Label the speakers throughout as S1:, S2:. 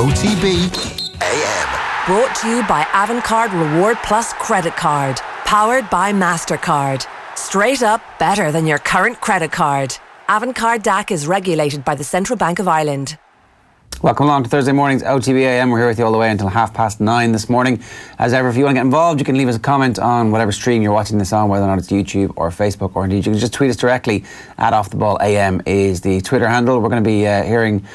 S1: OTB AM.
S2: Brought to you by Avantcard Reward Plus Credit Card. Powered by MasterCard. Straight up better than your current credit card. Avantcard DAC is regulated by the Central Bank of Ireland.
S3: Welcome along to Thursday morning's OTB AM. We're here with you all the way until 9:30 this morning. As ever, if you want to get involved, you can leave us a comment on whatever stream you're watching this on, whether or not it's YouTube or Facebook, or indeed you can just tweet us directly at Off The Ball AM is the Twitter handle. We're going to be hearing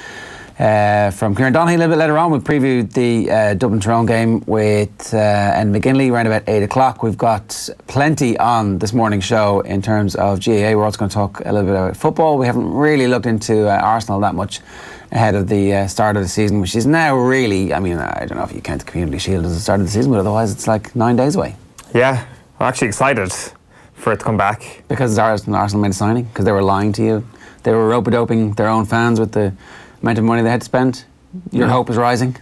S3: from Kieran Donaghy a little bit later on. We'll preview the Dublin-Tyrone game with Enda McGinley around about 8 o'clock. We've got plenty on this morning's show in terms of GAA. We're also going to talk a little bit about football. We haven't really looked into Arsenal that much ahead of the start of the season, which is now really, I mean, I don't know if you count the Community Shield as the start of the season, but otherwise it's like 9 days away.
S4: Yeah, I'm actually excited for it to come back.
S3: Because Arsenal made a signing? Because they were lying to you? They were rope-a-doping their own fans with the amount of money they had to spend? Your hope is rising?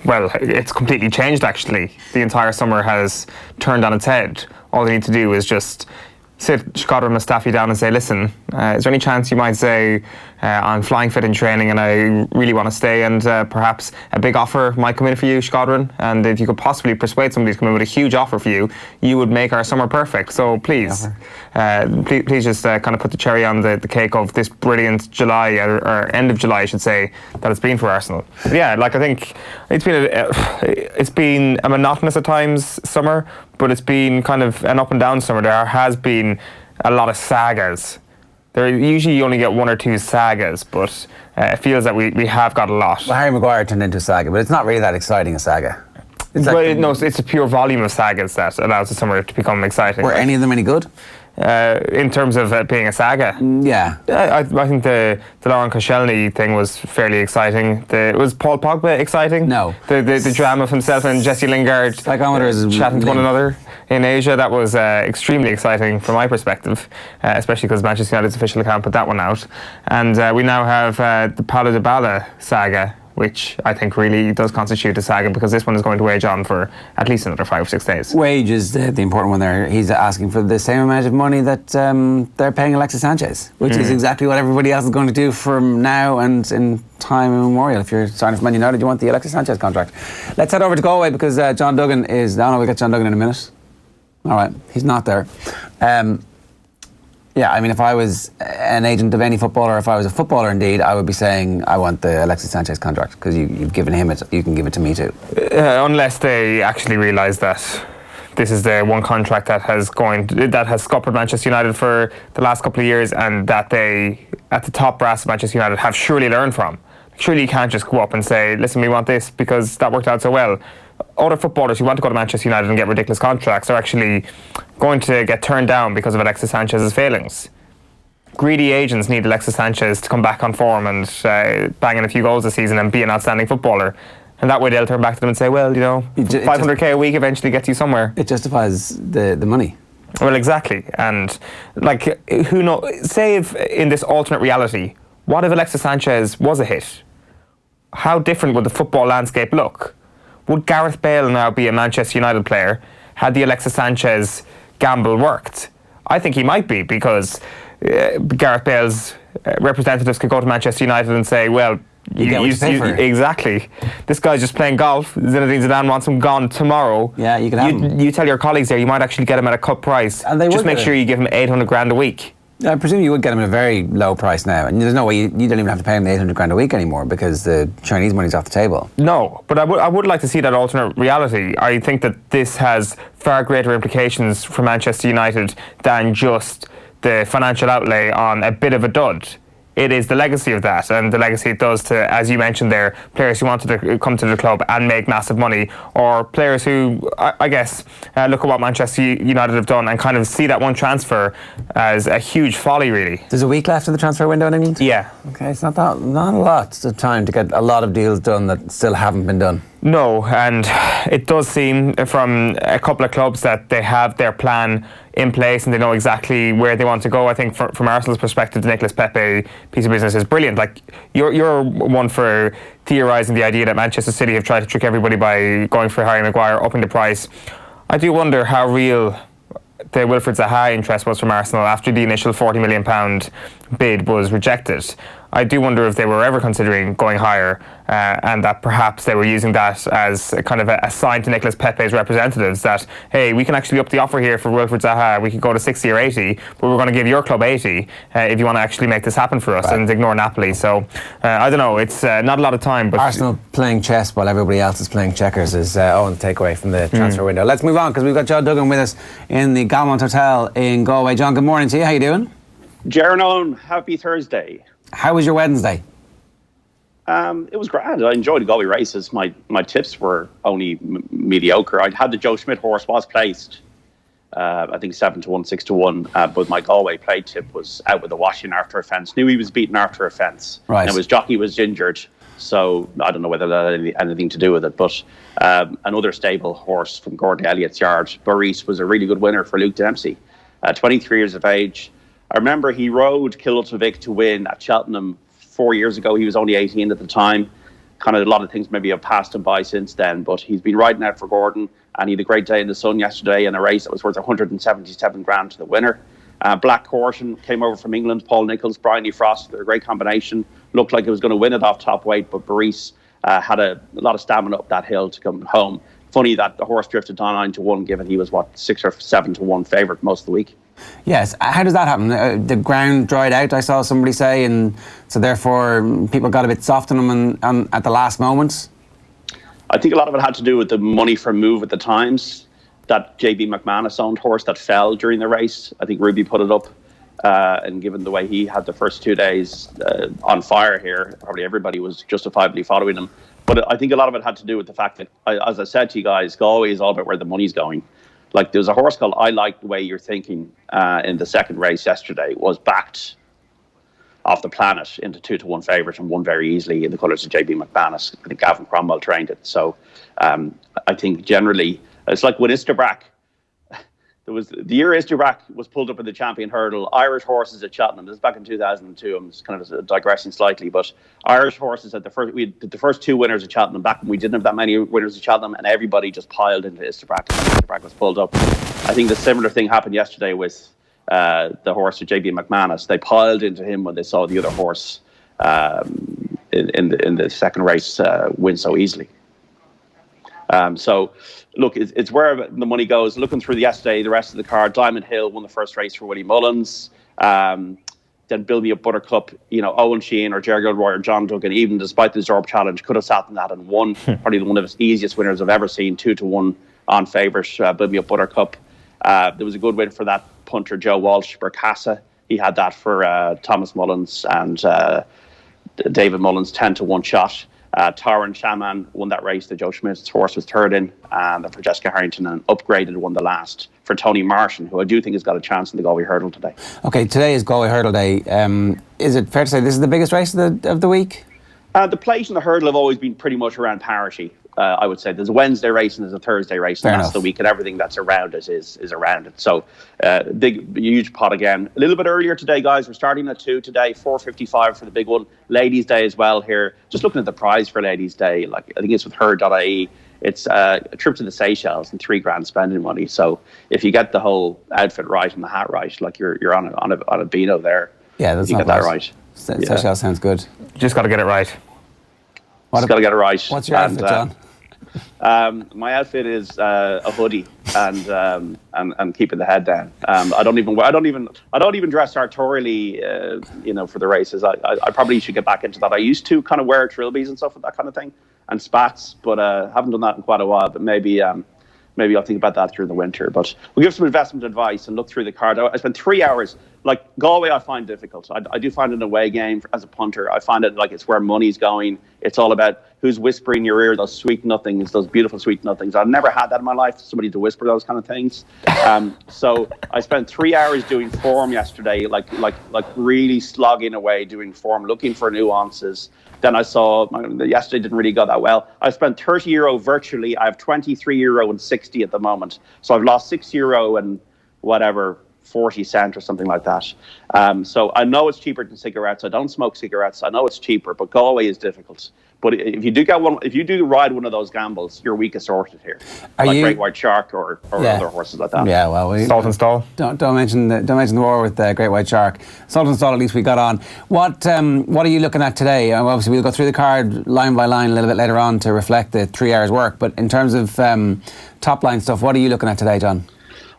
S4: Well, it's completely changed actually. The entire summer has turned on its head. All they need to do is just sit Shkodran and Mustafi down and say, listen, is there any chance you might say I'm flying fit in training and I really want to stay, and perhaps a big offer might come in for you, Shkodran, and if you could possibly persuade somebody to come in with a huge offer for you, you would make our summer perfect. So please just kind of put the cherry on the cake of this brilliant July, or end of July I should say, that it's been for Arsenal. But yeah, like I think it's been a monotonous at times summer, but it's been kind of an up and down summer. There has been a lot of sagas. There usually you only get one or two sagas, but it feels that we have got a lot.
S3: Well, Harry Maguire turned into a saga, but it's not really that exciting a saga. It's
S4: it's a pure volume of sagas that allows the summer to become exciting.
S3: Were any of them any good?
S4: In terms of being a saga?
S3: Yeah.
S4: I think the Lauren Koscielny thing was fairly exciting. Was Paul Pogba exciting?
S3: No.
S4: The drama of himself and Jesse Lingard chatting to one another in Asia, that was extremely exciting from my perspective, especially because Manchester United's official account put that one out. And we now have the Paulo Dybala saga, which I think really does constitute a saga, because this one is going to wage on for at least another 5 or 6 days.
S3: Wage is the important one there. He's asking for the same amount of money that they're paying Alexis Sanchez, which is exactly what everybody else is going to do from now and in time immemorial. If you're signing for Man United, you want the Alexis Sanchez contract. Let's head over to Galway, because John Duggan is... No, we'll get John Duggan in a minute. All right, he's not there. Yeah, I mean, if I was an agent of any footballer, if I was a footballer indeed, I would be saying I want the Alexis Sanchez contract, because you've given him it, you can give it to me too.
S4: Unless they actually realise that this is the one contract that has scuppered Manchester United for the last couple of years, and that they, at the top brass of Manchester United, have surely learned from. Surely you can't just go up and say, listen, we want this because that worked out so well. Other footballers who want to go to Manchester United and get ridiculous contracts are actually going to get turned down because of Alexis Sanchez's failings. Greedy agents need Alexis Sanchez to come back on form and bang in a few goals this season and be an outstanding footballer. And that way they'll turn back to them and say, well, you know, 500k a week eventually gets you somewhere.
S3: It justifies the money.
S4: Well, exactly. And like, who knows? Say if in this alternate reality, what if Alexis Sanchez was a hit? How different would the football landscape look? Would Gareth Bale now be a Manchester United player had the Alexis Sanchez gamble worked? I think he might be, because Gareth Bale's representatives could go to Manchester United and say, well, exactly. This guy's just playing golf. Zinedine Zidane wants him gone tomorrow.
S3: Yeah, you can have him.
S4: You tell your colleagues there, you might actually get him at a cut price.
S3: And they
S4: just make sure you give him 800 grand a week.
S3: I presume you would get him at a very low price now, and there's no way you don't even have to pay him the 800 grand a week anymore, because the Chinese money's off the table.
S4: No, but I would like to see that alternate reality. I think that this has far greater implications for Manchester United than just the financial outlay on a bit of a dud. It is the legacy of that, and the legacy it does to, as you mentioned there, players who wanted to come to the club and make massive money, or players who, I guess, look at what Manchester United have done and kind of see that one transfer as a huge folly, really.
S3: There's a week left in the transfer window in England?
S4: Yeah.
S3: Okay, it's not a lot of time to get a lot of deals done that still haven't been done.
S4: No, and it does seem from a couple of clubs that they have their plan in place and they know exactly where they want to go. I think from Arsenal's perspective, the Nicolas Pepe piece of business is brilliant. Like, you're one for theorising the idea that Manchester City have tried to trick everybody by going for Harry Maguire, upping the price. I do wonder how real the Wilfried Zaha interest was from Arsenal after the initial £40 million bid was rejected. I do wonder if they were ever considering going higher, and that perhaps they were using that as a kind of a sign to Nicolas Pepe's representatives that, hey, we can actually up the offer here for Wilfred Zaha. We could go to 60 or 80, but we're going to give your club 80 if you want to actually make this happen for us, and ignore Napoli. So I don't know. It's not a lot of time. But
S3: Arsenal playing chess while everybody else is playing checkers is Owen's takeaway from the transfer window. Let's move on because we've got John Duggan with us in the Galmont Hotel in Galway. John, good morning to you. How you doing?
S1: Ger and Eoin, happy Thursday.
S3: How was your Wednesday?
S1: It was grand. I enjoyed the Galway Races. My tips were only mediocre. I had the Joe Schmidt horse was placed, I think 7-1, 6-1. But my Galway play tip was out with the washing after a fence. Knew he was beaten after a fence.
S3: Right.
S1: And it was Jockey was injured. So I don't know whether that had anything to do with it. But another stable horse from Gordon Elliott's yard, Boris, was a really good winner for Luke Dempsey. 23 years of age. I remember he rode Kiltalvick to win at Cheltenham 4 years ago. He was only 18 at the time. Kind of a lot of things maybe have passed him by since then, but he's been riding out for Gordon, and he had a great day in the sun yesterday in a race that was worth 177 grand to the winner. Black Caution came over from England, Paul Nicholls, Bryony Frost. They're a great combination. Looked like it was going to win it off top weight, but Boris had a lot of stamina up that hill to come home. Funny that the horse drifted down 9-1, given he was 6 or 7-1 favourite most of the week.
S3: Yes. How does that happen? The ground dried out, I saw somebody say, and so therefore people got a bit soft on him at the last moments?
S1: I think a lot of it had to do with the money from Move at the Times. That JB McManus owned horse that fell during the race. I think Ruby put it up. And given the way he had the first 2 days on fire here, probably everybody was justifiably following him. But I think a lot of it had to do with the fact that, as I said to you guys, Galway is all about where the money's going. Like, there was a horse called I Like the Way You're Thinking in the second race yesterday, was backed off the planet into 2-1 favourite and won very easily in the colours of JB McManus. I think Gavin Cromwell trained it. So I think generally, it's like when Isterbrack, there was the year Isterbrack was pulled up in the champion hurdle, Irish horses at Cheltenham. This is back in 2002. I'm just kind of digressing slightly, but Irish horses at we did the first 2 winners at Cheltenham back when we didn't have that many winners at Cheltenham, and everybody just piled into Isterbrack. Isterbrack was pulled up. I think the similar thing happened yesterday with the horse of JB McManus. They piled into him when they saw the other horse in the second race win so easily. So, look, it's where the money goes. Looking through yesterday, the rest of the card, Diamond Hill won the first race for Willie Mullins. Then Build Me Up Buttercup, Owen Sheehan or Ger Gilroy or John Duggan, even despite the Zorb challenge, could have sat in that and won. Probably one of his easiest winners I've ever seen, 2-1 on favourite, Build Me Up Buttercup. There was a good win for that punter, Joe Walsh, Bercassa. He had that for Thomas Mullins and David Mullins, 10-1 shot. Tyrone Shaman won that race. The Joe Schmidt's horse was third in, and for Jessica Harrington, and Upgraded won the last for Tony Martin, who I do think has got a chance in the Galway Hurdle today. Okay, today is Galway Hurdle Day. Is it fair to say this is the biggest race of the week? The plate and the hurdle have always been pretty much around parity. I would say there's a Wednesday race and there's a Thursday race, and that's the week, and everything that's around it is around it. So big, huge pot again. A little bit earlier today, guys. We're starting at 2 today, 4:55 for the big one. Ladies' Day as well here. Just looking at the prize for Ladies' Day, like I think it's with her.ie. It's a trip to the Seychelles and $3,000 spending money. So if you get the whole outfit right and the hat right, like you're on a beano there. Yeah, that's not bad. That right. Seychelles sounds good.
S4: Just got to get it right.
S1: Just got to get it right.
S3: What's your outfit, John?
S1: My outfit is a hoodie and keeping the head down. I don't even dress sartorially, for the races. I probably should get back into that. I used to kind of wear trilbies and stuff and that kind of thing, and spats, but haven't done that in quite a while. But maybe I'll think about that during the winter. But we'll give some investment advice and look through the card. I spent 3 hours. Like Galway, I find difficult. I do find it an away game as a punter. I find it like it's where money's going. It's all about who's whispering in your ear, those sweet nothings, those beautiful sweet nothings. I've never had that in my life, somebody to whisper those kind of things. So I spent 3 hours doing form yesterday, like really slogging away doing form, looking for nuances. Then I saw, yesterday didn't really go that well. I spent €30 virtually. I have €23 and 60 at the moment. So I've lost €6 and whatever, 40 cent or something like that. So I know it's cheaper than cigarettes. I don't smoke cigarettes. I know it's cheaper, but Galway is difficult. But if you do ride one of those gambles, you're weak assorted here, Great White Shark or other horses like that.
S3: Yeah, well,
S4: Salt and Stall.
S3: Don't mention the war with Great White Shark. Salt and Stall, at least we got on. What are you looking at today? Obviously, we'll go through the card line by line a little bit later on to reflect the 3 hours work. But in terms of top line stuff, what are you looking at today, John?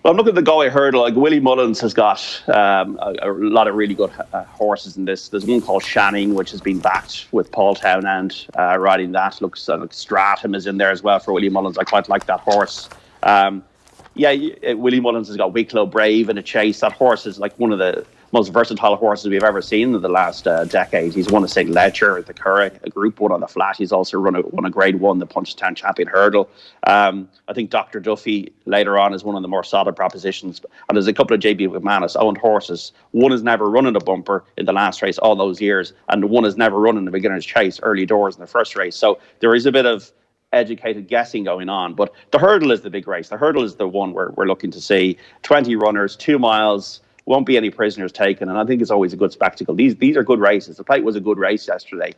S1: Well, I'm looking at the Galway hurdle. Like Willie Mullins has got a lot of really good horses in this. There's one called Shanning, which has been backed with Paul Townend riding that. Looks like Stratham is in there as well for Willie Mullins. I quite like that horse. Willie Mullins has got Wicklow Brave in a chase. That horse is like one of the most versatile horses we've ever seen in the last decade. He's won a St. Ledger at the Curragh, a Group 1 on the flat. He's also won a Grade 1, the Punchestown Champion Hurdle. I think Dr. Duffy later on is one of the more solid propositions. And there's a couple of JB McManus owned horses. One has never run in a bumper in the last race all those years, and one has never run in the beginner's chase early doors in the first race. So there is a bit of educated guessing going on. But the hurdle is the big race. The hurdle is the one we're looking to see. 20 runners, 2 miles. Won't be any prisoners taken, and I think it's always a good spectacle. These are good races. The Plate was a good race yesterday,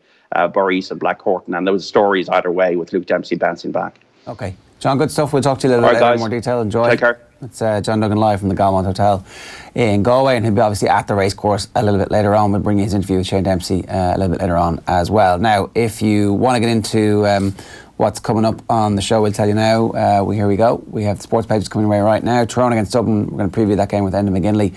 S1: Boris and Black Horton, and there was stories either way with Luke Dempsey bouncing back.
S3: Okay, John, good stuff. We'll talk to you a little bit later in more detail. Enjoy.
S1: Take care.
S3: It's John Duggan live from the Galmont Hotel in Galway, and he'll be obviously at the race course a little bit later on. We'll bring you his interview with Shane Dempsey a little bit later on as well. Now, if you want to get into what's coming up on the show, we'll tell you now. Here we go. We have the sports pages coming away right now. Tyrone against Dublin. We're going to preview that game with Enda McGinley.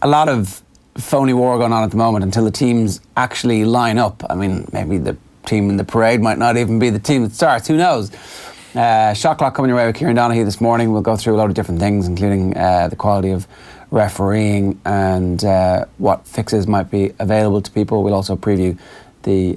S3: A lot of phony war going on at the moment until the teams actually line up. I mean, maybe the team in the parade might not even be the team that starts. Who knows? Shot clock coming your way with Kieran Donaghy this morning. We'll go through a lot of different things, including the quality of refereeing and what fixes might be available to people. We'll also preview the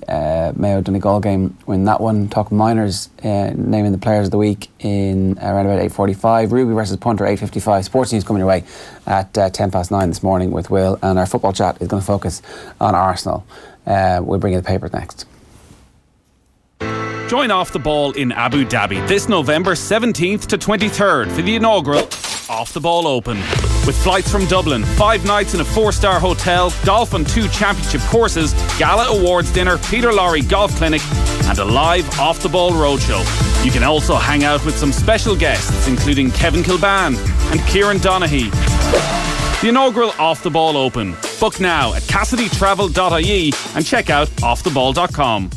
S3: Mayo Donegal game, win that one. Talk minors, naming the players of the week in around about 8:45. Ruby versus Punter, 8:55. Sports news coming your way at 9:10 this morning with Will, and our football chat is going to focus on Arsenal. We'll bring you the papers next.
S5: Join Off the Ball in Abu Dhabi this November 17th to 23rd for the inaugural Off the Ball Open. With flights from Dublin, 5 nights in a 4-star hotel, golf on 2 championship courses, gala awards dinner, Peter Lorry golf clinic, and a live Off the Ball roadshow. You can also hang out with some special guests, including Kevin Kilban and Kieran Donaghy. The inaugural Off the Ball Open. Book now at CassidyTravel.ie and check out offtheball.com.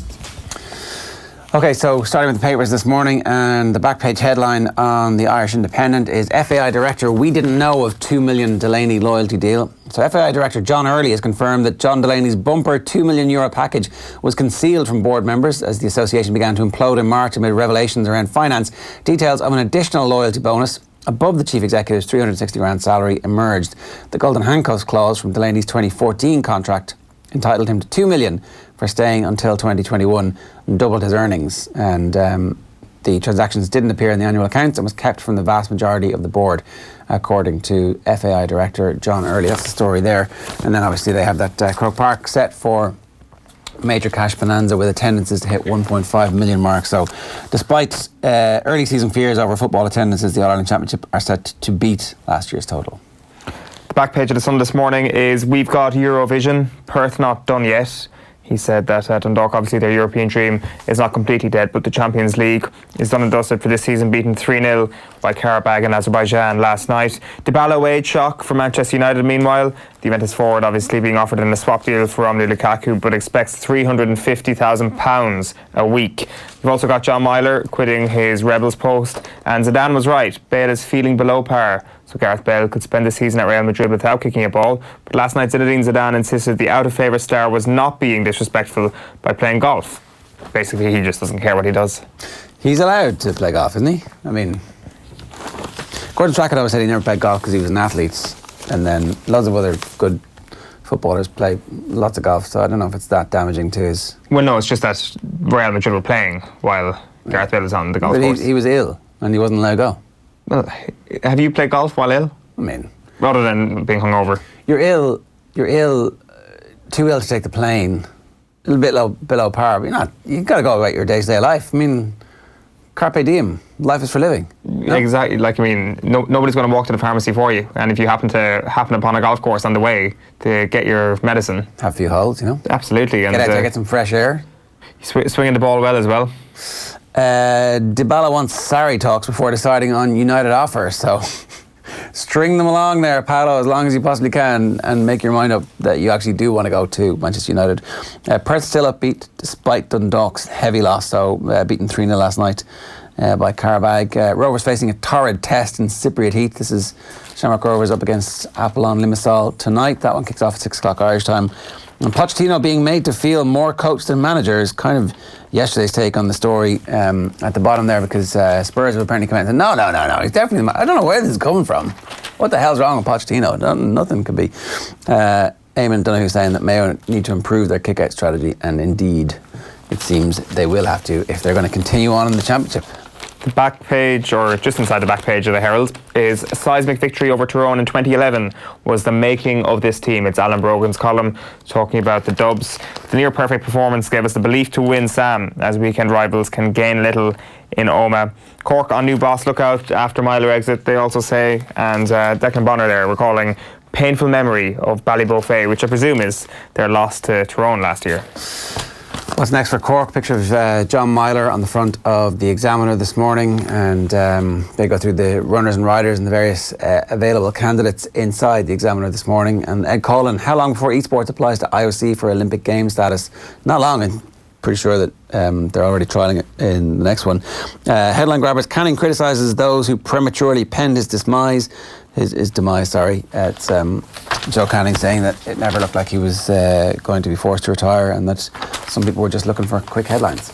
S3: Okay, so starting with the papers this morning, and the back page headline on the Irish Independent is FAI Director, we didn't know of €2 million Delaney loyalty deal. So FAI Director John Early has confirmed that John Delaney's bumper €2 million package was concealed from board members as the association began to implode in March amid revelations around finance. Details of an additional loyalty bonus above the chief executive's $360,000 salary emerged. The golden handcuffs clause from Delaney's 2014 contract entitled him to $2 million for staying until 2021 and doubled his earnings. And the transactions didn't appear in the annual accounts and was kept from the vast majority of the board, according to FAI Director John Early. That's the story there. And then obviously they have that Croke Park set for major cash bonanza with attendances to hit 1.5 million mark. So despite early season fears over football attendances, the All-Ireland Championship are set to beat last year's total.
S4: The back page of the Sun this morning is we've got Eurovision, Perth not done yet. He said that Dundalk, obviously their European dream is not completely dead, but the Champions League is done and dusted for this season, beaten 3-0 by Karabakh and Azerbaijan last night. Dybala wage shock for Manchester United meanwhile. The Juventus forward obviously being offered in a swap deal for Romelu Lukaku, but expects £350,000 a week. We've also got John Myler quitting his Rebels post, and Zidane was right, Bale is feeling below par. So Gareth Bale could spend the season at Real Madrid without kicking a ball. But last night Zinedine Zidane insisted the out-of-favour star was not being disrespectful by playing golf. Basically, he just doesn't care what he does.
S3: He's allowed to play golf, isn't he? I mean, Gordon Trackett always said he never played golf because he was an athlete. And then lots of other good footballers play lots of golf. So I don't know if it's that damaging to his...
S4: Well, no, it's just that Real Madrid were playing while Gareth Bale was on the golf course.
S3: He was ill and he wasn't allowed to go.
S4: Well, have you played golf while ill?
S3: I mean,
S4: rather than being hungover.
S3: You're ill, too ill to take the plane, a little bit below par, but you've got to go about your day-to-day life. I mean, Carpe diem. Life is for living. No?
S4: Exactly. Like, I mean, nobody's going to walk to the pharmacy for you. And if you happen upon a golf course on the way to get your medicine,
S3: have a few holes, you know.
S4: Absolutely. And
S3: get out there, get some fresh air.
S4: Swinging the ball well as well.
S3: Dybala wants Sarri talks before deciding on United offer. So string them along there, Paolo, as long as you possibly can, and make your mind up that you actually do want to go to Manchester United. Perth still upbeat despite Dundalk's heavy loss, so beaten 3-0 last night by Carabag. Rovers facing a torrid test in Cypriot Heath. This is Shamrock Rovers up against Apollon Limassol tonight. That one kicks off at 6 o'clock Irish time. And Pochettino being made to feel more coach than manager is kind of yesterday's take on the story at the bottom there, because Spurs have apparently come out and said, no, he's definitely I don't know where this is coming from. What the hell's wrong with Pochettino? Nothing could be. Eamon Donaghy saying that Mayo need to improve their kick-out strategy, and indeed it seems they will have to if they're going to continue on in the Championship.
S4: The back page, or just inside the back page of the Herald, is a seismic victory over Tyrone in 2011 was the making of this team. It's Alan Brogan's column talking about the Dubs. The near perfect performance gave us the belief to win Sam, as weekend rivals can gain little in Omagh. Cork on new boss lookout after Milo exit, they also say, and Declan Bonner there recalling painful memory of Ballyboufey, which I presume is their loss to Tyrone last year.
S3: What's next for Cork? Picture of John Myler on the front of the Examiner this morning, and they go through the runners and riders and the various available candidates inside the Examiner this morning. And Ed Collin, how long before esports applies to IOC for Olympic Games status? Not long. I'm pretty sure that they're already trialling it in the next one. Headline grabbers: Canning criticises those who prematurely penned his demise. His demise, sorry. It's Joe Canning saying that it never looked like he was going to be forced to retire, and that some people were just looking for quick headlines.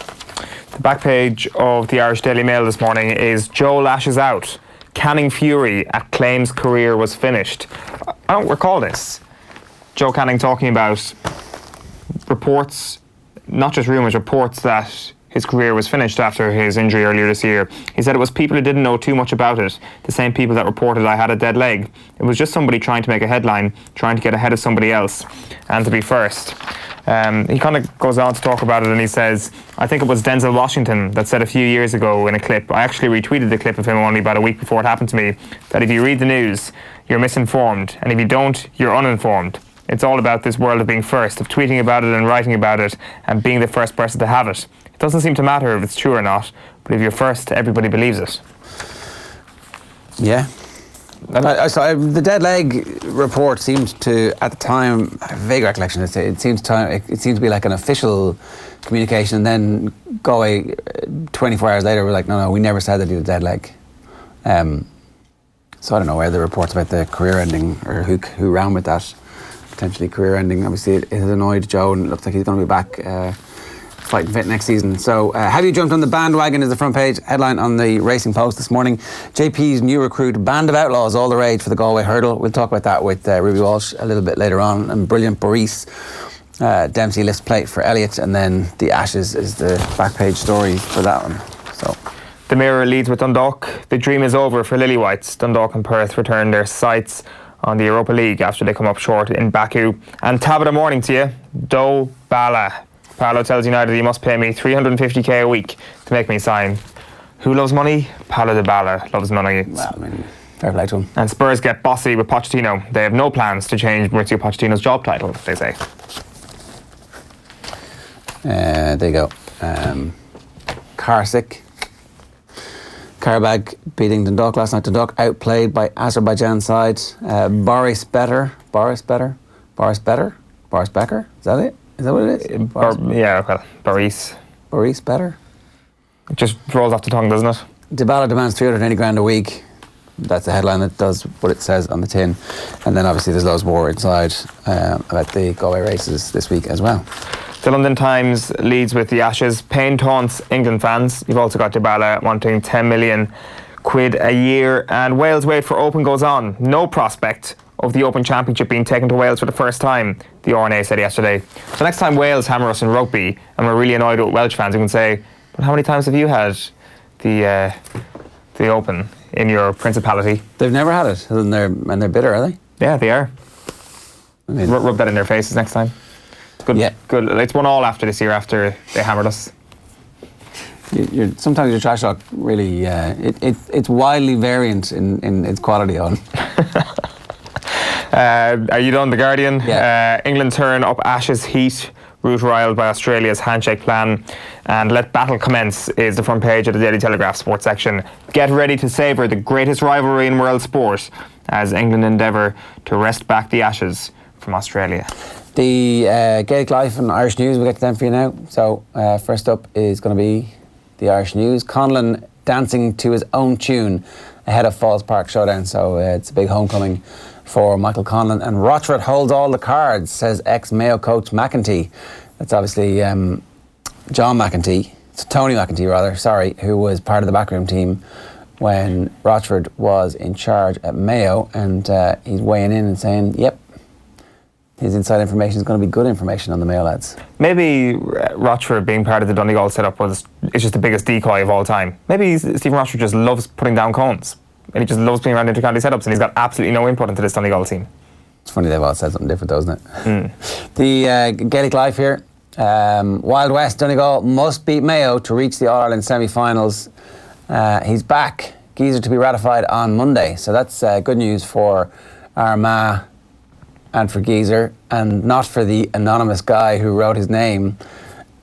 S4: The back page of the Irish Daily Mail this morning is Joe lashes out. Canning fury at claims career was finished. I don't recall this. Joe Canning talking about reports, not just rumours, reports that his career was finished after his injury earlier this year. He said it was people who didn't know too much about it, the same people that reported I had a dead leg. It was just somebody trying to make a headline, trying to get ahead of somebody else and to be first. He kind of goes on to talk about it, and he says, I think it was Denzel Washington that said a few years ago in a clip, I actually retweeted the clip of him only about a week before it happened to me, that if you read the news, you're misinformed, and if you don't, you're uninformed. It's all about this world of being first, of tweeting about it and writing about it and being the first person to have it. It doesn't seem to matter if it's true or not, but if you're first, everybody believes it.
S3: Yeah. So the dead leg report seems to, at the time, I have a vague recollection. It seems to be like an official communication, and then Galway 24 hours later were like, no, we never said that he had a dead leg. So I don't know where the reports about the career ending, or who ran with that potentially career ending. Obviously it has annoyed Joe, and it looks like he's going to be back fighting fit next season. So have you jumped on the bandwagon is the front page headline on the Racing Post this morning. JP's new recruit, Band of Outlaws, all the rage for the Galway Hurdle. We'll talk about that with Ruby Walsh a little bit later on. And brilliant Boris Dempsey lifts plate for Elliott, and then the Ashes is the back page story for that one. So
S4: the Mirror leads with Dundalk. The dream is over for Lily Whites. Dundalk and Perth return their sights on the Europa League after they come up short in Baku. And Tabata morning to you, Do Bala. Paolo tells United he must pay me 350k a week to make me sign. Who loves money? Paolo de Bala loves money.
S3: Well, I mean, fair play to him.
S4: And Spurs get bossy with Pochettino. They have no plans to change Maurizio Pochettino's job title, they say.
S3: There you go. Karsic. Karabag beating Dundalk last night. Dundalk outplayed by Azerbaijan side. Boris Becker. Is that it? Is that what it is? Boris Better.
S4: It just rolls off the tongue, doesn't it?
S3: Dybala demands 380 grand a week. That's the headline that does what it says on the tin. And then obviously there's loads more inside about the Galway races this week as well.
S4: The London Times leads with the Ashes. Pain taunts England fans. You've also got Dybala wanting 10 million quid a year. And Wales wait for Open goes on. No prospect of the Open Championship being taken to Wales for the first time, the RNA said yesterday. So next time Wales hammer us in rugby and we're really annoyed with Welsh fans, we can say, but how many times have you had the Open in your principality?
S3: They've never had it, and they're bitter, are they?
S4: Yeah, they are. I mean, rub that in their faces next time. Good. Yeah. Good. It's 1-1 after this year after they hammered us.
S3: Sometimes your trash talk really it's wildly variant in its quality on.
S4: Are you done? The Guardian.
S3: Yeah.
S4: England turn up Ashes heat. Route riled by Australia's handshake plan, and let battle commence is the front page of the Daily Telegraph sports section. Get ready to savour the greatest rivalry in world sport as England endeavour to wrest back the Ashes from Australia.
S3: The Gaelic Life and Irish News, we'll get to them for you now. So first up is going to be the Irish News. Conlon dancing to his own tune ahead of Falls Park Showdown, so it's a big homecoming for Michael Conlon. And Rochford holds all the cards, says ex-Mayo coach McEntee. That's obviously John McEntee, Tony McEntee rather, sorry, who was part of the backroom team when Rochford was in charge at Mayo, and he's weighing in and saying, yep, his inside information is going to be good information on the Mayo lads.
S4: Maybe Rochford being part of the Donegal setup is just the biggest decoy of all time. Maybe Stephen Rochford just loves putting down cones. And he just loves being around inter-county setups, and he's got absolutely no input into this Donegal team.
S3: It's funny they've all said something different, though, isn't it? The Gaelic Life here. Wild West Donegal must beat Mayo to reach the All-Ireland semi-finals. He's back. Geezer to be ratified on Monday. So that's good news for Armagh and for Geezer, and not for the anonymous guy who wrote his name,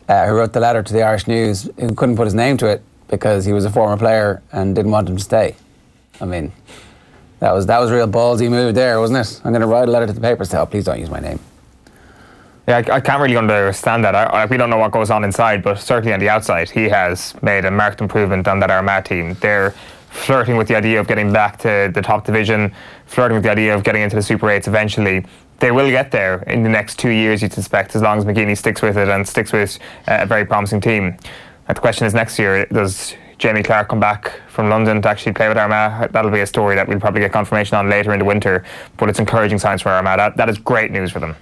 S3: who wrote the letter to the Irish News, who couldn't put his name to it because he was a former player and didn't want him to stay. I mean, that was a real ballsy move there, wasn't it? I'm going to write a letter to the paper and say, oh, please don't use my name.
S4: Yeah, I can't really understand that. We don't know what goes on inside, but certainly on the outside, he has made a marked improvement on that Armagh team. They're flirting with the idea of getting back to the top division, flirting with the idea of getting into the Super 8s eventually. They will get there in the next 2 years, you'd suspect, as long as McGinley sticks with it and sticks with a very promising team. The question is, next year, does Jamie Clark come back from London to actually play with Armagh? That'll be a story that we'll probably get confirmation on later in the winter, but it's encouraging signs for Armagh. That is great news for them.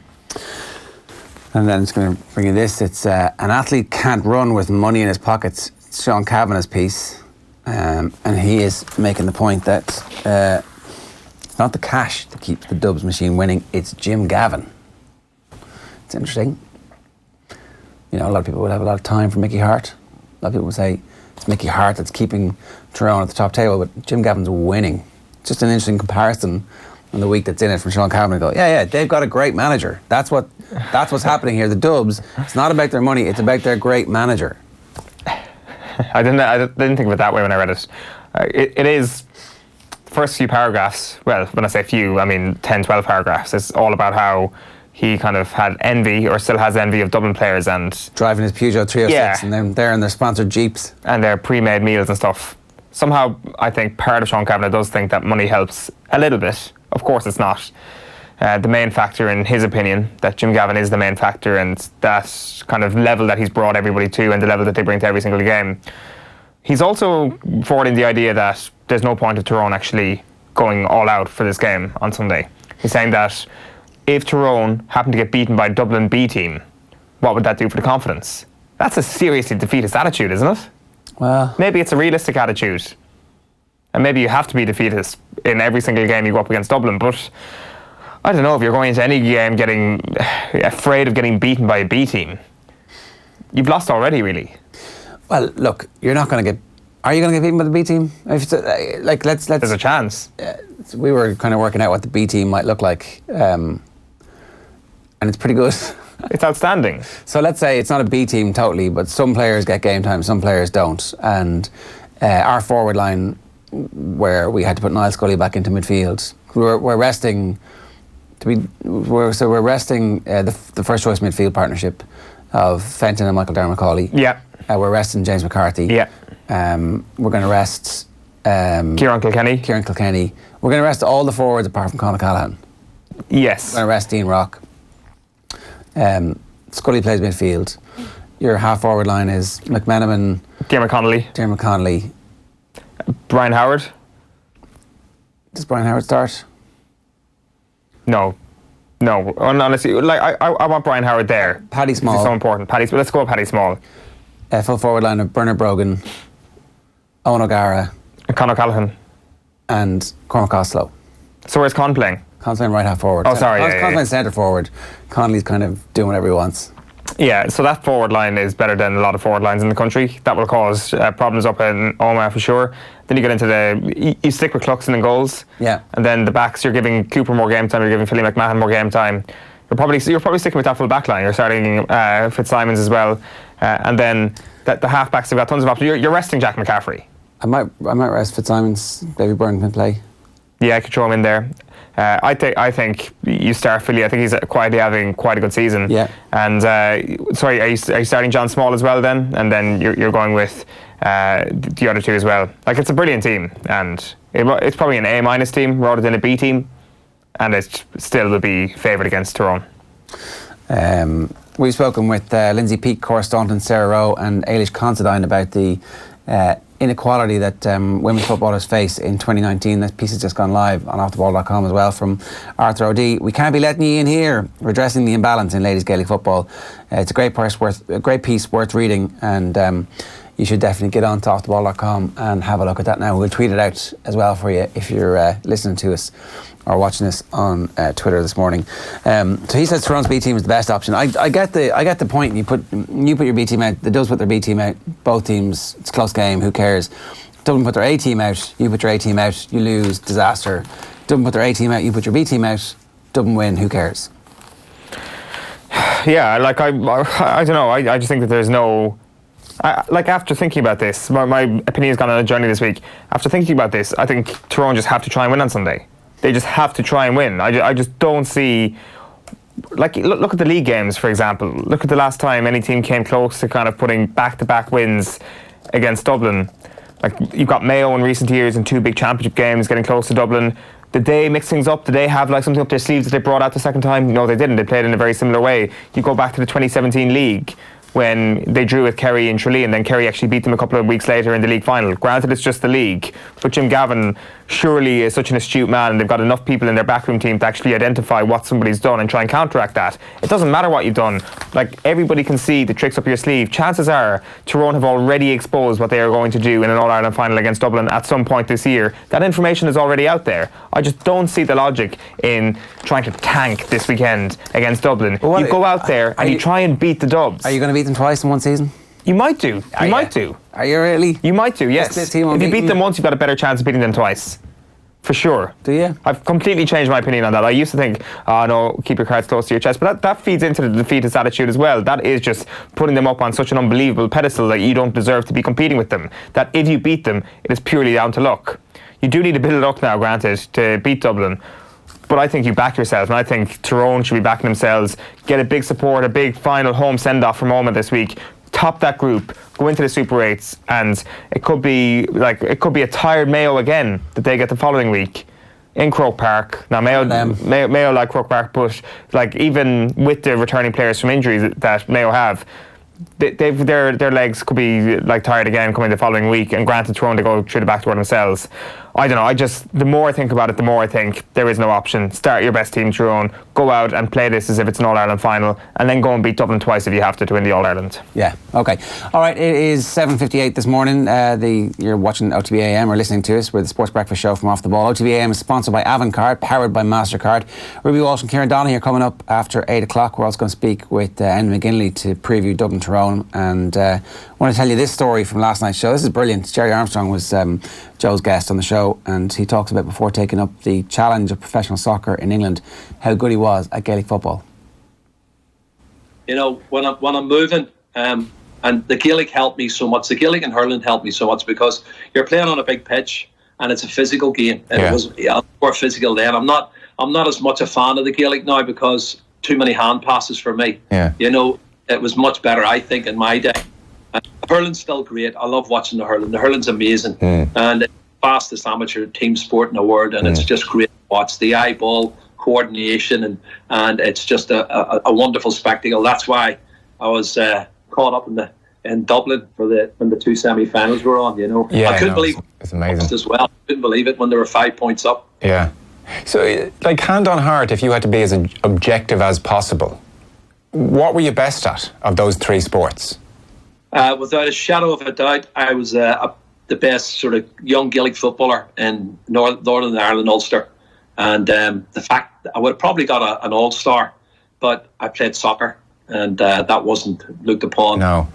S3: And then it's going to bring you this. It's an athlete can't run with money in his pockets. It's Sean Kavanagh's piece, and he is making the point that it's not the cash that keeps the Dubs machine winning, it's Jim Gavin. It's interesting. You know, a lot of people would have a lot of time for Mickey Hart. A lot of people would say it's Mickey Hart that's keeping Tyrone at the top table, but Jim Gavin's winning. It's just an interesting comparison on the week that's in it from Sean Kavanagh. Go, yeah, they've got a great manager. That's what's happening here. The Dubs, it's not about their money, it's about their great manager.
S4: I didn't think of it that way when I read it. It is, the first few paragraphs, well, when I say few, I mean 10, 12 paragraphs. It's all about how he kind of had envy, or still has envy, of Dublin players and
S3: driving his Peugeot 306 and then they're in their sponsored Jeeps.
S4: And their pre-made meals and stuff. Somehow, I think part of Sean Kavanagh does think that money helps a little bit. Of course it's not the main factor in his opinion, that Jim Gavin is the main factor, and that kind of level that he's brought everybody to and the level that they bring to every single game. He's also forwarding the idea that there's no point of Tyrone actually going all out for this game on Sunday. He's saying that if Tyrone happened to get beaten by a Dublin B team, what would that do for the confidence? That's a seriously defeatist attitude, isn't it?
S3: Well,
S4: maybe it's a realistic attitude. And maybe you have to be defeatist in every single game you go up against Dublin, but I don't know, if you're going into any game getting afraid of getting beaten by a B team, you've lost already, really.
S3: Well, look, you're not going to get... Are you going to get beaten by the B team? Let's.
S4: There's a chance.
S3: We were kind of working out what the B team might look like, and it's pretty good.
S4: It's outstanding.
S3: So let's say it's not a B team totally, but some players get game time, some players don't. And our forward line, where we had to put Niall Scully back into midfield, we're resting. We're resting the first choice midfield partnership of Fenton and Michael Darragh Macaulay.
S4: Yeah.
S3: We're resting James McCarthy.
S4: Yeah.
S3: We're going to rest
S4: Kieran Kilkenny.
S3: We're going to rest all the forwards apart from Conor Callahan.
S4: Yes.
S3: We're going to rest Dean Rock. Scully plays midfield. Your half forward line is McMenamin,
S4: Diarmuid
S3: Connolly.
S4: Brian Howard.
S3: Does Brian Howard start?
S4: No. Honestly, like I want Brian Howard there.
S3: Paddy Small.
S4: He's so important. Let's go with Paddy Small.
S3: Full forward line of Bernard Brogan, Owen O'Gara,
S4: Conor Callahan,
S3: and Cormac Oslo.
S4: So where's Con playing?
S3: Con's playing right half forward.
S4: Oh, sorry.
S3: Con's playing centre forward. Connolly's kind of doing whatever he wants.
S4: Yeah, so that forward line is better than a lot of forward lines in the country. That will cause problems up in Omagh for sure. Then you get into you stick with Cluxton in goals.
S3: Yeah.
S4: And then the backs, you're giving Cooper more game time, you're giving Philly McMahon more game time. You're probably sticking with that full back line. You're starting Fitzsimons as well. And then the half backs have got tons of options. You're resting Jack McCaffrey. I might
S3: rest Fitzsimons. Davy Byrne can play.
S4: Yeah, I could throw him in there. I think you start Philly. I think he's quietly having quite a good season.
S3: Yeah.
S4: And are you starting John Small as well then? And then you're going with the other two as well. Like, it's a brilliant team, and it's probably an A- team rather than a B team, and it still will be favoured against Tyrone.
S3: We've spoken with Lindsay Peake, Cora Staunton, Sarah Rowe and Ailish Considine about the inequality that women's footballers face in 2019. That piece has just gone live on offtheball.com as well from Arthur O'D. We can't be letting you in here, redressing the imbalance in ladies Gaelic football. It's a great piece worth reading, and you should definitely get on to offtheball.com and have a look at that now. We'll tweet it out as well for you if you're listening to us or watching us on Twitter this morning. So he says Tyrone's B team is the best option. I get the point. You put your B team out. The Dubs put their B team out. Both teams, it's a close game. Who cares? Dublin put their A team out. You put your A team out. You lose. Disaster. Dublin put their A team out. You put your B team out. Dublin win. Who cares?
S4: Yeah, like I don't know. I just think that there's no. After thinking about this, my opinion has gone on a journey this week. After thinking about this, I think Tyrone just have to try and win on Sunday. They just have to try and win. I just don't see... Like, look at the league games, for example. Look at the last time any team came close to kind of putting back-to-back wins against Dublin. Like, you've got Mayo in recent years in 2 big championship games getting close to Dublin. Did they mix things up? Did they have like something up their sleeves that they brought out the second time? No, they didn't. They played in a very similar way. You go back to the 2017 league, when they drew with Kerry and Tralee, and then Kerry actually beat them a couple of weeks later in the league final. Granted, it's just the league, but Jim Gavin surely is such an astute man, and they've got enough people in their backroom team to actually identify what somebody's done and try and counteract that. It doesn't matter what you've done. Like, everybody can see the tricks up your sleeve. Chances are Tyrone have already exposed what they are going to do in an All-Ireland final against Dublin at some point this year. That information is already out there. I just don't see the logic in trying to tank this weekend against Dublin. Well, you go out there and you try and beat the Dubs.
S3: Are you going to beat them twice in one season?
S4: You might do. You might do.
S3: Are you really?
S4: You might do, yes. If you beat them once, you've got a better chance of beating them twice. For sure.
S3: Do you?
S4: I've completely changed my opinion on that. I used to think, no, keep your cards close to your chest. But that feeds into the defeatist attitude as well. That is just putting them up on such an unbelievable pedestal that you don't deserve to be competing with them. That if you beat them, it is purely down to luck. You do need a bit of luck now, granted, to beat Dublin. But I think you back yourself, and I think Tyrone should be backing themselves. Get a big support, a big final home send-off from Omagh this week. Top that group, go into the Super 8s, and it could be a tired Mayo again that they get the following week in Croke Park. Now Mayo like Croke Park, but like even with the returning players from injuries that Mayo have, their legs could be like tired again coming the following week, and granted Tyrone to go through the back door themselves. I don't know, the more I think about it, the more I think there is no option. Start your best team, Tyrone, go out and play this as if it's an All-Ireland final, and then go and beat Dublin twice if you have to win the All-Ireland.
S3: Yeah, okay. All right, it is 7:58 this morning. You're watching OTB AM or listening to us. We're the Sports Breakfast Show from Off the Ball. OTB AM is sponsored by Avantcard, powered by MasterCard. Ruby Walsh and Kieran Donaghy are coming up after 8 o'clock. We're also going to speak with Enda McGinley to preview Dublin Tyrone, and I want to tell you this story from last night's show. This is brilliant. Jerry Armstrong was Joe's guest on the show, and he talks about before taking up the challenge of professional soccer in England, how good he was at Gaelic football.
S6: You know, when I'm moving, and the Gaelic helped me so much. The Gaelic and Hurling helped me so much because you're playing on a big pitch and it's a physical game. It was more physical then. I'm not as much a fan of the Gaelic now because too many hand passes for me. Yeah. You know, it was much better, I think, in my day. Hurling's still great. I love watching the Hurling. The Hurling's amazing. And it's the fastest amateur team sport in the world, and it's just great to watch. The eyeball coordination, and it's just a wonderful spectacle. That's why I was caught up in Dublin for when the 2 semi-finals were on, you know. I couldn't believe
S7: it's amazing
S6: as well. I couldn't believe it when they were 5 points up.
S7: Yeah. So, like, hand on heart, if you had to be as objective as possible, what were you best at of those 3 sports?
S6: Without a shadow of a doubt, I was the best sort of young Gaelic footballer in Northern Ireland Ulster. And the fact that I would have probably got an All-Star, but I played soccer. and that wasn't looked upon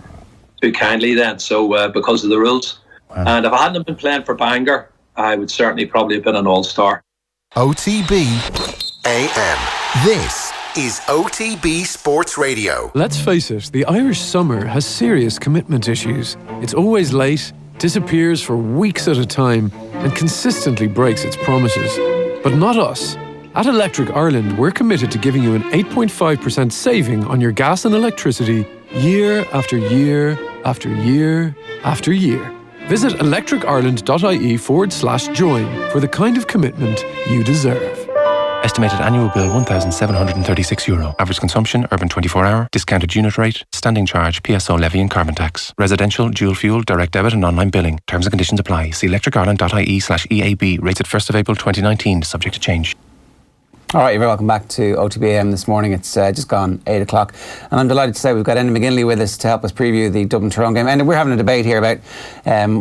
S6: too kindly then. So because of the rules, and if I hadn't been playing for Bangor, I would certainly probably have been an all-star.
S8: OTB AM. This is OTB Sports Radio.
S9: Let's face it, the Irish summer has serious commitment issues. It's always late, disappears for weeks at a time, and consistently breaks its promises. But not us. At Electric Ireland, we're committed to giving you an 8.5% saving on your gas and electricity year after year after year after year. Visit electricireland.ie/join for the kind of commitment you deserve.
S10: Estimated annual bill €1,736. Average consumption, urban 24-hour, discounted unit rate, standing charge, PSO levy and carbon tax. Residential, dual fuel, direct debit and online billing. Terms and conditions apply. See electricireland.ie/EAB. Rates at 1st of April 2019, subject to change.
S3: All right, you're very welcome back to OTB AM this morning. It's just gone 8 o'clock. And I'm delighted to say we've got Enda McGinley with us to help us preview the Dublin-Tyrone game. And we're having a debate here about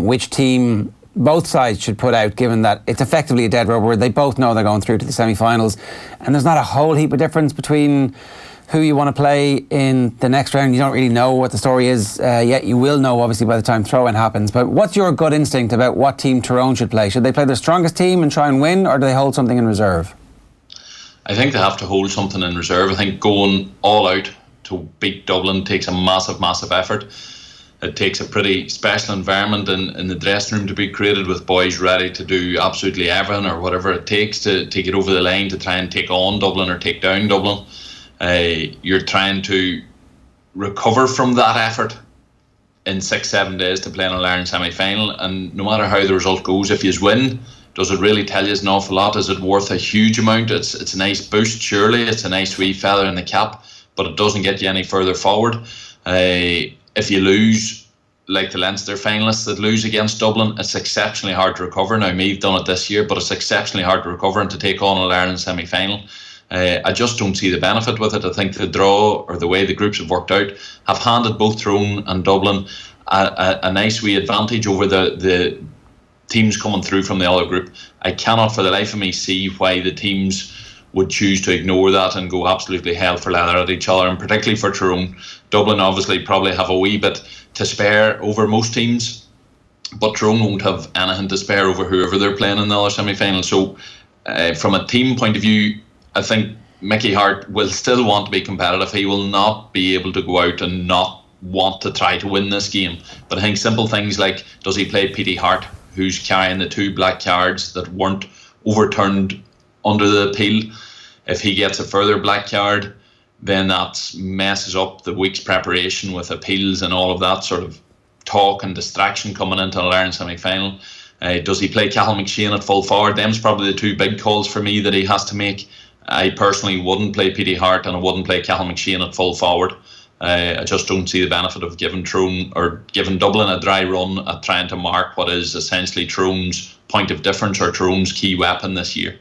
S3: which team both sides should put out, given that it's effectively a dead rubber. They both know they're going through to the semi-finals, and there's not a whole heap of difference between who you want to play in the next round. You don't really know what the story is yet. You will know, obviously, by the time throw-in happens. But what's your gut instinct about what team Tyrone should play? Should they play their strongest team and try and win, or do they hold something in reserve?
S11: I think they have to hold something in reserve. I think going all out to beat Dublin takes a massive, massive effort. It takes a pretty special environment in the dressing room to be created, with boys ready to do absolutely everything or whatever it takes to get over the line to try and take on Dublin or take down Dublin. You're trying to recover from that effort in 6-7 days to play in an All-Ireland semi-final, and no matter how the result goes, if you win, does it really tell you an awful lot? Is it worth a huge amount? It's a nice boost, surely. It's a nice wee feather in the cap, but it doesn't get you any further forward. If you lose, like the Leinster finalists that lose against Dublin, it's exceptionally hard to recover. Now, Meath done it this year, but it's exceptionally hard to recover and to take on an Ireland semi-final. I just don't see the benefit with it. I think the draw, or the way the groups have worked out, have handed both Tyrone and Dublin a nice wee advantage over the teams coming through from the other group. I cannot for the life of me see why the teams would choose to ignore that and go absolutely hell for leather at each other, and particularly for Tyrone. Dublin obviously probably have a wee bit to spare over most teams, but Tyrone won't have anything to spare over whoever they're playing in the other semi-final. So from a team point of view, I think Mickey Hart will still want to be competitive. He will not be able to go out and not want to try to win this game. But I think simple things like, does he play Petey Hart, who's carrying the 2 black cards that weren't overturned under the appeal? If he gets a further black card, then that messes up the week's preparation with appeals and all of that sort of talk and distraction coming into an Ireland semi-final. Does he play Cathal McShane at full forward? Them's probably the 2 big calls for me that he has to make. I personally wouldn't play Petey Hart, and I wouldn't play Cathal McShane at full forward. I just don't see the benefit of giving Tyrone or giving Dublin a dry run at trying to mark what is essentially Tyrone's point of difference or Tyrone's key weapon this year.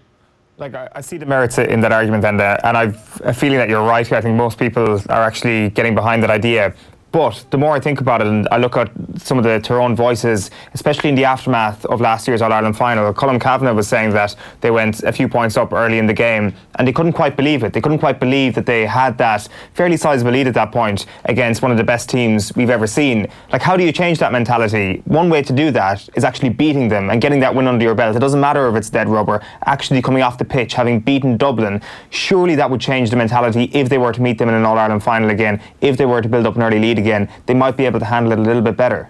S4: Like, I see the merits in that argument, and I've a feeling that you're right. I think most people are actually getting behind that idea. But the more I think about it, and I look at some of the Tyrone voices, especially in the aftermath of last year's All-Ireland final, Colm Kavanagh was saying that they went a few points up early in the game, and they couldn't quite believe it. They couldn't quite believe that they had that fairly sizable lead at that point against one of the best teams we've ever seen. Like, how do you change that mentality? One way to do that is actually beating them and getting that win under your belt. It doesn't matter if it's dead rubber. Actually coming off the pitch, having beaten Dublin, surely that would change the mentality if they were to meet them in an All-Ireland final again, if they were to build up an early lead again. They might be able to handle it a little bit better.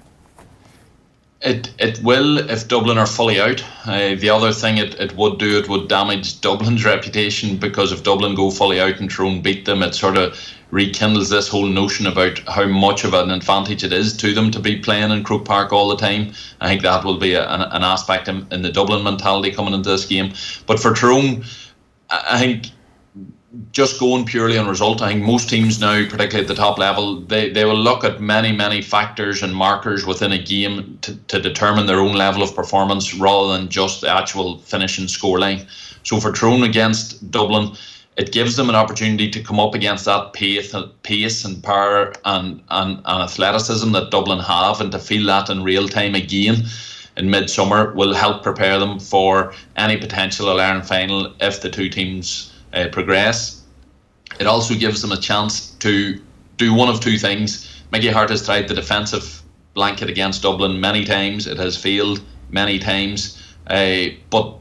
S11: It will if Dublin are fully out. The other thing it would damage Dublin's reputation, because if Dublin go fully out and Tyrone beat them, it sort of rekindles this whole notion about how much of an advantage it is to them to be playing in Croke Park all the time. I think that will be an aspect in the Dublin mentality coming into this game. But for Tyrone, I think just going purely on result, I think most teams now, particularly at the top level, they will look at many factors and markers within a game to determine their own level of performance rather than just the actual finishing scoreline. So for Tyrone against Dublin, it gives them an opportunity to come up against that pace and power and athleticism that Dublin have, and to feel that in real time again in midsummer will help prepare them for any potential All-Ireland final if the two teams progress. It also gives them a chance to do one of two things. Mickey Harte has tried the defensive blanket against Dublin many times. It has failed many times, but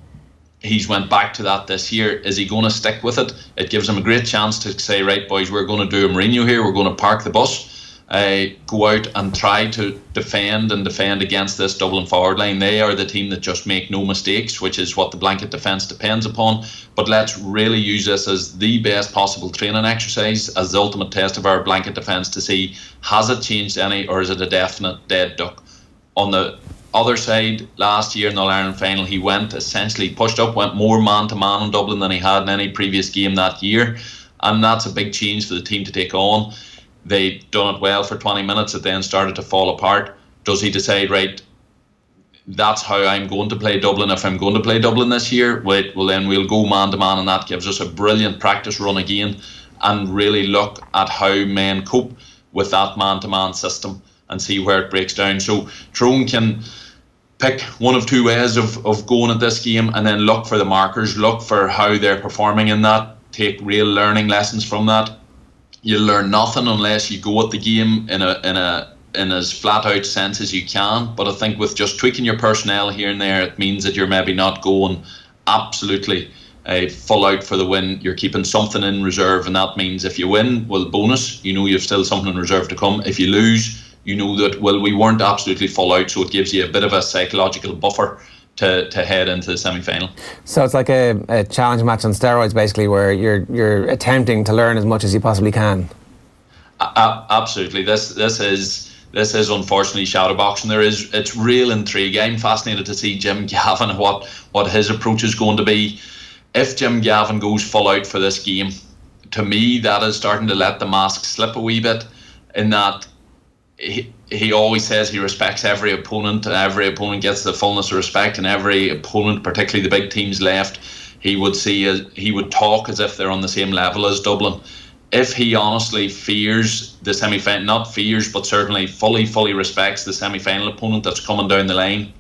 S11: he's went back to that this year. Is he going to stick with it? It gives him a great chance to say, right, boys, we're going to do a Mourinho here. We're going to park the bus, go out and try to defend against this Dublin forward line. They are the team that just make no mistakes, which is what the blanket defence depends upon. But let's really use this as the best possible training exercise, as the ultimate test of our blanket defence, to see, has it changed any, or is it a definite dead duck? On the other side, last year in the All-Ireland final, he went essentially pushed up, went more man-to-man in Dublin than he had in any previous game that year, and that's a big change for the team to take on. They'd done it well for 20 minutes. It then started to fall apart. Does he decide, right, that's how I'm going to play Dublin if I'm going to play Dublin this year? Well, then we'll go man-to-man, and that gives us a brilliant practice run again and really look at how men cope with that man-to-man system and see where it breaks down. So Tyrone can pick one of two ways of going at this game, and then look for the markers, look for how they're performing in that, take real learning lessons from that. You learn nothing unless you go at the game in as flat out sense as you can. But I think with just tweaking your personnel here and there, it means that you're maybe not going absolutely full out for the win. You're keeping something in reserve, and that means if you win, well, bonus, you know you've still something in reserve to come. If you lose, you know that, well, we weren't absolutely full out, so it gives you a bit of a psychological buffer to head into the semi-final.
S3: So it's like a challenge match on steroids, basically, where you're attempting to learn as much as you possibly can.
S11: Absolutely. This is unfortunately shadow boxing. It's real intrigue. I'm fascinated to see Jim Gavin, what his approach is going to be. If Jim Gavin goes full out for this game, to me that is starting to let the mask slip a wee bit, in that he always says he respects every opponent, and every opponent gets the fullness of respect, and every opponent, particularly the big teams left, he would talk as if they're on the same level as Dublin. If he honestly fears the semi-final, not fears, but certainly fully respects the semi-final opponent that's coming down the line,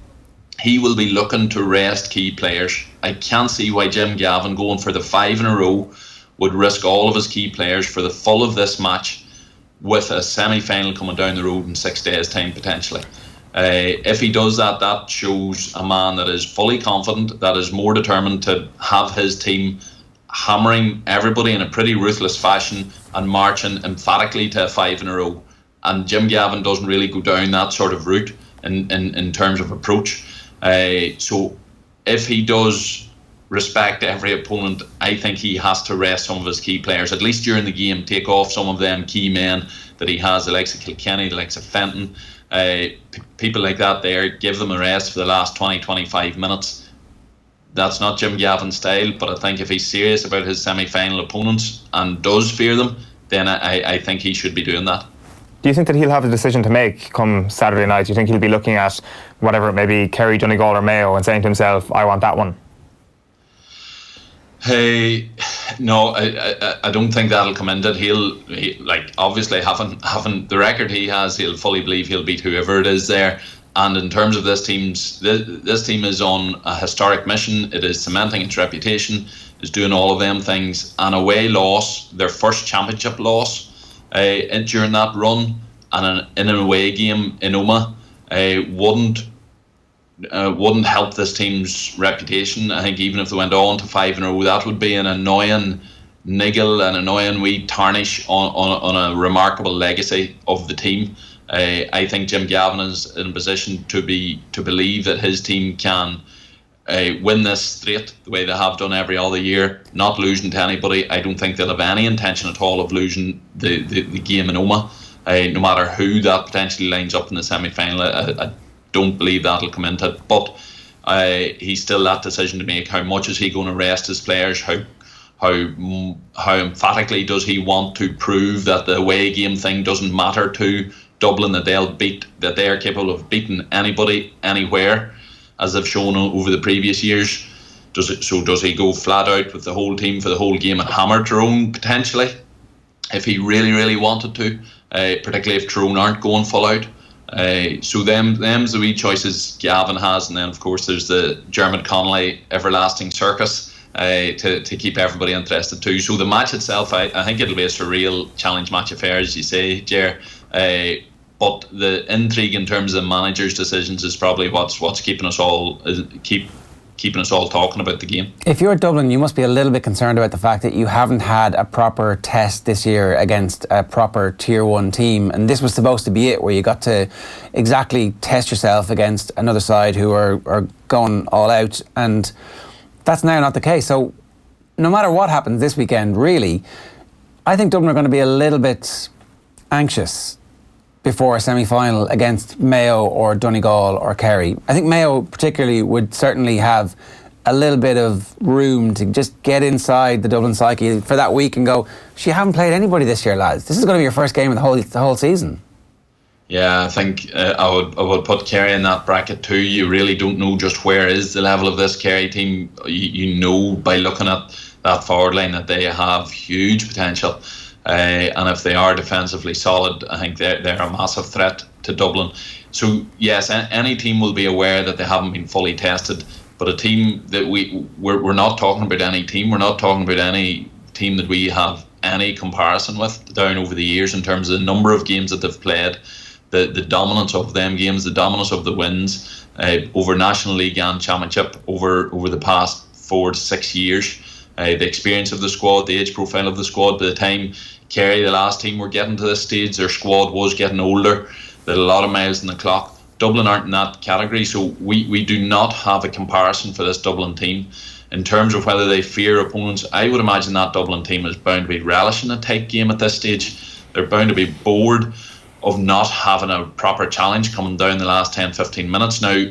S11: he will be looking to rest key players. I can't see why Jim Gavin, going for the 5 in a row, would risk all of his key players for the full of this match, with a semi-final coming down the road in 6 days' time potentially. If he does that, that shows a man that is fully confident, that is more determined to have his team hammering everybody in a pretty ruthless fashion and marching emphatically to a 5 in a row. And Jim Gavin doesn't really go down that sort of route in terms of approach. So if he does respect every opponent, I think he has to rest some of his key players, at least during the game, take off some of them key men that he has, the likes of Kilkenny, the likes of Fenton, people like that there, give them a rest for the last 20-25 minutes. That's not Jim Gavin's style, but I think if he's serious about his semi-final opponents and does fear them, then I think he should be doing that.
S4: Do you think that he'll have a decision to make come Saturday night? Do you think he'll be looking at whatever it may be, Kerry, Donegal or Mayo, and saying to himself, I want that one?
S11: Hey, no, I don't think that'll come into it. He'll obviously having the record he has, he'll fully believe he'll beat whoever it is there. And in terms of this team is on a historic mission. It is cementing its reputation, is doing all of them things. An away loss, their first championship loss during that run, and in an away game in Omagh, wouldn't help this team's reputation. I think even if they went on to 5 in a row, that would be an annoying niggle, an annoying wee tarnish on a remarkable legacy of the team. I think Jim Gavin is in a position to believe that his team can win this straight the way they have done every other year, not losing to anybody. I don't think they'll have any intention at all of losing the game in Omagh, no matter who that potentially lines up in the semi-final. I don't believe that'll come into it, but he's still that decision to make. How much is he going to rest his players? How emphatically does he want to prove that the away game thing doesn't matter to Dublin, that they are capable of beating anybody anywhere, as they've shown over the previous years? Does he go flat out with the whole team for the whole game and hammer Tyrone potentially, if he really wanted to, particularly if Tyrone aren't going full out? So them's the wee choices Gavin has, and then of course there's the Dermot Connolly everlasting circus to keep everybody interested too. So the match itself, I think it'll be a surreal challenge match affair, as you say, Ger. But the intrigue in terms of the manager's decisions is probably what's keeping us all keeping us all talking about the game.
S3: If you're at Dublin, you must be a little bit concerned about the fact that you haven't had a proper test this year against a proper Tier 1 team, and this was supposed to be it, where you got to exactly test yourself against another side who are going all out, and that's now not the case. So no matter what happens this weekend, really, I think Dublin are going to be a little bit anxious before a semi-final against Mayo or Donegal or Kerry. I think Mayo particularly would certainly have a little bit of room to just get inside the Dublin psyche for that week and go, you haven't played anybody this year, lads. This is going to be your first game of the whole season.
S11: Yeah, I think I would put Kerry in that bracket too. You really don't know just where is the level of this Kerry team. You know by looking at that forward line that they have huge potential. And if they are defensively solid, I think they're a massive threat to Dublin. So yes, any team will be aware that they haven't been fully tested. But a team that we're not talking about any team. We're not talking about any team that we have any comparison with down over the years in terms of the number of games that they've played, the dominance of them games, the dominance of the wins over National League and Championship over the past 4 to 6 years. The experience of the squad, the age profile of the squad. By the time Kerry, the last team, were getting to this stage, their squad was getting older. They had a lot of miles on the clock. Dublin aren't in that category, so we do not have a comparison for this Dublin team. In terms of whether they fear opponents, I would imagine that Dublin team is bound to be relishing a tight game at this stage. They're bound to be bored of not having a proper challenge coming down the last 10-15 minutes. Now,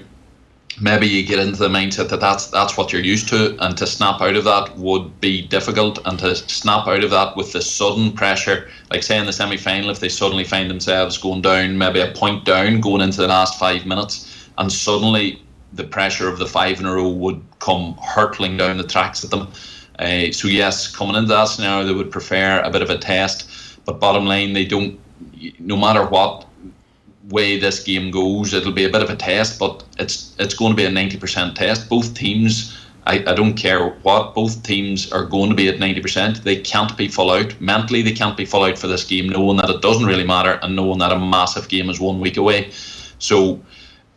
S11: maybe you get into the mindset that that's what you're used to, and to snap out of that would be difficult, and to snap out of that with the sudden pressure, like say in the semi-final, if they suddenly find themselves going down, maybe a point down going into the last 5 minutes, and suddenly the pressure of the 5 in a row would come hurtling down the tracks at them. So yes, coming into that scenario, they would prefer a bit of a test, but bottom line, they don't, no matter what way this game goes, it'll be a bit of a test, but it's going to be a 90% test. Both teams, I don't care what, both teams are going to be at 90%. They can't be full out. Mentally, they can't be full out for this game, knowing that it doesn't really matter and knowing that a massive game is 1 week away. So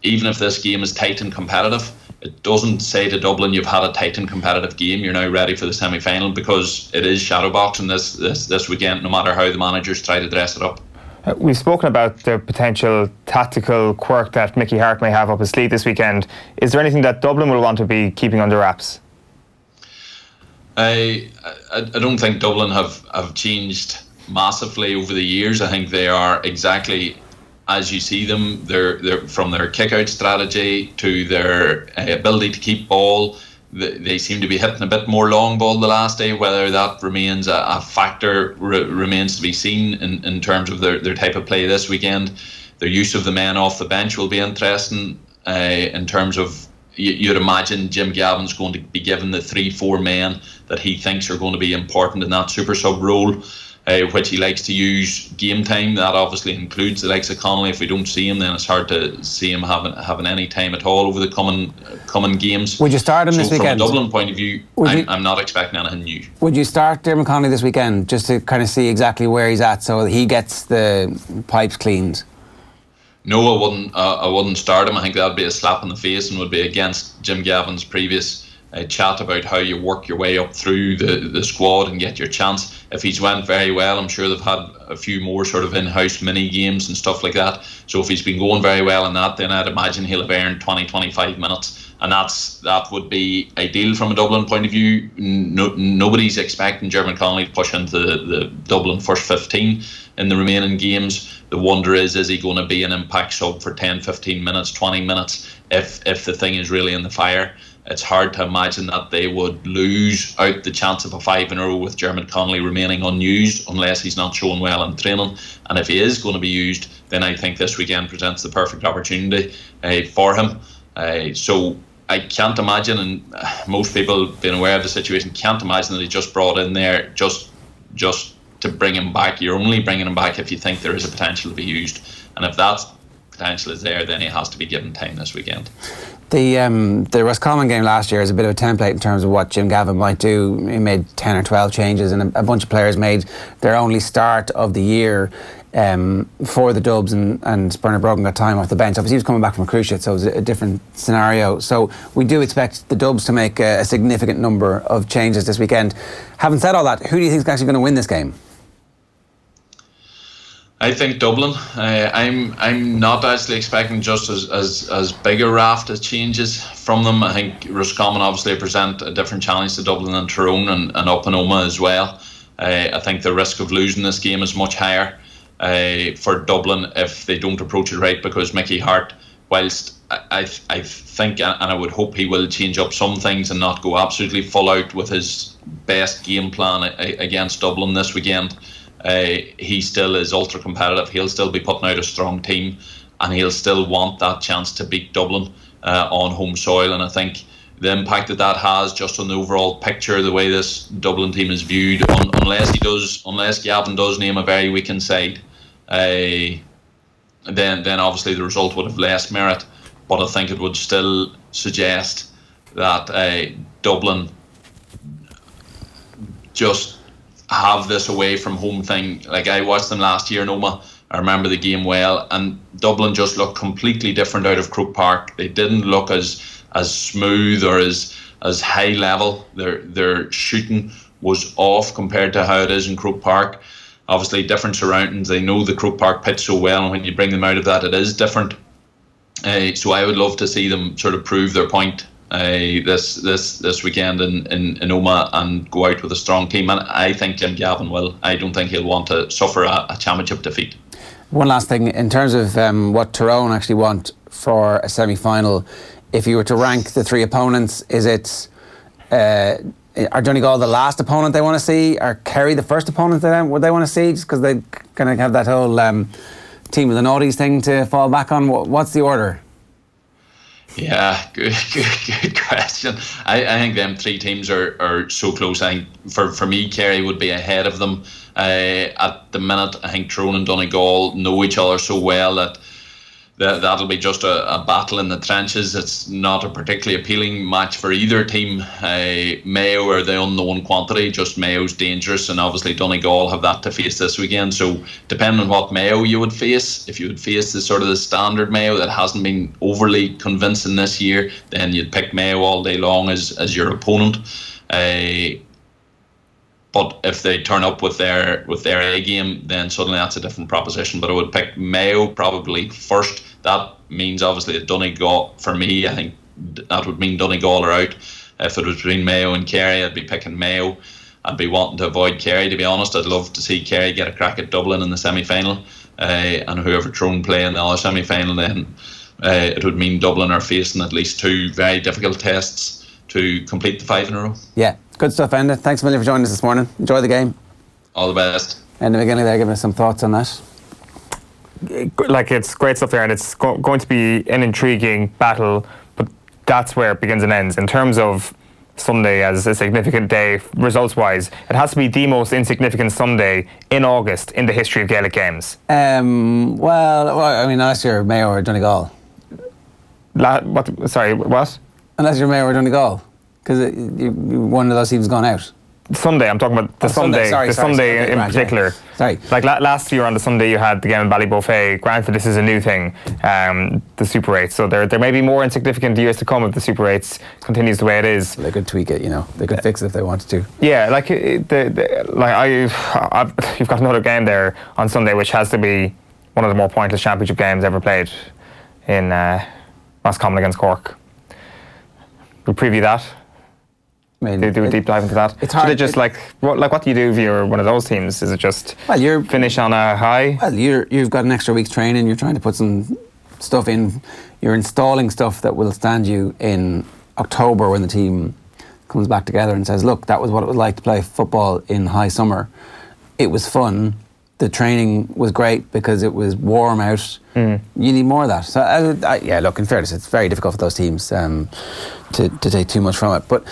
S11: even if this game is tight and competitive, it doesn't say to Dublin you've had a tight and competitive game, you're now ready for the semi-final, because it is shadowboxing this weekend, no matter how the managers try to dress it up.
S4: We've spoken about the potential tactical quirk that Mickey Harte may have up his sleeve this weekend. Is there anything that Dublin will want to be keeping under wraps?
S11: I don't think Dublin have changed massively over the years. I think they are exactly as you see them. They're from their kick-out strategy to their ability to keep ball. They seem to be hitting a bit more long ball the last day. Whether that remains a factor remains to be seen in terms of their type of play this weekend. Their use of the men off the bench will be interesting in terms of, you'd imagine Jim Gavin's going to be given the 3-4 men that he thinks are going to be important in that super sub role, which he likes to use game time. That obviously includes the likes of Connolly. If we don't see him, then it's hard to see him having any time at all over the coming games.
S3: Would you start him this weekend?
S11: From a Dublin point of view, I'm not expecting anything new.
S3: Would you start Dermot Connolly this weekend, just to kind of see exactly where he's at, so that he gets the pipes cleaned?
S11: No, I wouldn't start him. I think that'd be a slap in the face and would be against Jim Gavin's previous chat about how you work your way up through the squad and get your chance. If he's went very well, I'm sure they've had a few more sort of in-house mini games and stuff like that. So if he's been going very well in that, then I'd imagine he'll have earned 20-25 minutes, and that would be ideal from a Dublin point of view. Nobody's expecting Dermot Connolly to push into the Dublin first 15 in the remaining games. The wonder is he going to be an impact sub for 10, 15 minutes, 20 minutes if the thing is really in the fire? It's hard to imagine that they would lose out the chance of a 5 in a row with Dermot Connolly remaining unused unless he's not showing well in training. And if he is going to be used, then I think this weekend presents the perfect opportunity for him. So I can't imagine, and most people being aware of the situation, can't imagine that he just brought in there just to bring him back. You're only bringing him back if you think there is a potential to be used. And if that potential is there, then he has to be given time this weekend.
S3: The Roscommon game last year is a bit of a template in terms of what Jim Gavin might do. He made 10 or 12 changes, and a bunch of players made their only start of the year for the Dubs, and Bernard Brogan got time off the bench. Obviously he was coming back from a cruise ship, so it was a different scenario. So we do expect the Dubs to make a significant number of changes this weekend. Having said all that, who do you think is actually going to win this game?
S11: I think Dublin. I'm not actually expecting just as big a raft of changes from them. I think Roscommon obviously present a different challenge to Dublin and Tyrone and up in Omagh as well. I think the risk of losing this game is much higher for Dublin if they don't approach it right, because Mickey Hart, whilst I think and I would hope he will change up some things and not go absolutely full out with his best game plan against Dublin this weekend, he still is ultra competitive. He'll still be putting out a strong team, and he'll still want that chance to beat Dublin on home soil. And I think the impact that has just on the overall picture, the way this Dublin team is viewed, unless Gavin does name a very weakened side, then obviously the result would have less merit. But I think it would still suggest that Dublin just have this away from home thing. Like, I watched them last year in Omagh. I remember the game well, and Dublin just looked completely different out of Croke Park. They didn't look as smooth or as high level. Their shooting was off compared to how it is in Croke Park. Obviously different surroundings. They know the Croke Park pitch so well, and when you bring them out of that, it is different. So I would love to see them sort of prove their point this weekend in Omagh and go out with a strong team. And I think Jim Gavin will. I don't think he'll want to suffer a championship defeat.
S3: One last thing, in terms of what Tyrone actually want for a semi-final, if you were to rank the three opponents, is it are Donegal the last opponent they want to see? Are Kerry the first opponent they want to see? Just because they kind of have that whole team of the naughties thing to fall back on. What's the order?
S11: Yeah, good question. I think them three teams are so close. I think for me, Kerry would be ahead of them at the minute. I think Tyrone and Donegal know each other so well that that'll be just a battle in the trenches. It's not a particularly appealing match for either team. Mayo are the unknown quantity. Just Mayo's dangerous, and obviously Donegal have that to face this weekend. So depending on what Mayo you would face, if you would face the standard Mayo that hasn't been overly convincing this year, then you'd pick Mayo all day long as your opponent. But if they turn up with their A game, then suddenly that's a different proposition. But I would pick Mayo probably first. That means obviously that Donegal, for me, I think that would mean Donegal are out. If it was between Mayo and Kerry, I'd be picking Mayo. I'd be wanting to avoid Kerry, to be honest. I'd love to see Kerry get a crack at Dublin in the semi-final, and whoever Tyrone play in the other semi-final, then it would mean Dublin are facing at least two very difficult tests to complete the 5 in a row. Yeah, good stuff, Enda. Thanks a million for joining us this morning. Enjoy the game. All the best. Enda McGinley there giving us some thoughts on that. Like, it's great stuff there, and it's going to be an intriguing battle, but that's where it begins and ends. In terms of Sunday as a significant day, results-wise, it has to be the most insignificant Sunday in August in the history of Gaelic games. Well, I mean, unless you're Mayo or Donegal. Sorry, what? Unless you're Mayo or Donegal, because one of those teams gone out. Sunday, I'm talking about the Sunday. Sunday in particular. Sorry. Like last year on the Sunday, you had the game in Ballybofe. Granted, this is a new thing, the Super 8. So there may be more insignificant years to come if the Super 8 continues the way it is. They could tweak it, They could fix it if they wanted to. Yeah, like you've got another game there on Sunday, which has to be one of the more pointless championship games ever played in Roscommon against Cork. We'll preview that. I mean, do a deep dive into that. It's hard. Just what do you do if you're one of those teams? Is it just finish on a high? Well, you've got an extra week's training. You're trying to put some stuff in. You're installing stuff that will stand you in October when the team comes back together and says, "Look, that was what it was like to play football in high summer. It was fun. The training was great because it was warm out. You need more of that." So, look, in fairness, it's very difficult for those teams to take too much from it, but.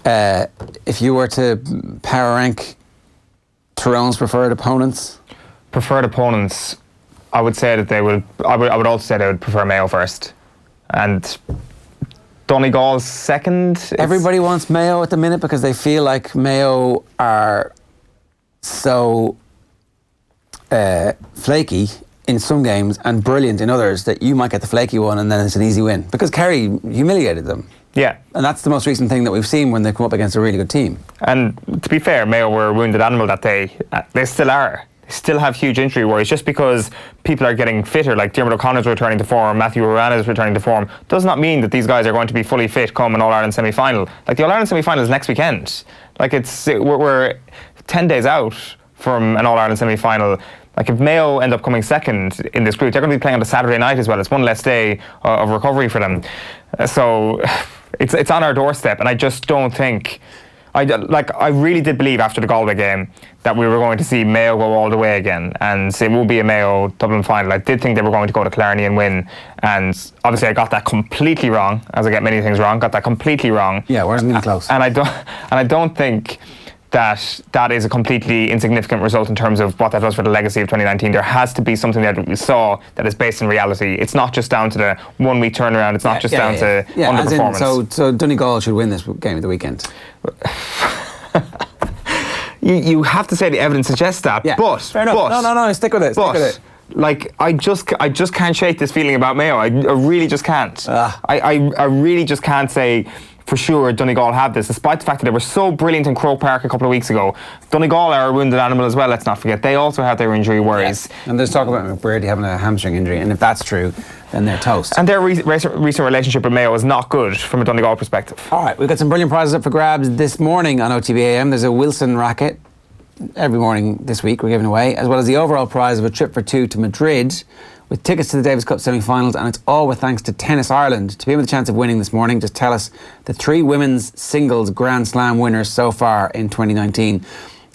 S11: If you were to power rank Tyrone's preferred opponents?
S4: I would say that they would. I would also say they would prefer Mayo first, and Donegal's second.
S3: Everybody wants Mayo at the minute because they feel like Mayo are so flaky in some games and brilliant in others that you might get the flaky one and then it's an easy win because Kerry humiliated them.
S4: Yeah.
S3: And that's the most recent thing that we've seen when they come up against a really good team.
S4: And to be fair, Mayo were a wounded animal that day. They still are. They still have huge injury worries. Just because people are getting fitter, like Diarmuid O'Connor's returning to form, Matthew Moran is returning to form, does not mean that these guys are going to be fully fit come an All-Ireland semi-final. Like the All-Ireland semi-final is next weekend. Like we're 10 days out from an All-Ireland semi-final. Like if Mayo end up coming second in this group, they're going to be playing on a Saturday night as well. It's one less day of recovery for them. So it's on our doorstep, and I just don't think. I really did believe after the Galway game that we were going to see Mayo go all the way again, and it will be a Mayo Dublin final. I did think they were going to go to Killarney and win, and obviously I got that completely wrong, as I get many things wrong. Got that completely wrong.
S3: Yeah, wasn't even close.
S4: And I don't think that is a completely insignificant result in terms of what that does for the legacy of 2019. There has to be something that we saw that is based in reality. It's not just down to the 1 week turnaround. It's not just down to underperformance.
S3: So Donegal should win this game of the weekend.
S4: You have to say the evidence suggests that.
S3: Yeah.
S4: But
S3: fair enough. No, stick with it. Stick with it.
S4: Like I just can't shake this feeling about Mayo. I really just can't. I really just can't say for sure Donegal have this, despite the fact that they were so brilliant in Croke Park a couple of weeks ago. Donegal are a wounded animal as well, let's not forget. They also have their injury worries.
S3: Yes. And there's talk about McBrearty having a hamstring injury, and if that's true, then they're toast.
S4: And their recent relationship with Mayo is not good from a Donegal perspective.
S3: All right, we've got some brilliant prizes up for grabs this morning on OTB AM. There's a Wilson racket every morning this week we're giving away, as well as the overall prize of a trip for two to Madrid with tickets to the Davis Cup semi-finals, and it's all with thanks to Tennis Ireland. To be with a chance of winning this morning, just tell us the 3 women's singles Grand Slam winners so far in 2019.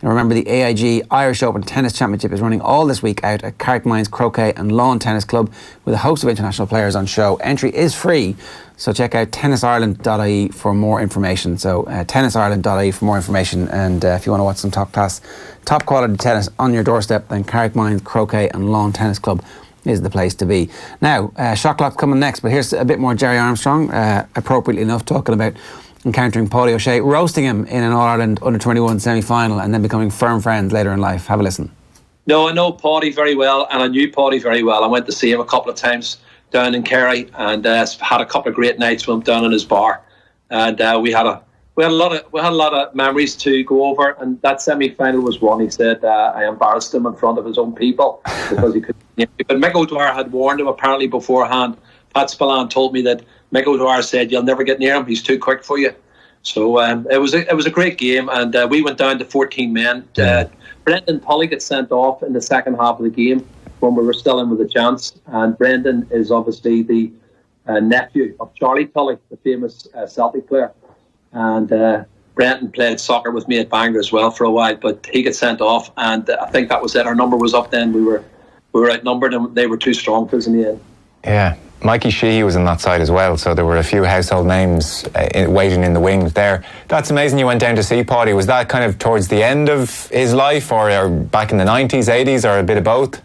S3: And remember, the AIG Irish Open Tennis Championship is running all this week out at Carrickmines Croquet and Lawn Tennis Club with a host of international players on show. Entry is free, so check out tennisireland.ie for more information. So tennisireland.ie for more information, and if you want to watch some top quality tennis on your doorstep, then Carrickmines Croquet and Lawn Tennis Club is the place to be. Now, Shot Clock's coming next, but here's a bit more Jerry Armstrong, appropriately enough, talking about encountering Paudie O'Shea, roasting him in an All-Ireland Under-21 semi-final and then becoming firm friends later in life. Have a listen.
S6: No, I know Paudie very well, and I knew Paudie very well. I went to see him a couple of times down in Kerry, and had a couple of great nights with him down in his bar. And we had a lot of memories to go over, and that semi-final was one. He said I embarrassed him in front of his own people because he couldn't. But Mick O'Dwyer had warned him apparently beforehand. Pat Spillane told me that Mick O'Dwyer said, "You'll never get near him. He's too quick for you." So it was a great game, and we went down to 14 men. Brendan Tully got sent off in the second half of the game when we were still in with a chance. And Brendan is obviously the nephew of Charlie Tully, the famous Celtic player. And Brendan played soccer with me at Bangor as well for a while, but he got sent off, and I think that was it. Our number was up then. We were outnumbered, and they were too strong for us in the end.
S7: Yeah. Mikey Sheehy was on that side as well, so there were a few household names waiting in the wings there. That's amazing you went down to see Paudie. Was that kind of towards the end of his life, or back in the 90s, 80s, or a bit of both?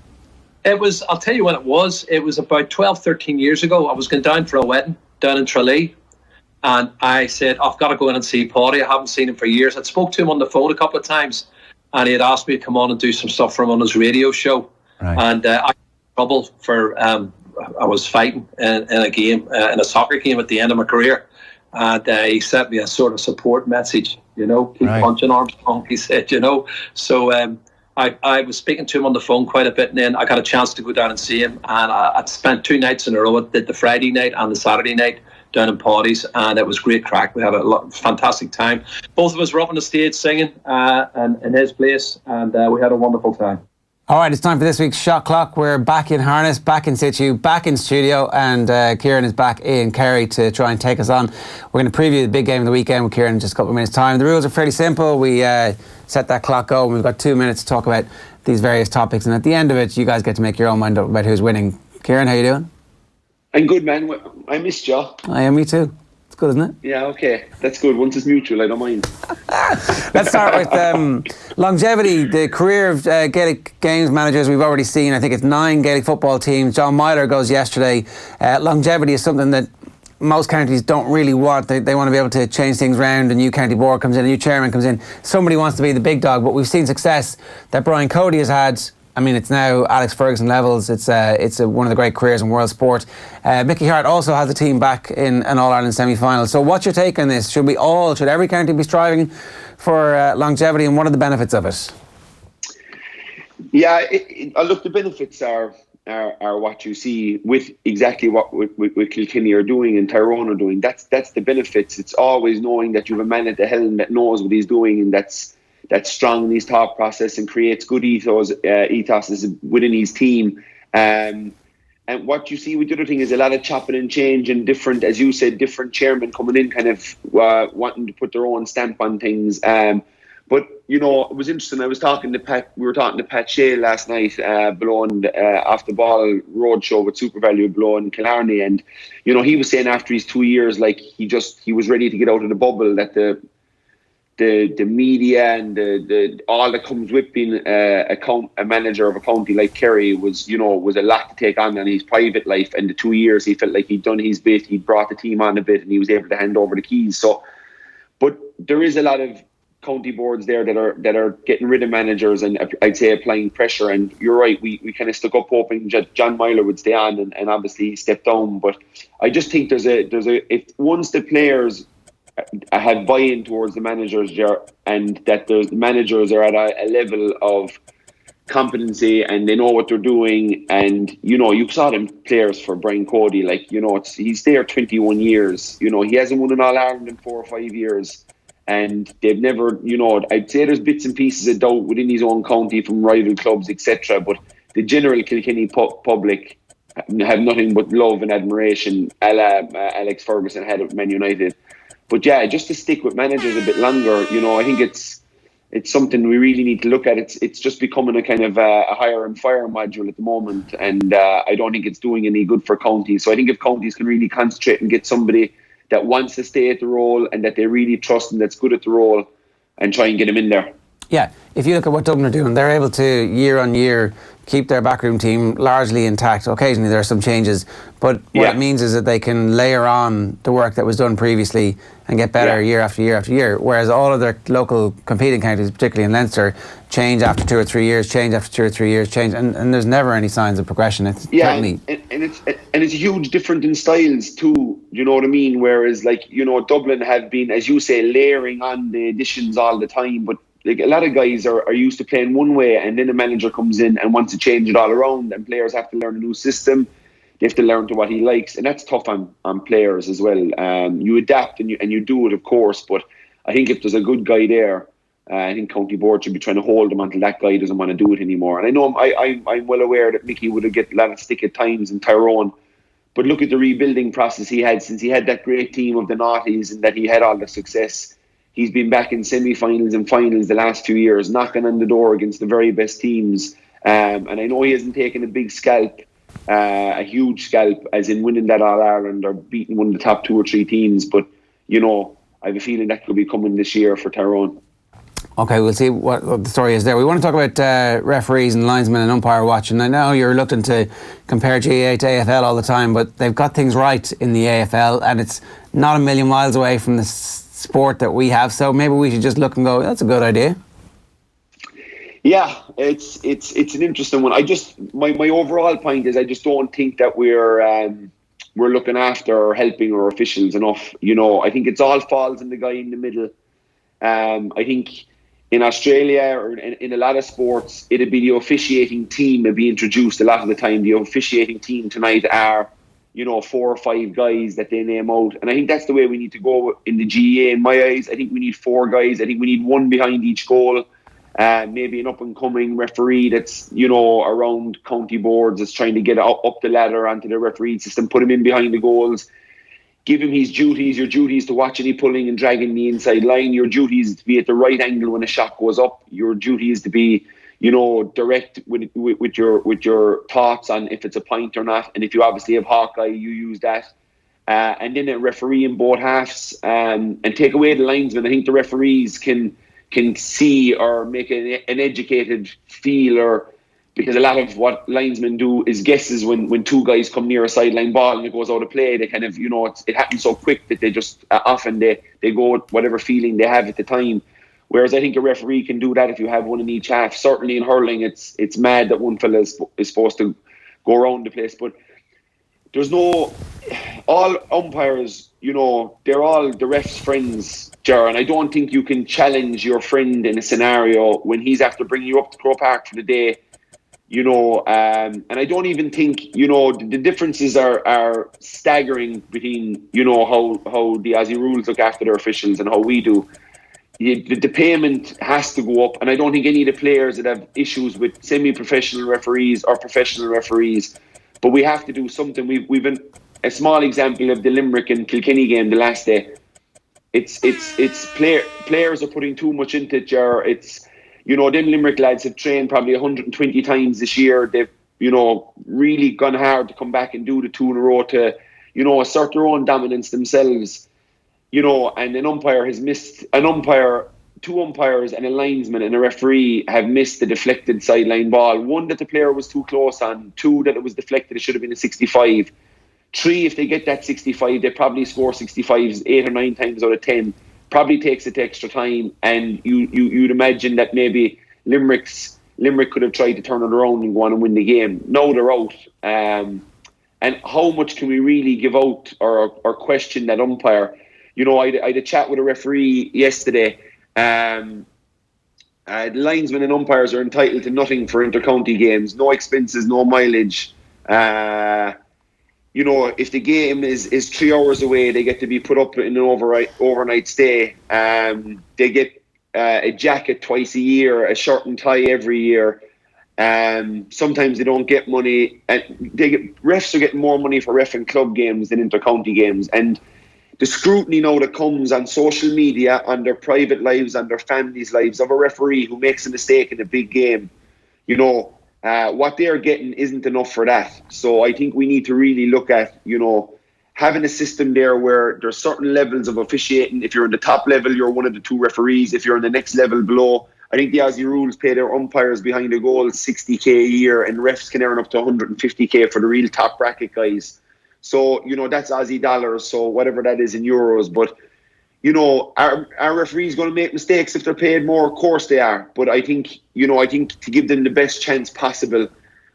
S6: It was, I'll tell you when it was. It was about 12, 13 years ago. I was going down for a wedding down in Tralee, and I said, I've got to go in and see Paudie. I haven't seen him for years. I'd spoke to him on the phone a couple of times, and he had asked me to come on and do some stuff for him on his radio show. Right. And I had trouble for... I was fighting in a game, in a soccer game at the end of my career, and he sent me a sort of support message, keep punching Armstrong, he said, So I was speaking to him on the phone quite a bit, and then I got a chance to go down and see him, and I spent 2 nights in a row. I did the Friday night and the Saturday night down in Paudie's, and it was great crack. We had a fantastic time. Both of us were up on the stage singing and in his place, and we had a wonderful time.
S3: All right, it's time for this week's Shot Clock. We're back in harness, back in situ, back in studio, and Kieran is back in Kerry to try and take us on. We're going to preview the big game of the weekend with Kieran in just a couple of minutes' time. The rules are fairly simple. We set that clock going. We've got 2 minutes to talk about these various topics, and at the end of it, you guys get to make your own mind up about who's winning. Kieran, how you doing?
S12: I'm good, man. I missed you.
S3: I am, me too. It's good, isn't it?
S1: Yeah, okay. That's good. Once it's mutual, I don't mind.
S3: Let's start with longevity. The career of Gaelic games managers we've already seen. I think it's 9 Gaelic football teams. John Myler goes yesterday. Longevity is something that most counties don't really want. They want to be able to change things around. A new county board comes in, a new chairman comes in. Somebody wants to be the big dog, but we've seen success that Brian Cody has had. I mean, it's now Alex Ferguson levels. It's one of the great careers in world sport. Mickey Hart also has a team back in an All-Ireland semi-final. So what's your take on this? Should every county be striving for longevity, and what are the benefits of it?
S1: Yeah, look, the benefits are what you see with exactly what Kilkenny are doing and Tyrone are doing. That's the benefits. It's always knowing that you have a man at the helm that knows what he's doing and that's strong in his thought process and creates good ethos within his team. And what you see with the other thing is a lot of chopping and change and different, as you said, different chairmen coming in kind of wanting to put their own stamp on things. But, you know, it was interesting. We were talking to Pat Shea last night below off the ball road show with Super Value below in Killarney. And, you know, he was saying after his 2 years, like he was ready to get out of the bubble, that the media and the all that comes with being a manager of a county like Kerry was a lot to take on in his private life. And the 2 years he felt like he'd done his bit, he'd brought the team on a bit, and he was able to hand over the keys. So, but there is a lot of county boards there that are getting rid of managers and I'd say applying pressure. And you're right, we kind of stuck up hoping John Myler would stay on, and obviously he stepped down. But I just think if once the players have buy-in towards the managers and that the managers are at a level of competency and they know what they're doing, and you saw them players for Brian Cody, he's there 21 years, he hasn't won an All-Ireland in 4 or 5 years, and they've never, I'd say there's bits and pieces of doubt within his own county from rival clubs, etc., but the general Kilkenny public have nothing but love and admiration a la Alex Ferguson had at Man United. But yeah, just to stick with managers a bit longer, I think it's something we really need to look at. It's just becoming a kind of a hire and fire module at the moment, and I don't think it's doing any good for counties. So I think if counties can really concentrate and get somebody that wants to stay at the role and that they really trust and that's good at the role, and try and get him in there.
S3: Yeah, if you look at what Dublin are doing, they're able to year on year keep their backroom team largely intact. Occasionally there are some changes, but what it means is that they can layer on the work that was done previously and get better year after year after year, whereas all of their local competing counties, particularly in Leinster, change after 2 or 3 years, change, and there's never any signs of progression. It's certainly...
S1: and it's huge different in styles too, you know what I mean? Whereas Dublin have been, as you say, layering on the additions all the time, but a lot of guys are used to playing one way, and then a manager comes in and wants to change it all around, and players have to learn a new system. They have to learn to what he likes, and that's tough on players as well. You adapt and you do it, of course, but I think if there's a good guy there, I think County Board should be trying to hold him until that guy doesn't want to do it anymore. And I know I'm well aware that Mickey would have get a lot of stick at times in Tyrone, but look at the rebuilding process he had since he had that great team of the noughties and that he had all the success. He's been back in semi-finals and finals the last 2 years, knocking on the door against the very best teams. And I know he hasn't taken a big scalp, a huge scalp, as in winning that All-Ireland or beating one of the top 2 or 3 teams. But, I have a feeling that could be coming this year for Tyrone.
S3: Okay, we'll see what the story is there. We want to talk about referees and linesmen and umpire watching. I know you're reluctant to compare GAA to AFL all the time, but they've got things right in the AFL, and it's not a million miles away from the sport that we have, so maybe we should just look and go, that's a good idea.
S1: Yeah, it's an interesting one. My overall point is I just don't think that we're looking after or helping our officials enough. I think it's all falls in the guy in the middle. I think in Australia or in a lot of sports, it'd be the officiating team that be introduced a lot of the time. The officiating team tonight are 4 or 5 guys that they name out. And I think that's the way we need to go in the GAA, in my eyes. I think we need 4 guys. I think we need 1 behind each goal. Maybe an up-and-coming referee that's, around county boards, that's trying to get up the ladder onto the referee system, put him in behind the goals. Give him his duties. Your duty is to watch any pulling and dragging the inside line. Your duty is to be at the right angle when a shot goes up. Your duty is to be direct with your thoughts on if it's a point or not. And if you obviously have Hawkeye, you use that. and then a referee in both halves, and take away the linesmen. I think the referees can see or make an educated feel, or because a lot of what linesmen do is guesses when two guys come near a sideline ball and it goes out of play. They kind of, it happens so quick that they just often they go with whatever feeling they have at the time. Whereas I think a referee can do that if you have one in each half. Certainly in hurling, it's mad that one fella is supposed to go around the place, but there's no, all umpires, they're all the ref's friends, Ger, and I don't think you can challenge your friend in a scenario when he's after bringing you up to Croke Park for the day, and I don't even think, the differences are staggering between, how the Aussie rules look after their officials and how we do. The payment has to go up, and I don't think any of the players that have issues with semi-professional referees or professional referees, but we have to do something. We've been a small example of the Limerick and Kilkenny game the last day. It's players are putting too much into it, Ger. It's, them Limerick lads have trained probably 120 times this year. They've, really gone hard to come back and do the two in a row to, assert their own dominance themselves. And an umpire has missed, two umpires and a linesman and a referee have missed the deflected sideline ball. One, that the player was too close on. Two, that it was deflected, it should have been a 65. Three, if they get that 65, they probably score 65s 8 or 9 times out of 10. Probably takes it to extra time, and you'd imagine that maybe Limerick could have tried to turn it around and go on and win the game. Now they're out. And how much can we really give out or question that umpire? I had a chat with a referee yesterday. The linesmen and umpires are entitled to nothing for inter-county games. No expenses, no mileage. If the game is 3 hours away, they get to be put up in an overnight stay. They get a jacket twice a year, a shirt and tie every year. Sometimes they don't get money. Refs are getting more money for ref and club games than inter-county games. And the scrutiny now that comes on social media, on their private lives, on their families' lives, of a referee who makes a mistake in a big game, what they're getting isn't enough for that. So I think we need to really look at, having a system there where there's certain levels of officiating. If you're in the top level, you're one of the two referees. If you're in the next level below, I think the Aussie rules pay their umpires behind the goal $60,000 a year, and refs can earn up to $150,000 for the real top bracket guys. So, that's Aussie dollars, so whatever that is in euros. But, our referees going to make mistakes if they're paid more? Of course they are. But I think to give them the best chance possible,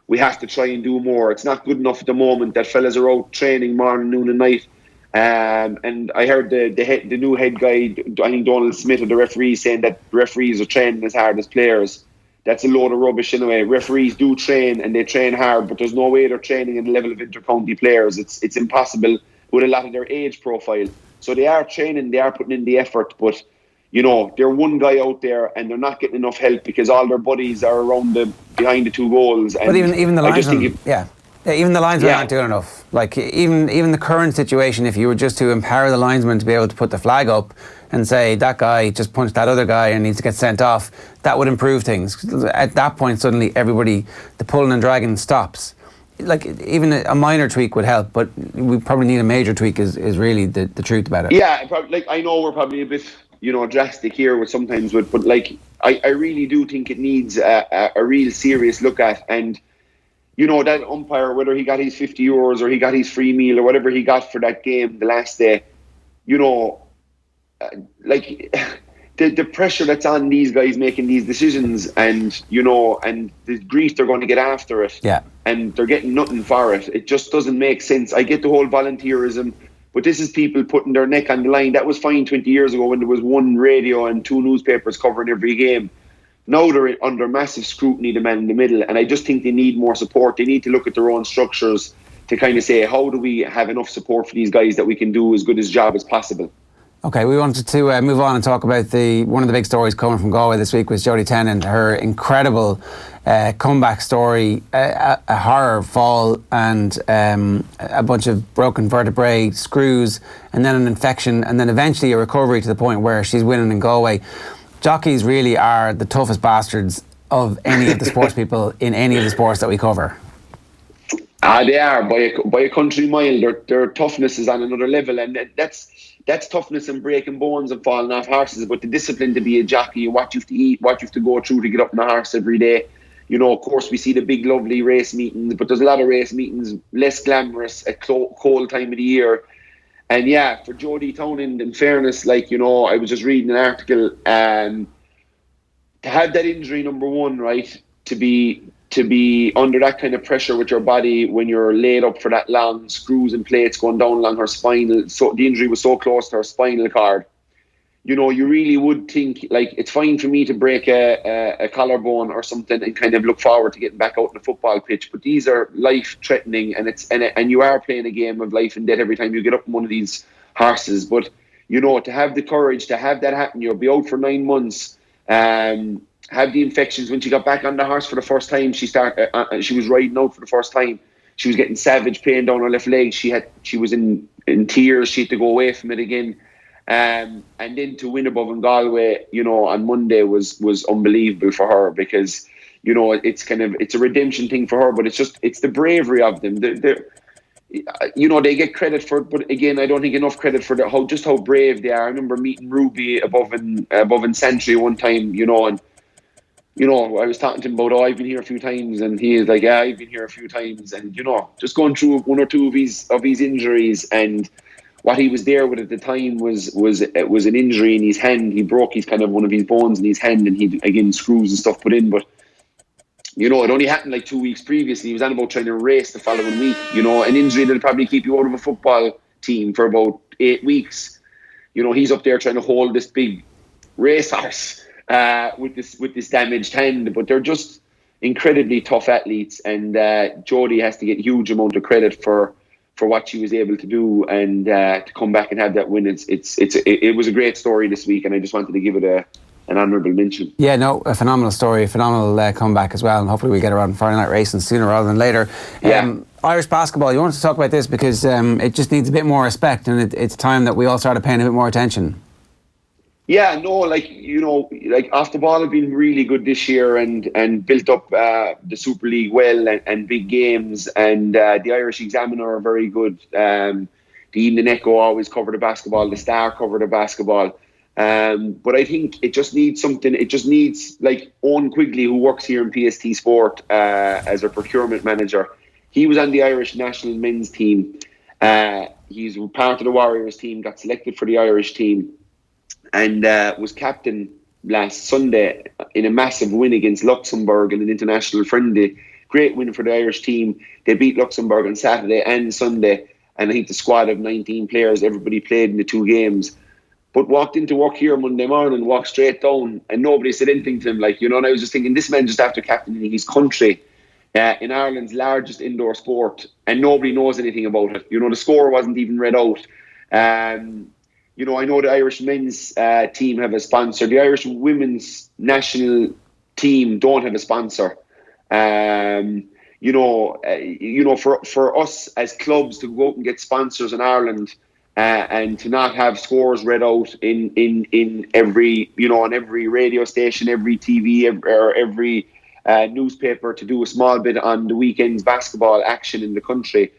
S1: we have to try and do more. It's not good enough at the moment that fellas are out training morning, noon and night. And I heard the new head guy, I think Donald Smith, of the referees, saying that referees are training as hard as players. That's a load of rubbish anyway. Referees do train, and they train hard, but there's no way they're training at the level of inter-county players. It's impossible with a lot of their age profile. So they are training, they are putting in the effort, but they're one guy out there and they're not getting enough help because all their buddies are around behind the two goals. And
S3: but even the linesmen, even the linesmen aren't doing enough. Like even the current situation, if you were just to empower the linesman to be able to put the flag up and say that guy just punched that other guy and needs to get sent off, that would improve things. At that point, suddenly everybody, the pulling and dragging stops. Like even a minor tweak would help, but we probably need a major tweak. Is really the truth about it.
S1: Yeah, I know we're probably a bit drastic here with sometimes, but I really do think it needs a real serious look at. And that umpire, whether he got his €50 or he got his free meal or whatever he got for that game the last day, the pressure that's on these guys making these decisions, and and the grief they're going to get after it, and they're getting nothing for it. It just doesn't make sense. I get the whole volunteerism, but this is people putting their neck on the line. That was fine 20 years ago when there was one radio and 2 newspapers covering every game. Now they're under massive scrutiny, the man in the middle, and I just think they need more support. They need to look at their own structures to kind of say, how do we have enough support for these guys that we can do as good a job as possible?
S3: Okay, we wanted to move on and talk about one of the big stories coming from Galway this week was Jodie Tennant, her incredible comeback story, a horror fall and a bunch of broken vertebrae, screws, and then an infection, and then eventually a recovery to the point where she's winning in Galway. Jockeys really are the toughest bastards of any of the sports people in any of the sports that we cover.
S12: They are by a country mile. Their toughness is on another level, and that's toughness and breaking bones and falling off horses. But the discipline to be a jockey, what you have to eat, what you have to go through to get up on a horse every day. Of course, we see the big, lovely race meetings, but there's a lot of race meetings less glamorous at cold time of the year. And yeah, for Jodie Townend, in fairness, I was just reading an article, to have that injury, number one, right, to be under that kind of pressure with your body when you're laid up for that long, screws and plates going down along her spinal, so the injury was so close to her spinal cord. You really would think, it's fine for me to break a collarbone or something and kind of look forward to getting back out on the football pitch, but these are life-threatening, and you are playing a game of life and death every time you get up on one of these horses. But, to have the courage to have that happen, you'll be out for 9 months, have the infections. When she got back on the horse for the first time, she was riding out for the first time. She was getting savage pain down her left leg. She was in tears. She had to go away from it again. And then to win above in Galway, on Monday was unbelievable for her, because, it's a redemption thing for her, but it's the bravery of them. They get credit for it, but again, I don't think enough credit for how brave they are. I remember meeting Ruby above in Santry one time, and I was talking to him about, I've been here a few times, and he is like, yeah, I've been here a few times, and just going through one or two of his injuries, and what he was there with at the time was an injury in his hand. He broke one of his bones in his hand, and he again screws and stuff put in. But it only happened 2 weeks previously. He was on about trying to race the following week. An injury that'll probably keep you out of a football team for about 8 weeks. He's up there trying to hold this big racehorse with this damaged hand. But they're just incredibly tough athletes, and Jodie has to get huge amount of credit for what she was able to do, and to come back and have that win. It was a great story this week, and I just wanted to give it an honourable mention.
S3: Yeah, no, a phenomenal story, a phenomenal comeback as well, and hopefully we'll get her on Friday night racing sooner rather than later.
S12: Yeah.
S3: Irish basketball, you wanted to talk about this because it just needs a bit more respect, and it's time that we all started paying a bit more attention.
S12: Yeah, no, off the ball have been really good this year, and built up the Super League well, and big games, and the Irish Examiner are very good. The Evening Echo always cover the basketball, the Star cover the basketball. But I think it just needs something. It just needs, Owen Quigley, who works here in PST Sport as a procurement manager. He was on the Irish national men's team. He's part of the Warriors team, got selected for the Irish team, and was captain last Sunday in a massive win against Luxembourg in an international friendly. Great win for the Irish team. They beat Luxembourg on Saturday and Sunday, and I think the squad of 19 players, everybody played in the 2 games. But walked into work here Monday morning, walked straight down, and nobody said anything to him. And I was just thinking, this man just after captaining his country in Ireland's largest indoor sport, and nobody knows anything about it. The score wasn't even read out. I know the Irish men's team have a sponsor. The Irish women's national team don't have a sponsor. For us as clubs to go out and get sponsors in Ireland, and to not have scores read out in every on every radio station, every TV, or every newspaper, to do a small bit on the weekend's basketball action in the country.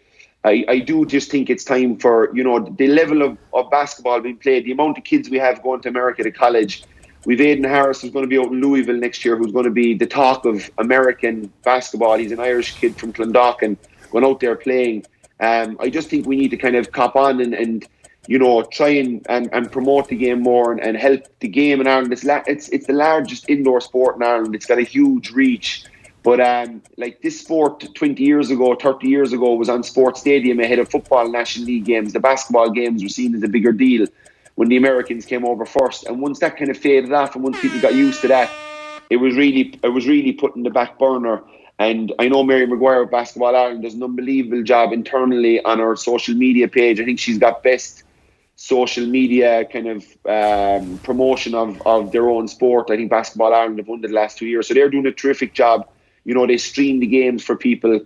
S12: I do just think it's time for, the level of basketball being played, the amount of kids we have going to America to college. We've Aidan Harris, who's going to be out in Louisville next year, who's going to be the talk of American basketball. He's an Irish kid from Clondalkin, going out there playing. I just think we need to kind of cop on and try and promote the game more, and help the game in Ireland. It's the largest indoor sport in Ireland. It's got a huge reach. But this sport 20 years ago, 30 years ago, was on Sports Stadium ahead of football National League games. The basketball games were seen as a bigger deal when the Americans came over first. And once that kind of faded off, and once people got used to that, it was really put in the back burner. And I know Mary Maguire of Basketball Ireland does an unbelievable job internally on her social media page. I think she's got best social media kind of promotion of their own sport. I think Basketball Ireland have won the last 2 years. So they're doing a terrific job. They stream the games for people.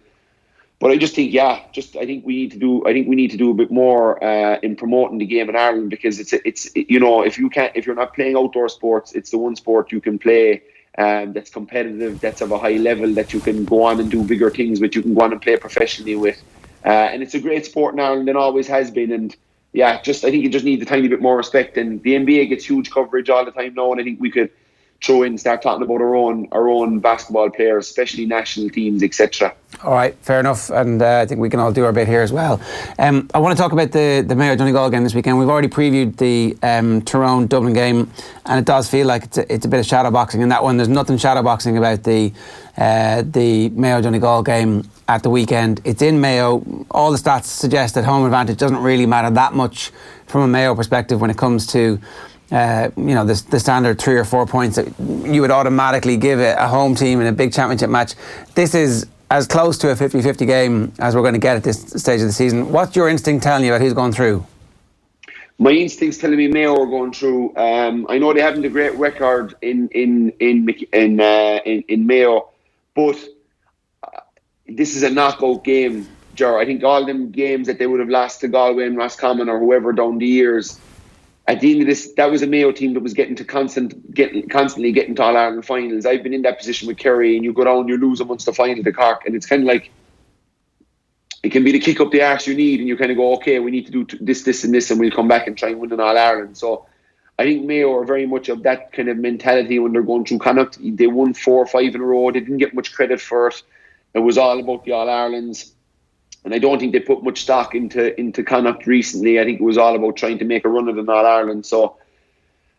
S12: But I just think, I think we need to do a bit more in promoting the game in Ireland, because it's if you're not playing outdoor sports, it's the one sport you can play that's competitive, that's of a high level, that you can go on and do bigger things with, you can go on and play professionally with. And it's a great sport in Ireland and always has been. And yeah, I think it just needs a tiny bit more respect. And the NBA gets huge coverage all the time now, and I think we could throw in, start talking about our own basketball players, especially national teams, etc.
S3: All right, fair enough, and I think we can all do our bit here as well. I want to talk about the Mayo Donegal game this weekend. We've already previewed the Tyrone Dublin game, and it does feel like it's a bit of shadow boxing in that one. There's nothing shadow boxing about the Mayo Donegal game at the weekend. It's in Mayo. All the stats suggest that home advantage doesn't really matter that much from a Mayo perspective when it comes to the standard 3 or 4 points that you would automatically give a home team in a big championship match. This is as close to a 50-50 game as we're going to get at this stage of the season. What's your instinct telling you about who's going through?
S12: My instinct's telling me Mayo are going through. I know they haven't a great record in Mayo, but this is a knockout game, Ger. I think all them games that they would have lost to Galway and Roscommon or whoever down the years, at the end of this, that was a Mayo team that was constantly getting to All-Ireland finals. I've been in that position with Kerry, and you go down, you lose amongst the final to Cork, and it's kind of like, it can be the kick up the arse you need, and you kind of go, okay, we need to do this and this, and we'll come back and try and win an All-Ireland. So I think Mayo are very much of that kind of mentality when they're going through Connacht. They won 4 or 5 in a row. They didn't get much credit for it. It was all about the All-Irelands. And I don't think they put much stock into Connacht recently. I think it was all about trying to make a run at an All-Ireland. So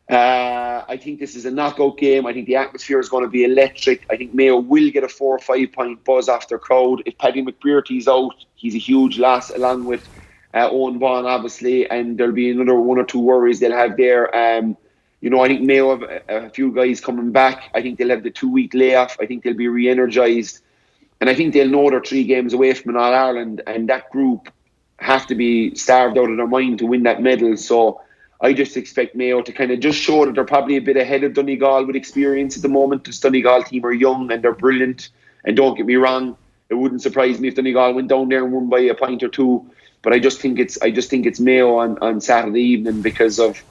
S12: I think this is a knockout game. I think the atmosphere is going to be electric. I think Mayo will get a 4 or 5 point buzz off their crowd. If Paddy McBrearty's out, he's a huge loss, along with Owen Vaughan, obviously. And there'll be another 1 or 2 worries they'll have there. I think Mayo have a few guys coming back. I think they'll have the 2-week layoff. I think they'll be re-energised. And I think they'll know they're 3 games away from an All-Ireland, and that group have to be starved out of their mind to win that medal. So I just expect Mayo to kind of just show that they're probably a bit ahead of Donegal with experience at the moment. This Donegal team are young and they're brilliant. And don't get me wrong, it wouldn't surprise me if Donegal went down there and won by a point or 2. But I just think it's Mayo on Saturday evening, because of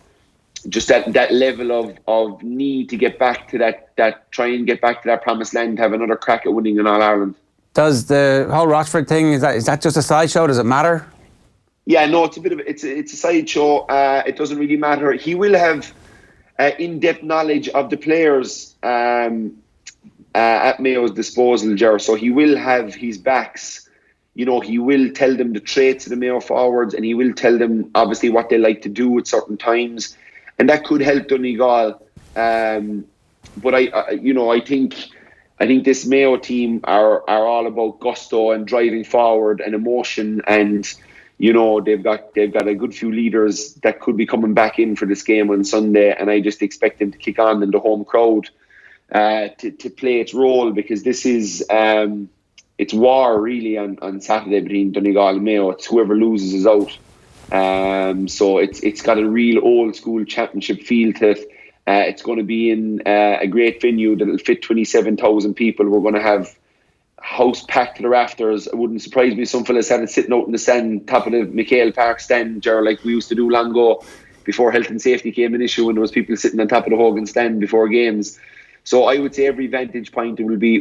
S12: just that level of need to get back to that try and get back to that promised land, have another crack at winning an All-Ireland.
S3: Does the whole Rochford thing, is that just a sideshow? Does it matter?
S12: Yeah, no, it's a sideshow. It doesn't really matter. He will have in-depth knowledge of the players at Mayo's disposal, Ger. So he will have his backs. He will tell them the traits of the Mayo forwards, and he will tell them obviously what they like to do at certain times, and that could help Donegal. But I think this Mayo team are all about gusto and driving forward and emotion, and they've got a good few leaders that could be coming back in for this game on Sunday, and I just expect them to kick on in the home crowd to play its role, because this is it's war really on Saturday between Donegal and Mayo. It's whoever loses is out. So it's got a real old school championship feel to it. It's going to be in a great venue that'll fit 27,000 people. We're going to have house packed to the rafters. It wouldn't surprise me if some fellas had it sitting out in the stand, top of the McHale Park stand, Ger, like we used to do long ago before health and safety came an issue, and there was people sitting on top of the Hogan stand before games. So I would say every vantage point will be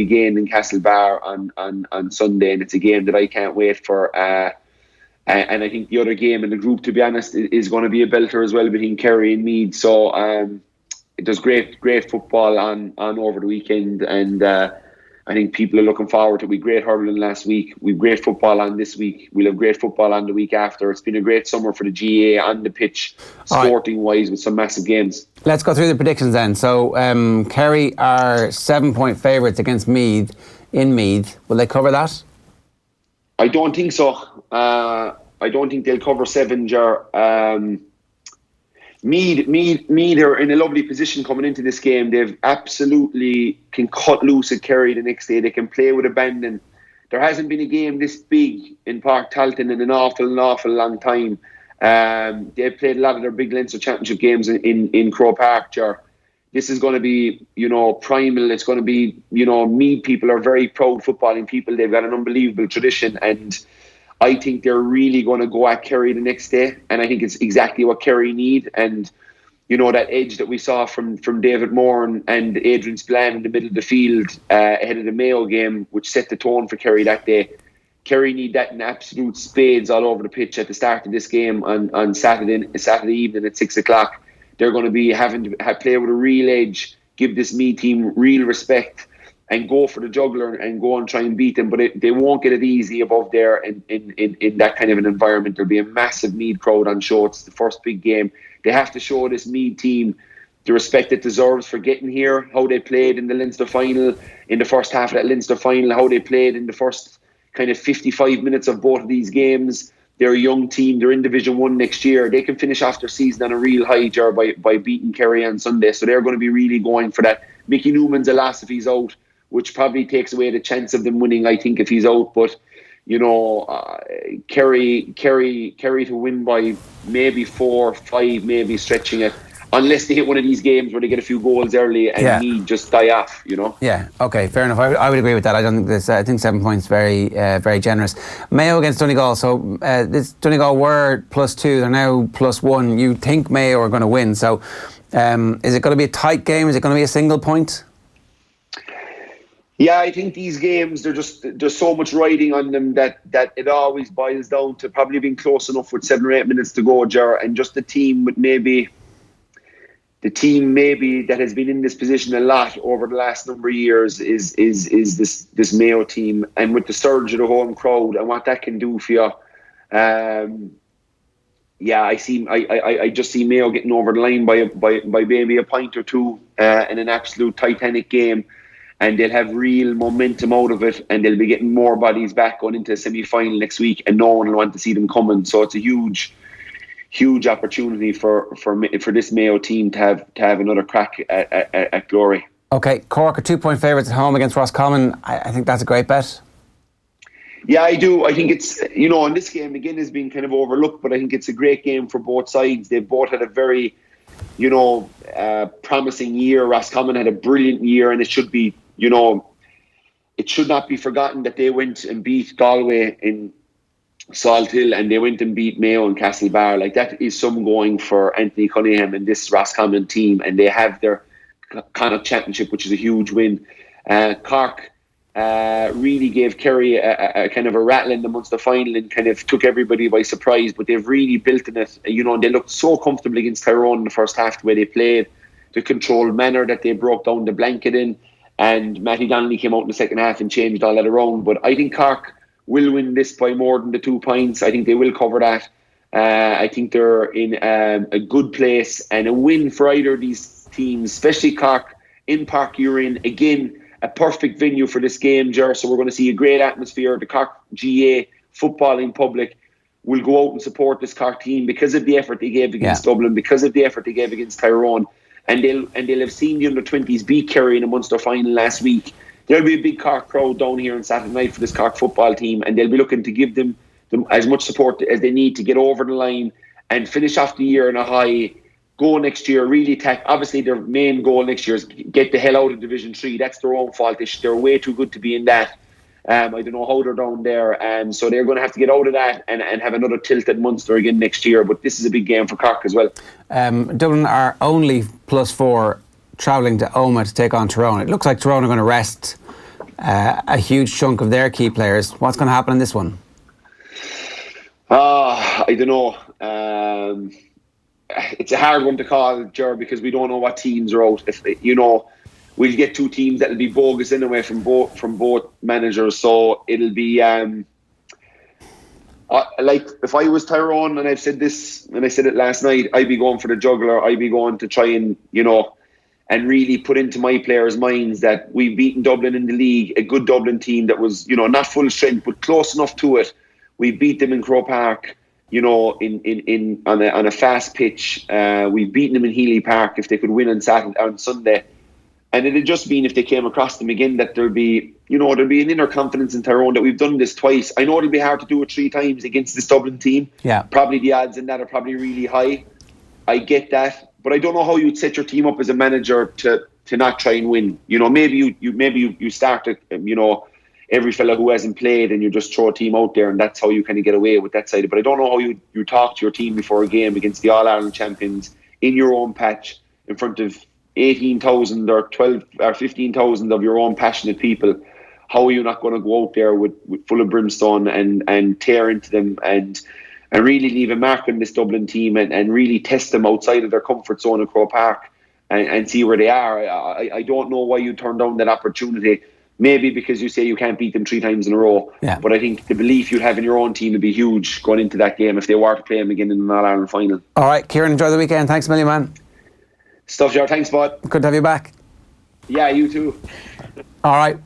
S12: gained in Castlebar on Sunday, and it's a game that I can't wait for. And I think the other game in the group, to be honest, is going to be a belter as well between Kerry and Meath. So there's great football on over the weekend, and I think people are looking forward to it. We had great hurling last week. We have great football on this week. We'll have great football on the week after. It's been a great summer for the GAA on the pitch, sporting-wise, with some massive games. Let's go through the predictions then. So Kerry are 7-point favourites against Meath in Meath. Will they cover that? I don't think so. I don't think they'll cover 7, Ger. Meath are in a lovely position coming into this game. They've absolutely can cut loose at Kerry the next day. They can play with abandon. There hasn't been a game this big in Park Talton in an awful long time. They've played a lot of their big Leinster Championship games in Croke Park, Ger. This is going to be, primal. It's going to be, Meath people are very proud footballing people. They've got an unbelievable tradition, and I think they're really going to go at Kerry the next day, and I think it's exactly what Kerry need. And that edge that we saw from David Moore and Adrian Spillane in the middle of the field ahead of the Mayo game, which set the tone for Kerry that day. Kerry need that in absolute spades all over the pitch at the start of this game on Saturday evening at 6 o'clock. They're going to be having to play with a real edge, give this Meath team real respect, and go for the juggler and go and try and beat them. But they won't get it easy above there in that kind of an environment. There'll be a massive Meath crowd on show. It's the first big game. They have to show this Meath team the respect it deserves for getting here, how they played in the Leinster final, in the first half of that Leinster final, how they played in the first kind of 55 minutes of both of these games. They're a young team. They're in Division 1 next year. They can finish off their season on a real high, Ger, by beating Kerry on Sunday. So they're going to be really going for that. Mickey Newman's a loss if he's out, which probably takes away the chance of them winning, I think, if he's out. But, Kerry to win by maybe 4, 5, maybe stretching it. Unless they hit one of these games where they get a few goals early and Meath just die off,
S3: Yeah, okay, fair enough. I would agree with that. I don't think this. I think 7 points very, very generous. Mayo against Donegal. So this Donegal were +2. They're now +1. You think Mayo are going to win? So is it going to be a tight game? Is it going to be a single point?
S12: Yeah, I think these games, there's so much riding on them that it always boils down to probably being close enough with 7 or 8 minutes to go, Ger, and just the team that has been in this position a lot over the last number of years is this Mayo team, and with the surge of the home crowd and what that can do for you. I just see Mayo getting over the line by maybe a point or two in an absolute titanic game, and they'll have real momentum out of it, and they'll be getting more bodies back going into the semi-final next week, and no one will want to see them coming. So it's a huge opportunity for this Mayo team to have another crack at glory.
S3: Okay, Cork are 2-point favourites at home against Roscommon. I think that's a great bet.
S12: Yeah, I do. I think it's, and this game again has been kind of overlooked, but I think it's a great game for both sides. They've both had a very, promising year. Roscommon had a brilliant year, and it should be, it should not be forgotten that they went and beat Galway in Salt Hill, and they went and beat Mayo and Castlebar. Like, that is some going for Anthony Cunningham and this Roscommon team, and they have their Connacht Championship, which is a huge win. Cork really gave Kerry a kind of a rattle in the Munster final and kind of took everybody by surprise, but they've really built in it, and they looked so comfortable against Tyrone in the first half, the way they played, the controlled manner that they broke down the blanket in, and Matty Donnelly came out in the second half and changed all that around. But I think Cork will win this by more than the 2 points. I think they will cover that. I think they're in a good place, and a win for either of these teams, especially Cork in Park Urin, again, a perfect venue for this game, Ger. So we're going to see a great atmosphere. The Cork GAA footballing public will go out and support this Cork team because of the effort they gave against Dublin, because of the effort they gave against Tyrone, and they'll have seen the under-20s beat Kerry in a Munster final last week. There'll be a big Cork crowd down here on Saturday night for this Cork football team, and they'll be looking to give them as much support as they need to get over the line and finish off the year in a high, go next year, really attack. Obviously, their main goal next year is get the hell out of Division 3. That's their own fault. They're way too good to be in that. I don't know how they're down there. So they're going to have to get out of that and have another tilt at Munster again next year. But this is a big game for Cork as well.
S3: Dublin are only +4 travelling to Omagh to take on Tyrone. It looks like Tyrone are going to rest a huge chunk of their key players. What's going to happen in this one?
S12: I don't know. It's a hard one to call, Ger, because we don't know what teams are out. If we'll get 2 teams that'll be bogus anyway from both managers. So it'll be like if I was Tyrone, and I've said this and I said it last night, I'd be going for the juggler. I'd be going to try and and really put into my players' minds that we've beaten Dublin in the league, a good Dublin team that was, not full strength, but close enough to it. We beat them in Croke Park, on a fast pitch. We've beaten them in Healy Park if they could win on Sunday. And it'd just mean if they came across them again that there'll be an inner confidence in Tyrone that we've done this twice. I know it'll be hard to do it 3 times against this Dublin team. Yeah. Probably the odds in that are probably really high. I get that. But I don't know how you'd set your team up as a manager to not try and win. Maybe you start every fella who hasn't played and you just throw a team out there, and that's how you kind of get away with that side. But I don't know how you talk to your team before a game against the All-Ireland champions in your own patch in front of 18,000 or 12 or 15,000 of your own passionate people, how are you not going to go out there with full of brimstone and tear into them and really leave a mark on this Dublin team and really test them outside of their comfort zone at Croke Park and see where they are? I don't know why you turned down that opportunity. Maybe because you say you can't beat them 3 times in a row.
S3: Yeah.
S12: But I think the belief you have in your own team would be huge going into that game if they were to play them again in an All-Ireland final.
S3: All right, Kieran, enjoy the weekend. Thanks a million, man.
S12: Stuff, Ger. Thanks, bud.
S3: Good to have you back.
S12: Yeah, you too.
S3: All right.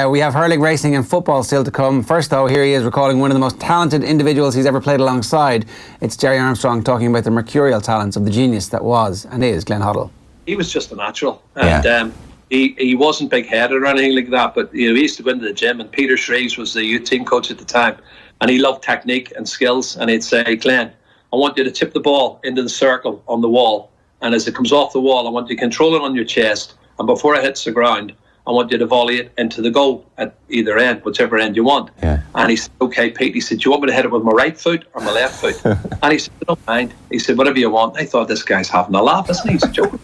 S3: We have hurling, racing and football still to come. First, though, here he is recalling one of the most talented individuals he's ever played alongside. It's Ger Armstrong talking about the mercurial talents of the genius that was and is Glenn Hoddle.
S6: He was just a natural. And he wasn't big-headed or anything like that, but he used to go into the gym, and Peter Shreves was the youth team coach at the time, and he loved technique and skills, and he'd say, Glenn, I want you to tip the ball into the circle on the wall, and as it comes off the wall, I want you to control it on your chest, and before it hits the ground, I want you to volley it into the goal at either end, whichever end you want.
S7: Yeah.
S6: And he said, okay, Pete, he said, do you want me to hit it with my right foot or my left foot? And he said, I don't mind. He said, whatever you want. I thought, this guy's having a laugh, isn't he? He's joking.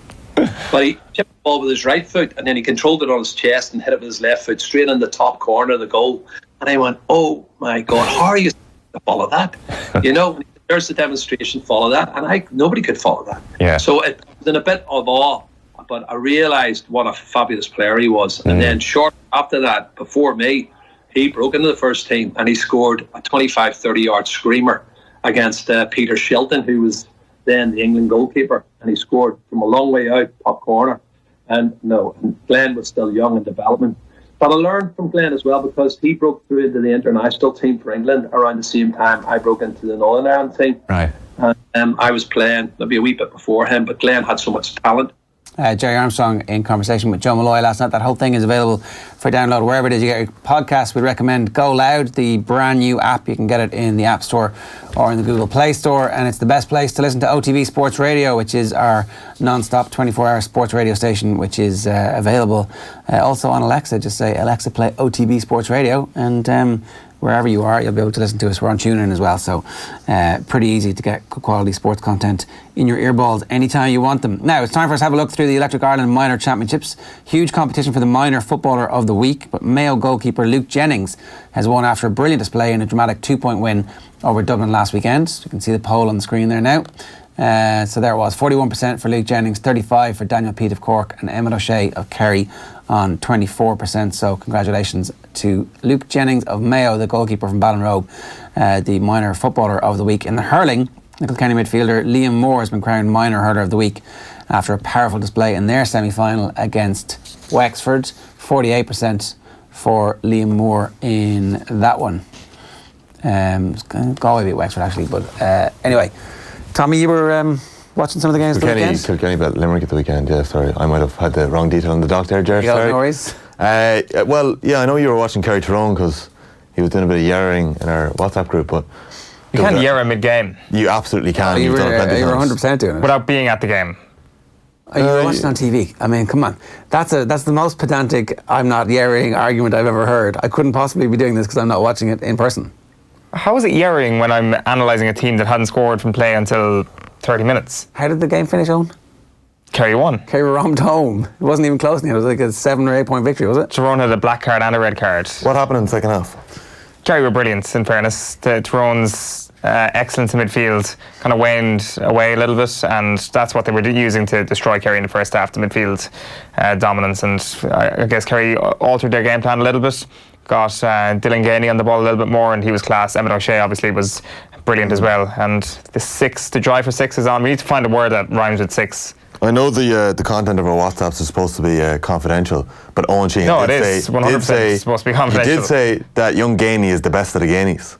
S6: But he tipped the ball with his right foot, and then he controlled it on his chest and hit it with his left foot straight in the top corner of the goal. And I went, oh my God, how are you to follow that? You know, there's the demonstration, follow that. And nobody could follow that.
S7: Yeah.
S6: So it was in a bit of awe, but I realised what a fabulous player he was. And then short after that, before me, he broke into the first team and he scored a 25, 30-yard screamer against Peter Shilton, who was then the England goalkeeper, and he scored from a long way out, top corner. And Glenn was still young in development. But I learned from Glenn as well, because he broke through into the international team for England around the same time I broke into the Northern Ireland team.
S7: Right.
S6: And I was playing maybe a wee bit before him, but Glenn had so much talent.
S3: Ger Armstrong in conversation with Joe Malloy last night. That whole thing is available for download wherever it is you get your podcasts. We'd recommend Go Loud, the brand new app. You can get it in the App Store or in the Google Play Store, and it's the best place to listen to OTB Sports Radio, which is our non-stop 24-hour sports radio station, which is available also on Alexa. Just say, Alexa, play OTB Sports Radio, and wherever you are, you'll be able to listen to us. We're on TuneIn as well, so pretty easy to get good quality sports content in your earballs anytime you want them. Now, it's time for us to have a look through the Electric Ireland Minor Championships. Huge competition for the Minor Footballer of the Week, but Mayo goalkeeper Luke Jennings has won after a brilliant display in a dramatic 2-point win over Dublin last weekend. You can see the poll on the screen there now. So there it was, 41% for Luke Jennings, 35% for Daniel Peat of Cork, and Emmett O'Shea of Kerry on 24%. So congratulations to Luke Jennings of Mayo, the goalkeeper from Ballinrobe, the Minor Footballer of the Week. In the hurling, Kilkenny midfielder Liam Moore has been crowned Minor Hurler of the Week after a powerful display in their semi-final against Wexford. 48% for Liam Moore in that one. Galway beat Wexford actually, but anyway. Tommy, you were watching some of the games this weekend?
S13: Kilkenny bet Limerick at the weekend, yeah, sorry. I might have had the wrong detail on the doc there, Ger, sorry.
S3: No worries.
S13: Well, yeah, I know you were watching Kerry Tyrone because he was doing a bit of yerring in our WhatsApp group, but...
S4: You can't yer mid-game.
S13: You absolutely can.
S3: You were 100% doing it.
S4: Without being at the game.
S3: You were watching on TV. I mean, come on. That's the most pedantic I'm not yerring argument I've ever heard. I couldn't possibly be doing this because I'm not watching it in person.
S4: How is it yerring when I'm analysing a team that hadn't scored from play until 30 minutes?
S3: How did the game finish, Owen?
S4: Kerry won.
S3: Kerry romped home. It wasn't even close. It was like a 7 or 8 point victory, was it?
S4: Tyrone had a black card and a red card.
S13: What happened in the second half?
S4: Kerry were brilliant, in fairness. Tyrone's excellence in midfield kind of waned away a little bit, and that's what they were using to destroy Kerry in the first half, the midfield dominance. And I guess Kerry altered their game plan a little bit, got Dylan Ganey on the ball a little bit more, and he was class. Emmett O'Shea obviously was brilliant as well. And the drive for six is on. We need to find a word that rhymes with six.
S13: I know the content of our WhatsApps is supposed to be confidential, but Owen Sheehan
S4: it is 100% supposed to be confidential.
S13: He did say that young Ganey is the best of the Gainies.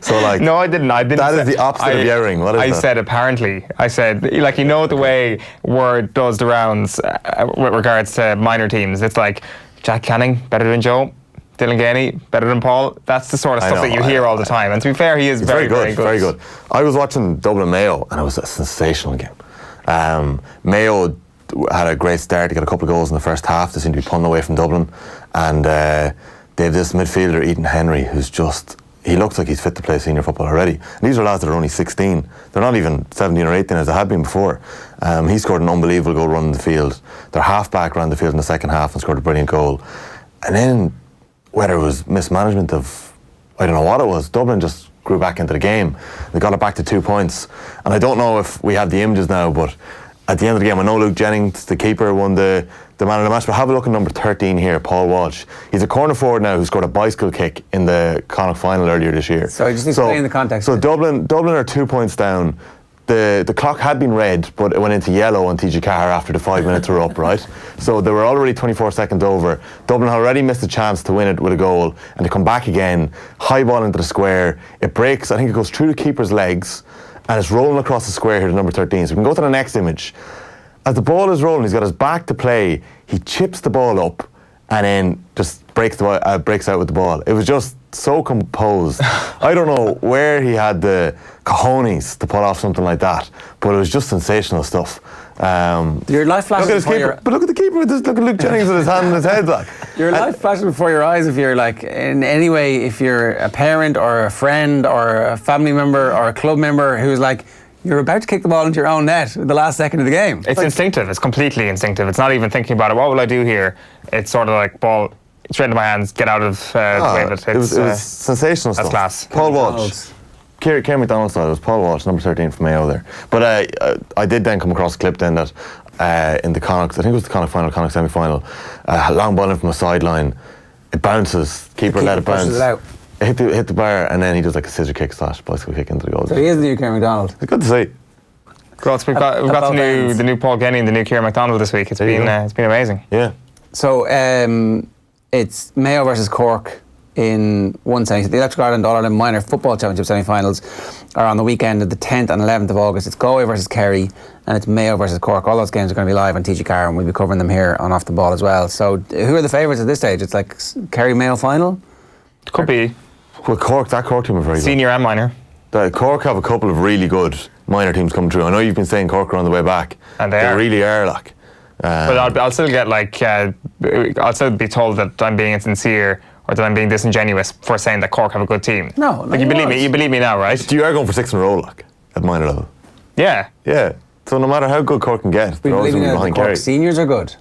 S13: So
S4: no, I didn't.
S13: That is the opposite of yerring. What is that?
S4: I said apparently. I said, like, you know the way word does the rounds with regards to minor teams. It's like Jack Canning better than Joe, Dylan Ganey better than Paul. That's the sort of stuff that you hear all the time. And to be fair, he is very good.
S13: Very good. I was watching Dublin Mayo, and it was a sensational game. Mayo had a great start. They got a couple of goals in the first half. They seemed to be pulling away from Dublin, and they have this midfielder, Ethan Henry, who's just he looks like he's fit to play senior football already. And these are lads that are only 16. They're not even 17 or 18 as they had been before. He scored an unbelievable goal running the field. Their half-back ran the field in the second half and scored a brilliant goal. And then, whether it was mismanagement of, I don't know what it was, Dublin just grew back into the game. They got it back to 2 points. And I don't know if we have the images now, but at the end of the game, I know Luke Jennings, the keeper, won the man of the match, but have a look at number 13 here, Paul Walsh. He's a corner forward now who scored a bicycle kick in the Connacht final earlier this year.
S3: So just explain the context.
S13: So Dublin are 2 points down. The clock had been red, but it went into yellow on TG Carr after the 5 minutes were up, right? So they were already 24 seconds over. Dublin had already missed a chance to win it with a goal, and to come back again, high ball into the square. It breaks, I think it goes through the keeper's legs, and it's rolling across the square here to number 13. So we can go to the next image. As the ball is rolling, he's got his back to play. He chips the ball up and then just breaks out with the ball. It was just so composed. I don't know where he had the cojones to pull off something like that, but it was just sensational stuff.
S3: Your life flashes before your...
S13: But look at the keeper. Look at Luke Jennings with his hand on his head. Like.
S3: Your life flashes before your eyes if you're like, in any way, if you're a parent or a friend or a family member or a club member who's like, you're about to kick the ball into your own net at the last second of the game.
S4: It's like, instinctive. It's completely instinctive. It's not even thinking about it. What will I do here? It's sort of like, ball straight into my hands, get out of the way of it.
S13: It was sensational stuff.
S4: That's class.
S13: Paul Walsh. Kieran McDonald style. It was Paul Walsh, number 13 from Mayo there. But I did then come across a clip then that in the Connacht, I think it was the Connacht final, Connacht semi-final, long ball in from a sideline. It bounces. Keeper let it bounce.
S3: Pushes it out.
S13: It hit the bar, and then he does like a scissor kick / bicycle kick into the goal.
S3: So he is the new Kieran McDonald.
S13: It's good to see.
S4: We've got the new Paul Kenny and the new Kieran McDonald this week. It's been amazing.
S13: Yeah.
S3: So it's Mayo versus Cork in one semi. The Electric Ireland All-Ireland Minor Football Championship semi-finals are on the weekend of the 10th and 11th of August. It's Galway versus Kerry and it's Mayo versus Cork. All those games are going to be live on TG Carr and we'll be covering them here on Off the Ball as well. So who are the favourites at this stage? It's like Kerry-Mayo final?
S4: Could be.
S13: Well, that Cork team are very good.
S4: Senior and minor.
S13: Cork have a couple of really good minor teams coming through. I know you've been saying Cork are on the way back.
S4: And they
S13: really are, like.
S4: But I'll still get like, I'll still be told that I'm being insincere or that I'm being disingenuous for saying that Cork have a good team.
S3: No,
S4: like you believe me now, right?
S13: You are going for 6 in a row, like, at minor level.
S4: Yeah.
S13: Yeah. So no matter how good Cork can get, they're always going to be behind Kerry.
S3: Seniors are good.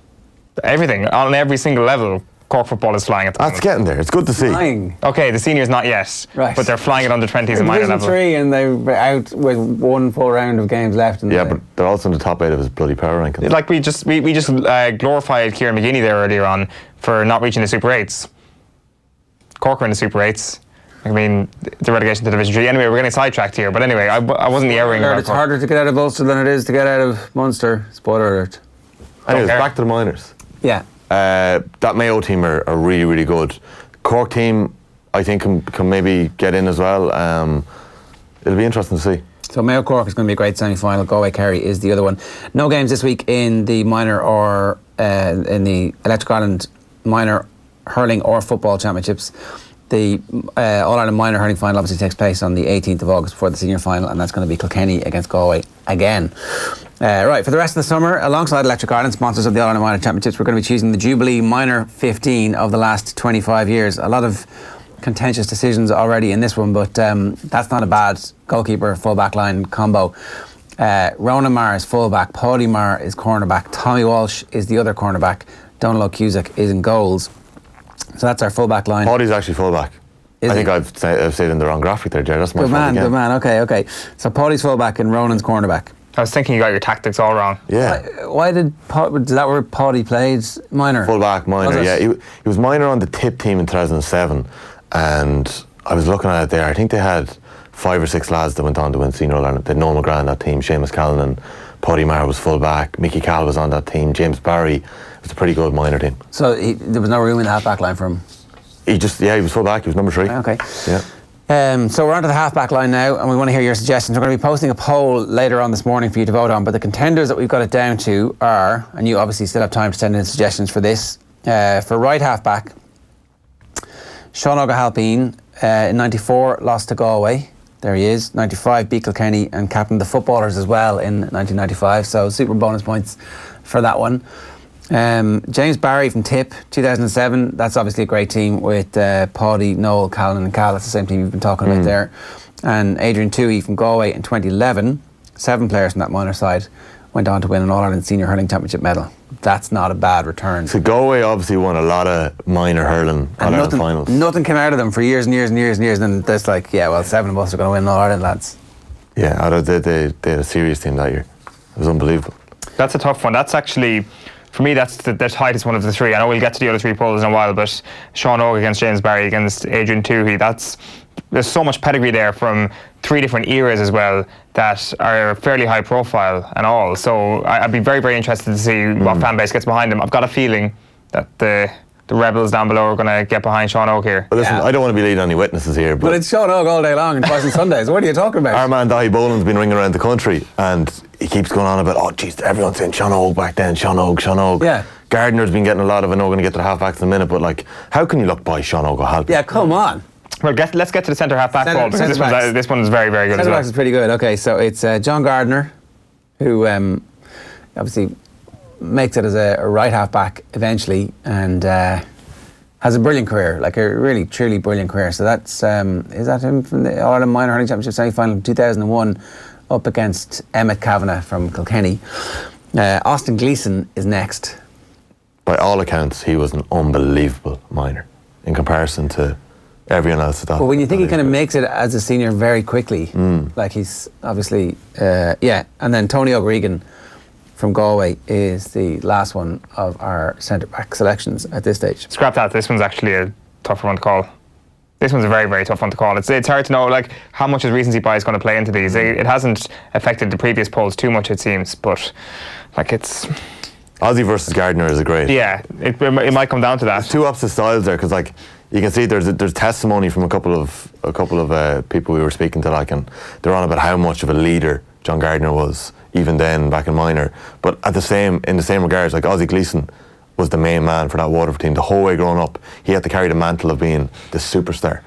S4: Everything, on every single level, Cork football is flying at the moment.
S13: That's getting there. It's good to see.
S3: Flying.
S4: Okay, the seniors not yet,
S3: right.
S4: But they're flying at under 20s and minor level.
S3: 3 and they're out with 1 full round of games left.
S13: But they're also in the top 8 of his bloody power rankings.
S4: Like we just glorified Kieran McGinley there earlier on for not reaching the Super 8s. Cork are in the Super 8s. I mean, the relegation to Division 3. Anyway, we're getting sidetracked here. But anyway, I wasn't airing about
S3: It's harder to get out of Ulster than it is to get out of Munster. Spoiler alert.
S13: Anyways, back to the minors.
S3: Yeah.
S13: That Mayo team are really, really good. Cork team, I think, can maybe get in as well. It'll be interesting to see.
S3: So Mayo Cork is going to be a great semi-final. Galway Kerry is the other one. No games this week in the minor or in the Electric Ireland Minor Hurling or Football Championships. The All-Ireland Minor Hurling Final obviously takes place on the 18th of August before the senior final, and that's going to be Kilkenny against Galway again. Right, for the rest of the summer, alongside Electric Ireland, sponsors of the All-Ireland Minor Championships, we're going to be choosing the Jubilee Minor 15 of the last 25 years. A lot of contentious decisions already in this one, but that's not a bad goalkeeper, full-back line combo. Ronan Marr is full-back, Paddy Marr is cornerback, Tommy Walsh is the other cornerback, Donald Cusack is in goals. So that's our full-back line.
S13: Paddy's actually full-back. I think I've said in the wrong graphic there, Ger. That's my fault again.
S3: Good man, okay. So Paddy's full-back and Ronan's cornerback.
S4: I was thinking you got your tactics all wrong.
S13: Yeah.
S3: Why is that where Paddy played minor?
S13: Full-back, minor, yeah. He was minor on the TIP team in 2007, and I was looking at it there. I think they had 5 or 6 lads that went on to win Senior All-Ireland. They had Noel McGrath on that team, Seamus Callanan, Paddy Marr was full-back, Mickey Cal was on that team, James Barry. It was a pretty good minor team.
S3: So there was no room in the half-back line for him?
S13: He was full-back, he was number 3.
S3: Okay.
S13: Yeah.
S3: So we're onto the half-back line now, and we want to hear your suggestions. We're going to be posting a poll later on this morning for you to vote on, but the contenders that we've got it down to are, and you obviously still have time to send in suggestions for this, for right half-back, Sean O'Halpine, in 94 lost to Galway. There he is. 95 beat Kilkenny and captained the footballers as well in 1995, so super bonus points for that one. James Barry from Tip, 2007. That's obviously a great team with Paddy, Noel, Callan and Cal. That's the same team you've been talking about there. And Adrian Toohey from Galway in 2011. 7 players from that minor side went on to win an All-Ireland Senior Hurling Championship medal. That's not a bad return.
S13: So Galway obviously won a lot of minor hurling All-Ireland finals.
S3: Nothing came out of them for years and years and years and years. And then there's like, 7 of us are going to win All-Ireland, lads.
S13: Yeah, they had a serious team that year. It was unbelievable.
S4: That's a tough one. That's actually, for me, that's the tightest one of the 3. I know we'll get to the other 3 polls in a while, but Sean Og against James Barry against Adrian Toohey, there's so much pedigree there from 3 different eras as well that are fairly high profile and all. So I'd be very, very interested to see what fan base gets behind him. I've got a feeling that the rebels down below are going to get behind Sean Og here.
S13: But listen, I don't want to be leading any witnesses here, but
S3: it's Sean Og all day long and twice on Sundays. What are you talking about?
S13: Our man Dahi Boland's been ringing around the country and he keeps going on about, oh geez, everyone's saying Sean Og back then, Sean Og.
S3: Yeah.
S13: Gardner's been getting a lot of, I know we're going to get to the half-backs in a minute, but like, how can you look by Sean Og O'Halpy?
S3: Yeah, come on.
S4: Well, let's get to the centre half-back ball, because this one is very, very good as well.
S3: Centre-backs is pretty good. Okay, so it's John Gardner, who obviously makes it as a right half-back eventually, and has a brilliant career, like a really, truly brilliant career. So that's, is that him from the All-Ireland Minor Hurling Championship semi-final in 2001, up against Emmett Kavanagh from Kilkenny. Austin Gleeson is next.
S13: By all accounts, he was an unbelievable minor in comparison to everyone else.
S3: But when you think he kind of makes it as a senior very quickly, like he's obviously, and then Tony O'Regan from Galway is the last one of our centre-back selections at this stage.
S4: Scrap that, this one's actually a tougher one to call. This one's a very, very tough one to call. It's hard to know like how much is recency bias going to play into these. It hasn't affected the previous polls too much, it seems, but like it's...
S13: Aussie versus Gardner is a great...
S4: Yeah, it might come down to that.
S13: There's 2 opposite styles there, because like you can see there's testimony from a couple of people we were speaking to, like, and they're on about how much of a leader John Gardner was even then back in minor. But in the same regards, like Ozzie Gleeson was the main man for that Waterford team the whole way growing up. He had to carry the mantle of being the superstar.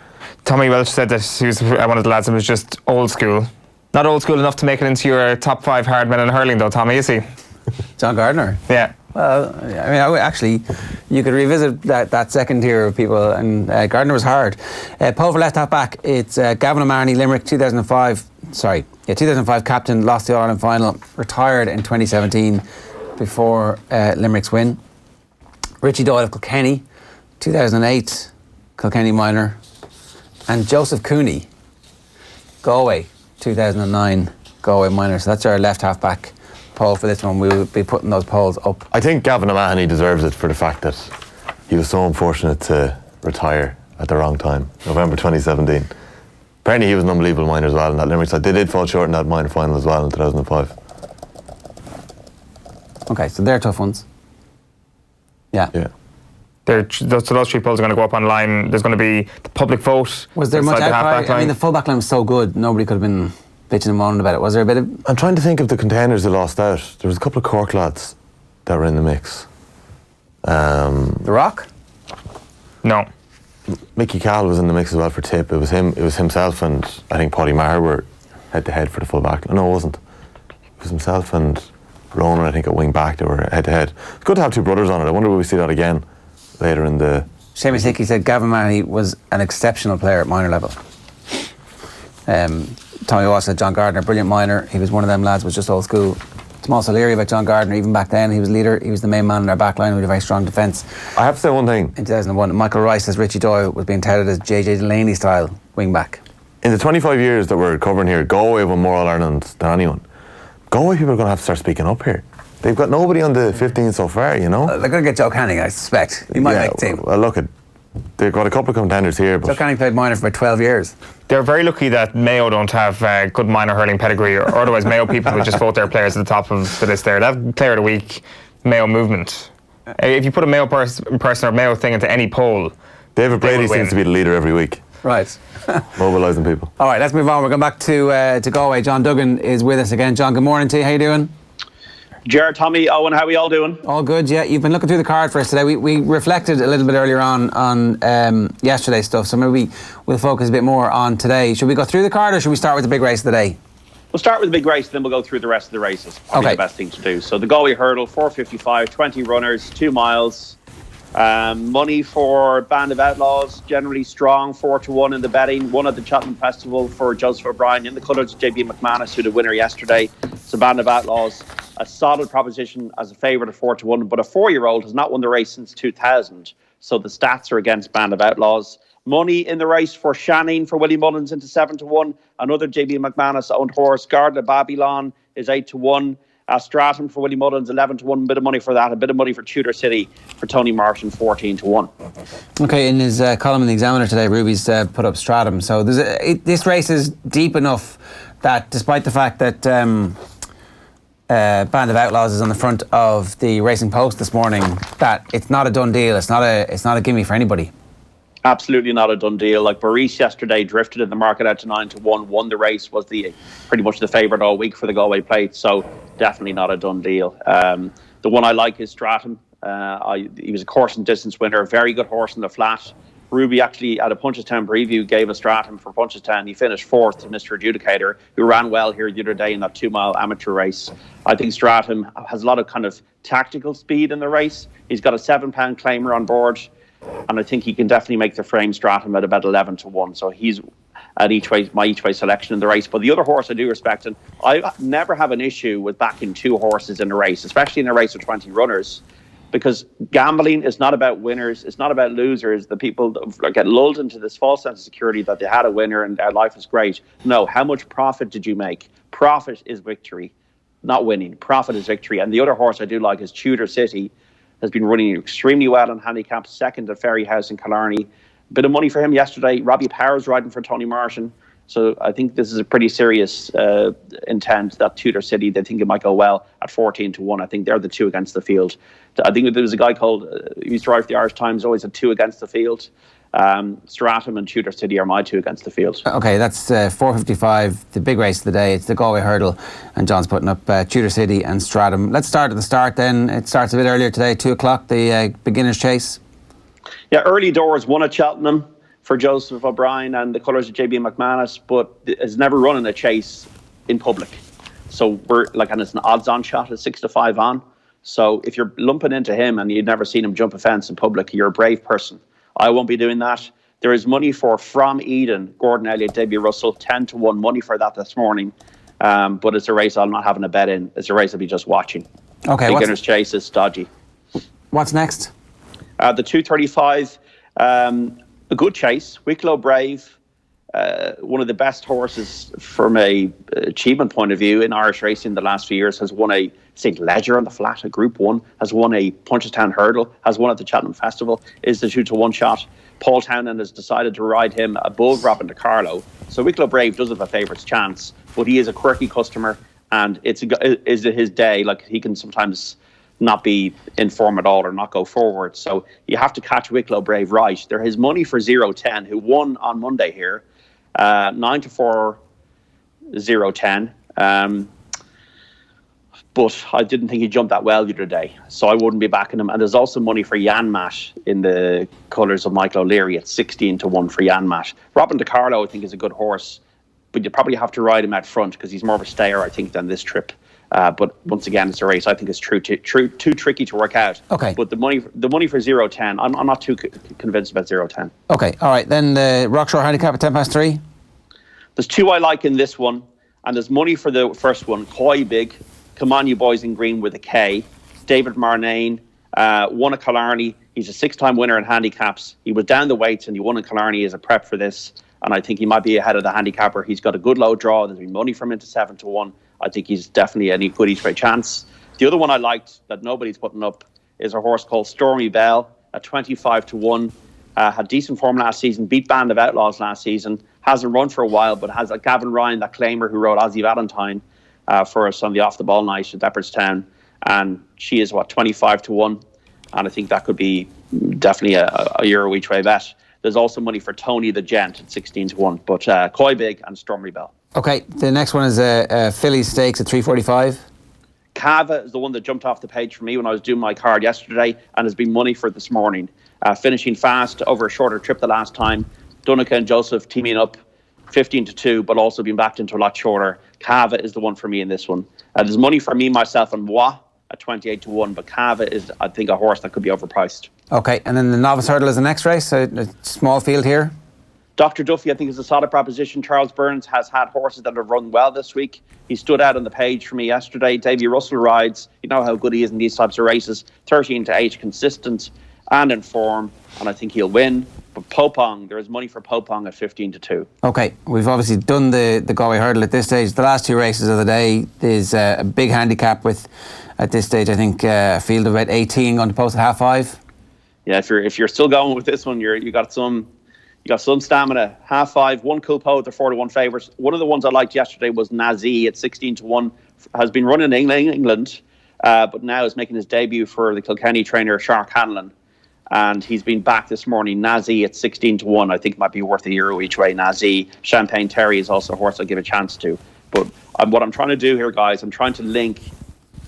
S4: Tommy Welsh said that he was one of the lads that was just old school. Not old school enough to make it into your top 5 hard men in hurling though, Tommy, is he?
S3: John Gardner?
S4: Yeah.
S3: Well, I mean, actually, you could revisit that second tier of people, and Gardner was hard. Paul for left half back, it's Gavin O'Marney, Limerick, 2005 captain, lost the All-Ireland final, retired in 2017 before Limerick's win. Richie Doyle of Kilkenny, 2008 Kilkenny minor, and Joseph Cooney, Galway, 2009 Galway minor. So that's our left half back poll for this one. We'll be putting those polls up.
S13: I think Gavin O'Mahony deserves it for the fact that he was so unfortunate to retire at the wrong time, November 2017. Apparently he was an unbelievable minor as well in that Limerick side. They did fall short in that minor final as well in 2005.
S3: Okay, so they're tough ones. Yeah.
S4: Those 3 polls are going to go up online. There's going to be the public vote.
S3: Was there much outcry? I mean, the full back line was so good, nobody could have been bitching and moaning about it. Was there a bit of...
S13: I'm trying to think of the contenders that lost out. There was a couple of Cork lads that were in the mix.
S3: The Rock?
S4: No.
S13: Mickey Cahill was in the mix as well for Tip. It was himself and I think Paddy Maher were head to head for the full back. No, it wasn't. It was himself and Ronan, I think, at wing back. They were head to head. It's good to have 2 brothers on it. I wonder will we see that again later in the...
S3: Seamus Hickey said Gavin Mahoney was an exceptional player at minor level. Tommy Walsh said John Gardner, brilliant minor. He was one of them lads, was just old school. I'm also leery about John Gardner. Even back then, he was leader. He was the main man in our back line. We had a very strong defence.
S13: I have to say one thing.
S3: In 2001, Michael Rice says Richie Doyle was being touted as JJ Delaney style wing back.
S13: In the 25 years that we're covering here, Galway have won more All-Ireland than anyone. Galway people are going to have to start speaking up here. They've got nobody on the 15 so far, you know.
S3: They're going to get Joe Canning, I suspect. He might make the team.
S13: Well, look, they've got a couple of contenders here. But
S3: Joe Canning played minor for about 12 years.
S4: They're very lucky that Mayo don't have good minor hurling pedigree, or otherwise Mayo people would just vote their players at the top of the list there. That player of the week, Mayo movement. If you put a Mayo person or Mayo thing into any poll,
S13: David Brady seems to be the leader every week.
S3: Right.
S13: Mobilising people.
S3: All right, let's move on. We're going back to Galway. John Duggan is with us again. John, good morning to you. How you doing?
S1: Ger, Tommy, Owen, how are we all doing?
S3: All good, yeah. You've been looking through the card for us today. We reflected a little bit earlier on yesterday's stuff, so maybe we'll focus a bit more on today. Should we go through the card or should we start with the big race of the day?
S1: We'll start with the big race, then we'll go through the rest of the races. Probably the best thing to do. So the Galway Hurdle, 4:55, 20 runners, 2 miles. Money for Band of Outlaws, generally strong, 4-1 in the betting. One at the Cheltenham Festival for Joseph O'Brien in the colours of JB McManus, who the winner yesterday. So Band of Outlaws, a solid proposition as a favourite of 4-1, but a 4-year-old has not won the race since 2000. So the stats are against Band of Outlaws. Money in the race for Shannon for Willie Mullins into 7-1. Another JB McManus owned horse, Gardner Babylon, is 8-1. Stratham for Willie Mullins, 11-1. A bit of money for that. A bit of money for Tudor City for Tony Martin, 14-1.
S3: Okay, in his column in the Examiner today, Ruby's put up Stratham. So this race is deep enough that, despite the fact that Band of Outlaws is on the front of the Racing Post this morning, that it's not a done deal. It's not a gimme for anybody.
S1: Absolutely not a done deal. Like Baris yesterday drifted in the market out to 9-1, won the race, was pretty much the favourite all week for the Galway Plate. So definitely not a done deal. The one I like is Stratham. He was a course and distance winner, a very good horse in the flat. Ruby actually at a Punchestown preview gave a Stratham for Punchestown. He finished 4th to Mr. Adjudicator, who ran well here the other day in that 2-mile amateur race. I think Stratham has a lot of kind of tactical speed in the race. He's got a £7 claimer on board, and I think he can definitely make the frame Stratham at about 11-1. So he's at my each way selection in the race. But the other horse I do respect, and I never have an issue with backing 2 horses in a race, especially in a race of 20 runners, because gambling is not about winners, it's not about losers. The people get lulled into this false sense of security that they had a winner and their life is great. No, how much profit did you make? Profit is victory, not winning. Profit is victory. And the other horse I do like is Tudor City. Has been running extremely well on handicap, second at Ferry House in Killarney. A bit of money for him yesterday. Robbie Powers riding for Tony Martin. So I think this is a pretty serious intent that Tudor City, they think it might go well at 14-1. I think they're the 2 against the field. I think there was a guy called, he used to write for the Irish Times, always had 2 against the field. Stratham and Tudor City are my 2 against the field. Okay, that's 4:55, the big race of the day. It's the Galway Hurdle, and John's putting up Tudor City and Stratham. Let's start at the start then. It starts a bit earlier today, 2 o'clock, the beginner's chase. Yeah, early doors, 1 at Cheltenham for Joseph O'Brien and the colours of JB McManus, but has never run in a chase in public. So and it's an odds-on shot at 6-5 on. So if you're lumping into him and you'd never seen him jump a fence in public, you're a brave person. I won't be doing that. There is money for From Eden, Gordon Elliott, Debbie Russell, 10-1 money for that this morning. But it's a race I'm not having a bet in. It's a race I'll be just watching. Okay. Beginner's chase is dodgy. What's next? The 2:35, a good chase. Wicklow Brave, one of the best horses from a achievement point of view in Irish racing the last few years, has won a St. Leger on the flat, a Group 1, has won a Punchestown Hurdle, has won at the Cheltenham Festival, is the 2-1 shot. Paul Townend has decided to ride him above Robin DiCarlo. So Wicklow Brave does have a favourite's chance, but he is a quirky customer, and is it his day? Like, he can sometimes not be in form at all or not go forward. So you have to catch Wicklow Brave right. There is money for 0-10, who won on Monday here, 9-4, 0-10. But I didn't think he jumped that well the other day, so I wouldn't be backing him. And there's also money for Jan Matt in the colours of Michael O'Leary at 16-1 for Jan Matt. Robin DiCarlo, I think, is a good horse, but you probably have to ride him out front because he's more of a stayer, I think, than this trip. But once again, it's a race I think is too tricky to work out. Okay. But the money for 0-10, I'm not too convinced about 0-10. Okay, all right. Then the Rockshore handicap at 3:10. There's 2 I like in this one, and there's money for the first one. Coy Big, Come On You Boys in Green with a K. David Marnane won at Killarney. He's a 6-time winner in handicaps. He was down the weights and he won in Killarney as a prep for this. And I think he might be ahead of the handicapper. He's got a good low draw. There's been money from him to 7-1. I think he's definitely a good each way chance. The other one I liked that nobody's putting up is a horse called Stormy Bell at 25-1. Had decent form last season, beat Band of Outlaws last season. Hasn't run for a while, but has a Gavin Ryan, that claimer who rode Ozzie Valentine for us on the off the ball night at Leopardstown. And she is 25-1. And I think that could be definitely a Euro each way bet. There's also money for Tony the Gent at 16-1, but Coy Big and Stormy Bell. Okay, the next one is Philly Stakes at 3:45. Cava is the one that jumped off the page for me when I was doing my card yesterday, and has been money for this morning. Finishing fast over a shorter trip the last time. Donaghy and Joseph teaming up. 15-2, but also being backed into a lot shorter. Cava is the one for me in this one. There's money for me, myself, and Wa at 28-1, but Cava is, I think, a horse that could be overpriced.
S3: Okay, and then the novice hurdle is the next race, a small field here.
S1: Dr. Duffy, I think, is a solid proposition. Charles Burns has had horses that have run well this week. He stood out on the page for me yesterday. Davy Russell rides. You know how good he is in these types of races. 13-8, consistent and in form, and I think he'll win. But Popong, there is money for Popong at 15-2.
S3: Okay, we've obviously done the Galway hurdle at this stage. The last two races of the day is a big handicap with, at this stage, I think a field of about 18 going to post at 5:30.
S1: Yeah, if you're still going with this one, you got some stamina. 5:30, one Coolpo, they're 4-1 favourites. One of the ones I liked yesterday was Nazi at 16-1. Has been running in England, but now is making his debut for the Kilkenny trainer Shark Hanlon. And he's been back this morning. Nazi at 16-1. I think it might be worth €1 each way. Nazi. Champagne Terry is also a horse I'll give a chance to. But what I'm trying to do here, guys, I'm trying to link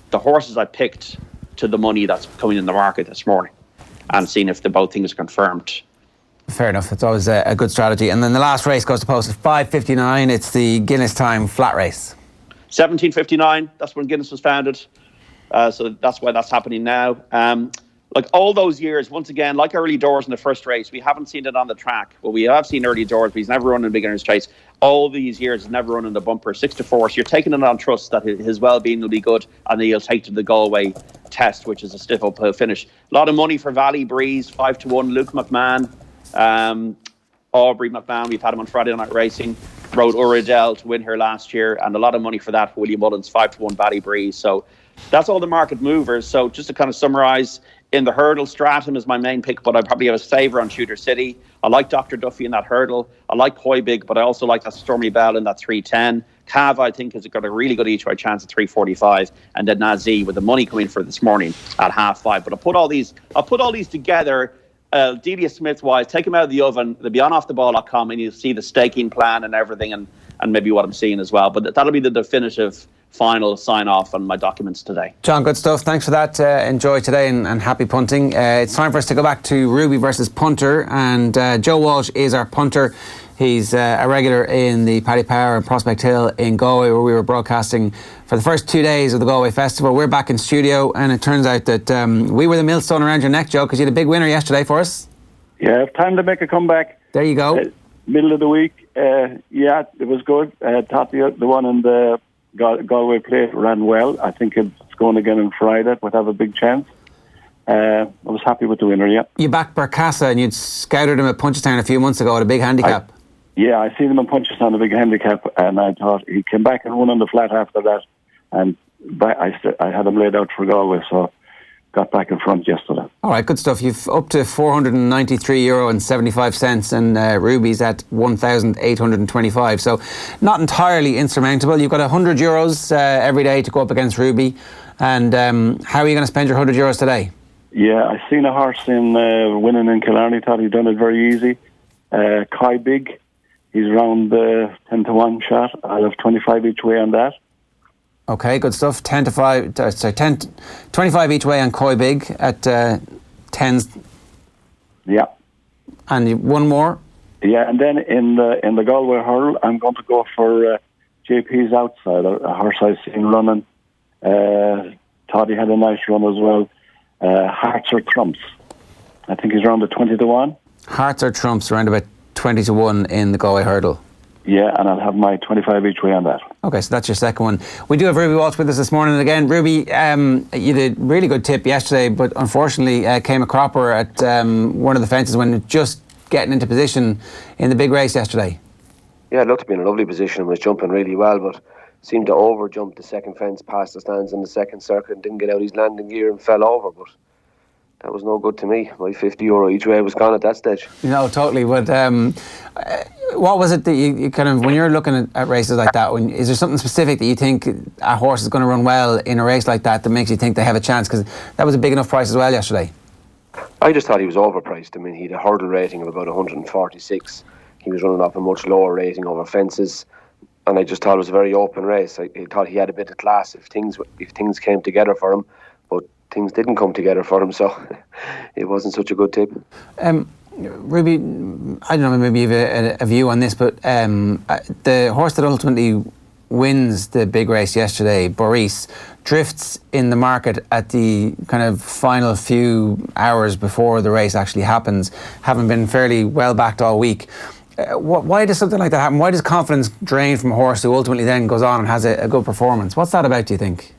S1: the horses I picked to the money that's coming in the market this morning and seeing if the both things are confirmed.
S3: Fair enough. It's always a good strategy. And then the last race goes to post at 5:59. It's the Guinness Time flat race.
S1: 1759. That's when Guinness was founded. So that's why that's happening now. Like all those years, once again, like early doors in the first race, we haven't seen it on the track. Well, we have seen early doors, but he's never run in beginner's chase. All these years, he's never run in the bumper. 6-4. So you're taking it on trust that his well-being will be good, and then he'll take to the Galway test, which is a stiff uphill finish. A lot of money for Valley Breeze, 5-1. Luke McMahon, Aubrey McMahon. We've had him on Friday Night Racing. Rode Uradell to win here last year, and a lot of money for that for William Mullins, 5-1 Valley Breeze. So that's all the market movers. So just to kind of summarise, in the hurdle, Stratham is my main pick, but I probably have a favour on Shooter City. I like Dr. Duffy in that hurdle. I like Hoybig, but I also like that Stormy Bell in that 310. Cav, I think, has got a really good each-way chance at 345, and then Nazi with the money coming for this morning at 5:30. But I'll put all these together. Delia Smith-wise, take them out of the oven. They'll be on offtheball.com, and you'll see the staking plan and everything, and maybe what I'm seeing as well. But that'll be the definitive final sign-off on my documents today.
S3: John, good stuff. Thanks for that. Enjoy today and happy punting. It's time for us to go back to Ruby versus Punter, and Joe Walsh is our punter. He's a regular in the Paddy Power and Prospect Hill in Galway, where we were broadcasting for the first 2 days of the Galway Festival. We're back in studio, and it turns out that we were the millstone around your neck, Joe, because you had a big winner yesterday for us.
S14: Yeah, time to make a comeback.
S3: There you go.
S14: Middle of the week. Yeah, it was good. Thought the one in the Galway Plate ran well. I think it's going again on Friday. Would have a big chance. I was happy with the winner, yeah. You
S3: backed Barcassa, and you'd scouted him at Punchestown a few months ago at a big handicap.
S14: I seen him in Punchestown, a big handicap, and I thought he came back and won on the flat after that. And I had him laid out for Galway, so got back in front yesterday.
S3: All right, good stuff. You've up to €493.75, and Ruby's at €1,825. So not entirely insurmountable. You've got €100 every day to go up against Ruby. And how are you going to spend your €100 today?
S14: Yeah, I seen a horse in winning in Killarney. Thought he'd done it very easy. Kai Big, he's around 10-1 shot. I'll have 25 each way on that.
S3: Okay, good stuff. 25 each way on Koi Big at 10s.
S14: Yeah.
S3: And one more?
S14: Yeah, and then in the Galway Hurl, I'm going to go for JP's Outside, a horse I've seen running. Thought he had a nice run as well. Hearts or Trumps. I think he's around the 20-1.
S3: Hearts or Trumps around about 20-1 in the Galway Hurdle.
S14: Yeah, and I'll have my 25 each way on that.
S3: Okay, so that's your second one. We do have Ruby Walsh with us this morning. And again, Ruby, you did a really good tip yesterday, but unfortunately came a cropper at one of the fences when just getting into position in the big race yesterday.
S15: Yeah, it looked to be in a lovely position and was jumping really well, but seemed to over-jump the second fence past the stands in the second circuit and didn't get out his landing gear and fell over, but that was no good to me. My €50 each way was gone at that stage.
S3: No, totally. But what was it that you kind of, when you're looking at races like that, is there something specific that you think a horse is going to run well in a race like that makes you think they have a chance? Because that was a big enough price as well yesterday.
S15: I just thought he was overpriced. I mean, he had a hurdle rating of about 146. He was running off a much lower rating over fences. And I just thought it was a very open race. I thought he had a bit of class if things came together for him, but things didn't come together for him, so it wasn't such a good tip.
S3: Ruby, I don't know, maybe you have a view on this, but the horse that ultimately wins the big race yesterday, Boris, drifts in the market at the kind of final few hours before the race actually happens, having been fairly well backed all week. Why does something like that happen? Why does confidence drain from a horse who ultimately then goes on and has a good performance? What's that about, do you think?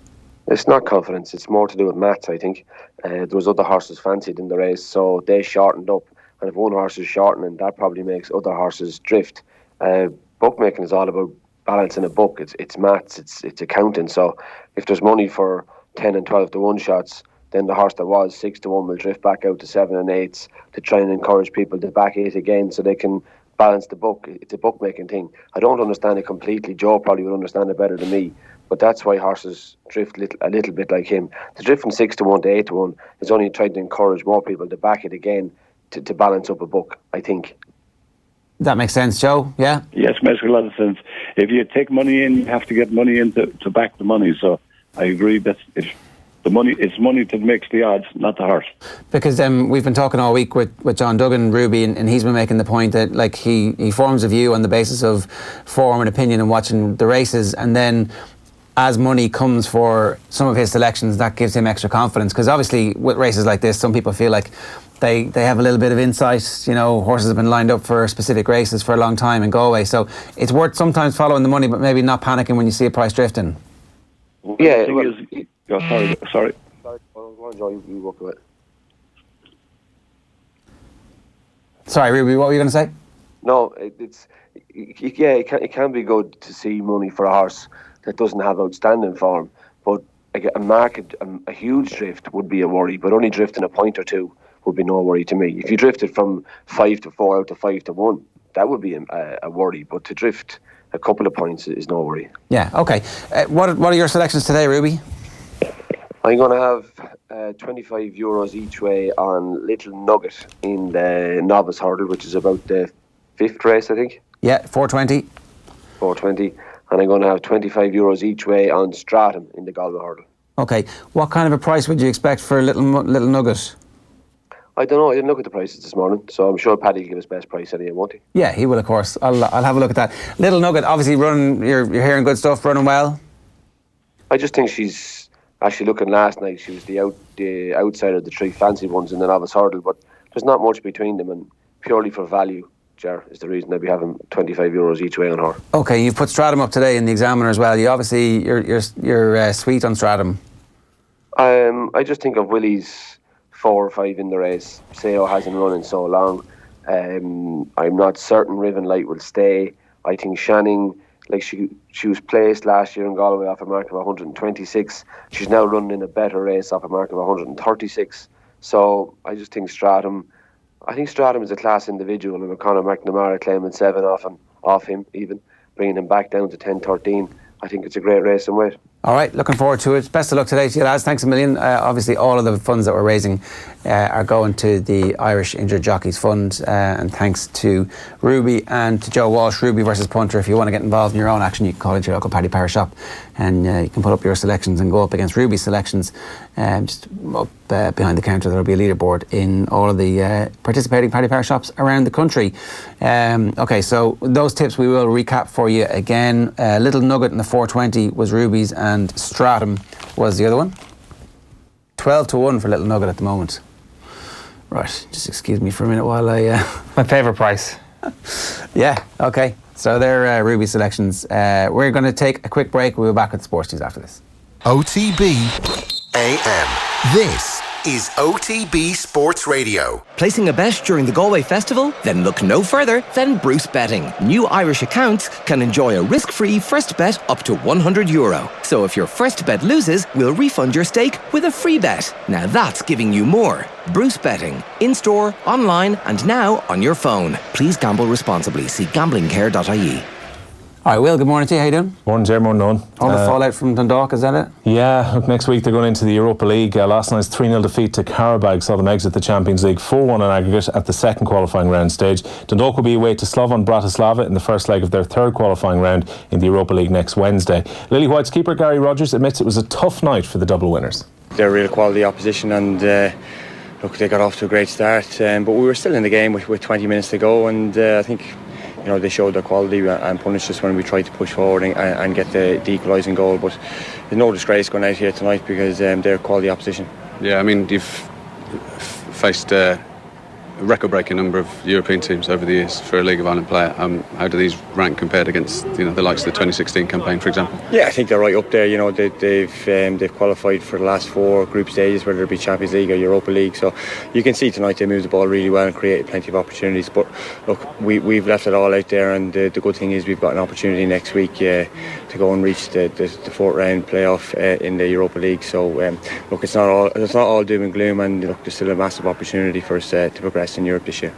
S15: It's not confidence, it's more to do with maths, I think. There was other horses fancied in the race, so they shortened up. And if one horse is shortening, that probably makes other horses drift. Bookmaking is all about balancing a book. It's maths, it's accounting. So if there's money for 10 and 12 to 1 shots, then the horse that was 6 to 1 will drift back out to 7 and 8s to try and encourage people to back 8 again so they can balance the book. It's a bookmaking thing. I don't understand it completely. Joe probably would understand it better than me. But that's why horses drift a little bit like him. To drift from 6 to 1 to 8 to 1 is only trying to encourage more people to back it again to balance up a book, I think. That makes sense, Joe, yeah?
S14: Yes, makes a lot of sense. If you take money in, you have to get money in to back the money. So I agree that it's money that makes the odds, not the horse.
S3: Because we've been talking all week with John Duggan, Ruby, and he's been making the point that like he forms a view on the basis of form and opinion and watching the races, and then as money comes for some of his selections, that gives him extra confidence. Because obviously with races like this, some people feel like they have a little bit of insight. You know, horses have been lined up for specific races for a long time in Galway. So it's worth sometimes following the money, but maybe not panicking when you see a price drifting.
S15: Yeah.
S14: Sorry.
S15: Go on, Joe, you walk away.
S3: Sorry, Ruby, what were you going to say?
S15: No, it can be good to see money for a horse that doesn't have outstanding form. But a huge drift would be a worry, but only drifting a point or two would be no worry to me. If you drifted from 5 to 4 out to 5 to 1, that would be a worry. But to drift a couple of points is no worry.
S3: Yeah, okay. What are your selections today, Ruby?
S15: I'm going to have €25 each way on Little Nugget in the novice hurdle, which is about the 5th race, I think.
S3: Yeah, 420.
S15: 420. And I'm going to have €25 each way on Stratum in the Galway hurdle.
S3: Okay. What kind of a price would you expect for Little Nugget?
S15: I don't know. I didn't look at the prices this morning, so I'm sure Paddy will give us best price anyway, won't he?
S3: Yeah, he will, of course. I'll have a look at that. Little Nugget, obviously running. You're hearing good stuff, running well.
S15: I just think she's actually looking last night. She was the outside of the 3 fancy ones in the novice hurdle, but there's not much between them, and purely for value, Ger, is the reason I'd be having €25 each way on her. Okay, you've put Stratum up today in the Examiner as well. You obviously you're sweet on Stratum. I just think of Willie's 4 or 5 in the race. Seo hasn't run in so long. I'm not certain Riven Light will stay. I think Shanning, like she was placed last year in Galway off a mark of 126. She's now running in a better race off a mark of 136. So I just think Stratum. I think Stratum is a class individual, and Conor McNamara claiming 7 off him, even bringing him back down to 10-13. I think it's a great race and weight. All right, looking forward to it. Best of luck today to you lads. Thanks a million. Obviously, all of the funds that we're raising are going to the Irish Injured Jockeys Fund. And thanks to Ruby and to Joe Walsh, Ruby versus Punter. If you want to get involved in your own action, you can call into your local Paddy Power shop and you can put up your selections and go up against Ruby's selections. Just up behind the counter, there'll be a leaderboard in all of the participating Paddy Power shops around the country. Okay, so those tips we will recap for you again. Little Nugget in the 420 was Ruby's, and Stratum was the other one. 12-1 for Little Nugget at the moment. Right, just excuse me for a minute while I...
S4: My favourite price.
S3: Yeah, okay. So they're Ruby selections. We're going to take a quick break. We'll be back with sports news after this.
S8: OTB AM. This is OTB Sports Radio.
S16: Placing a bet during the Galway Festival? Then look no further than Bruce Betting. New Irish accounts can enjoy a risk-free first bet up to €100. So if your first bet loses, we'll refund your stake with a free bet. Now that's giving you more. Bruce Betting. In-store, online and now on your phone. Please gamble responsibly. See gamblingcare.ie.
S3: All right, Will, good morning to you. How you doing?
S17: Morning, Ger, morning, Eoin.
S3: All the fallout from Dundalk, is that it?
S17: Yeah, look, next week they're going into the Europa League. Last night's 3-0 defeat to Qarabag saw them exit the Champions League 4-1 on aggregate at the second qualifying round stage. Dundalk will be away to Slovan Bratislava in the first leg of their third qualifying round in the Europa League next Wednesday. Lily White's keeper Gary Rogers admits it was a tough night for the double winners.
S18: They're real quality opposition, and look, they got off to a great start, but we were still in the game with 20 minutes to go, and I think they showed their quality and punished us when we tried to push forward and get the equalising goal. But there's no disgrace going out here tonight because they're quality opposition.
S19: Yeah, I mean, you've faced a record-breaking number of European teams over the years for a League of Ireland player. How do these rank compared against the likes of the 2016 campaign, for example?
S18: Yeah, I think they're right up there. They've qualified for the last 4 group stages, whether it be Champions League or Europa League. So you can see tonight they moved the ball really well and created plenty of opportunities. But look, we've left it all out there, and the good thing is we've got an opportunity next week to go and reach the 4th round playoff in the Europa League. So look, it's not all doom and gloom, and look, there's still a massive opportunity for us to progress in Europe this year.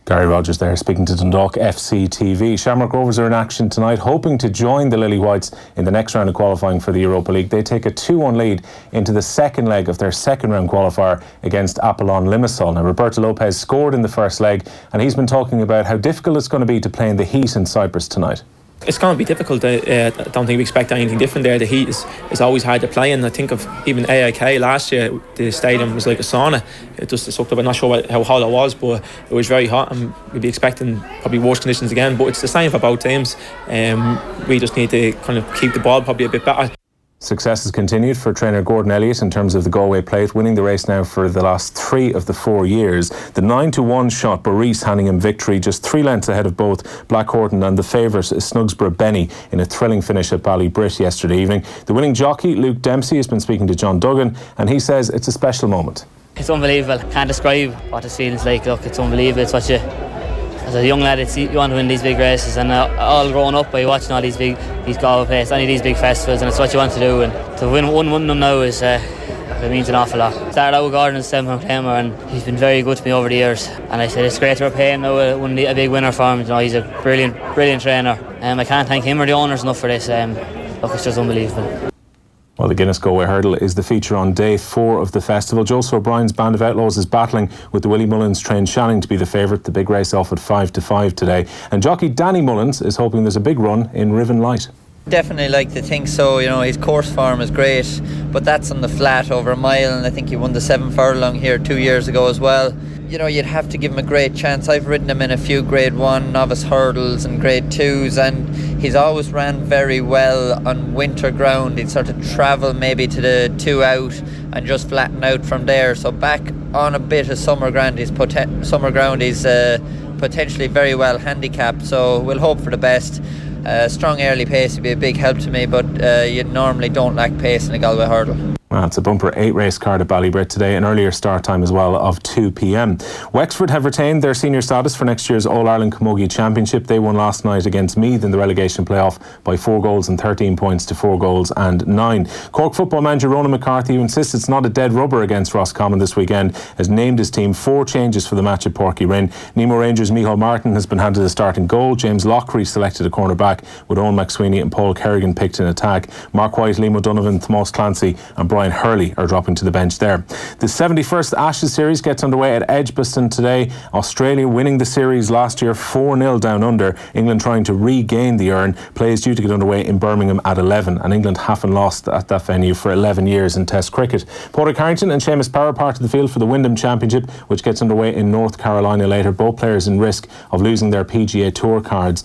S17: Gary Rogers there speaking to Dundalk FC TV. Shamrock Rovers are in action tonight, hoping to join the Lily Whites in the next round of qualifying for the Europa League. They take a 2-1 lead into the second leg of their second round qualifier against Apollon Limassol. Now, Roberto Lopez scored in the first leg, and he's been talking about how difficult it's going to be to play in the heat in Cyprus tonight.
S20: It's going to be difficult. I don't think we expect anything different there. The heat is always hard to play in. I think of even AIK last year, the stadium was like a sauna. It just sucked up. I'm not sure how hot it was, but it was very hot, and we'd be expecting probably worse conditions again. But it's the same for both teams. We just need to kind of keep the ball probably a bit better.
S17: Success has continued for trainer Gordon Elliott in terms of the Galway plate, winning the race now for the last 3 of the 4 years. The 9-1 shot Boris handing him victory, just 3 lengths ahead of both Blackhorton and the favourite Snugsborough Benny in a thrilling finish at Ballybrit yesterday evening. The winning jockey Luke Dempsey has been speaking to John Duggan, and he says it's a special moment.
S21: It's unbelievable. Can't describe what this feeling's like. Look, it's unbelievable. It's what you, as a young lad, you want to win these big races, and all growing up by watching all these Galway places, any of these big festivals, and it's what you want to do. And to win one of them now is it means an awful lot. Started out with Gordon as 7th claimer, and he's been very good to me over the years. And I said it's great to repay him now, a big winner for him. He's a brilliant trainer. I can't thank him or the owners enough for this. Look, it's just unbelievable.
S17: Well, the Guinness Galway Hurdle is the feature on day 4 of the festival. Joseph O'Brien's Band of Outlaws is battling with the Willie Mullins trained Shannon to be the favourite. The big race off at 5-5 today. And jockey Danny Mullins is hoping there's a big run in Riven Light.
S22: Definitely like to think so. His course form is great, but that's on the flat over a mile, and I think he won the 7 furlong here 2 years ago as well. You'd have to give him a great chance. I've ridden him in a few Grade 1 novice hurdles and Grade 2s, and he's always ran very well on winter ground. He'd sort of travel maybe to the 2 out and just flatten out from there. So back on a bit of summer ground, he's potentially very well handicapped, so we'll hope for the best. Strong early pace would be a big help to me, but you normally don't lack pace in a Galway hurdle.
S17: Well, it's a bumper 8 race card at Ballybrit today, an earlier start time as well of 2 p.m. Wexford have retained their senior status for next year's All-Ireland Camogie Championship. They won last night against Meath in the relegation playoff by 4 goals and 13 points to 4 goals and 9. Cork football manager Ronan McCarthy, who insists it's not a dead rubber against Roscommon this weekend, has named his team 4 changes for the match at Porky Rin. Nemo Rangers' Micheál Martin has been handed a starting goal. James Lockery selected a cornerback, with Owen McSweeney and Paul Kerrigan picked in attack. Mark White, Liam O'Donovan, Tomás Clancy and Brian Hurley are dropping to the bench there. The 71st Ashes series gets underway at Edgbaston today. Australia winning the series last year 4-0 down under. England trying to regain the urn. Play is due to get underway in Birmingham at 11, and England haven't lost at that venue for 11 years in Test cricket. Padraig Harrington and Seamus Power part of the field for the Wyndham Championship, which gets underway in North Carolina later. Both players in risk of losing their PGA Tour cards.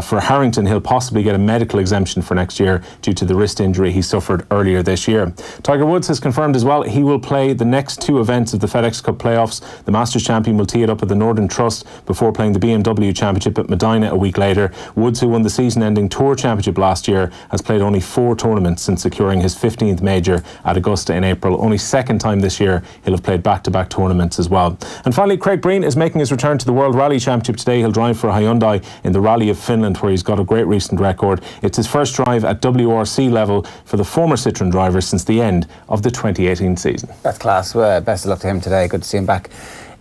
S17: For Harrington, he'll possibly get a medical exemption for next year due to the wrist injury he suffered earlier this year. Tiger Woods has confirmed as well he will play the next 2 events of the FedEx Cup playoffs. The Masters champion will tee it up at the Northern Trust before playing the BMW Championship at Medina a week later. Woods, who won the season-ending Tour Championship last year, has played only 4 tournaments since securing his 15th major at Augusta in April. Only second time this year he'll have played back-to-back tournaments as well. And finally, Craig Breen is making his return to the World Rally Championship today. He'll drive for Hyundai in the Rally of Finland, where he's got a great recent record. It's his first drive at WRC level for the former Citroën driver since the end of the 2018 season.
S3: That's class. Best of luck to him today. Good to see him back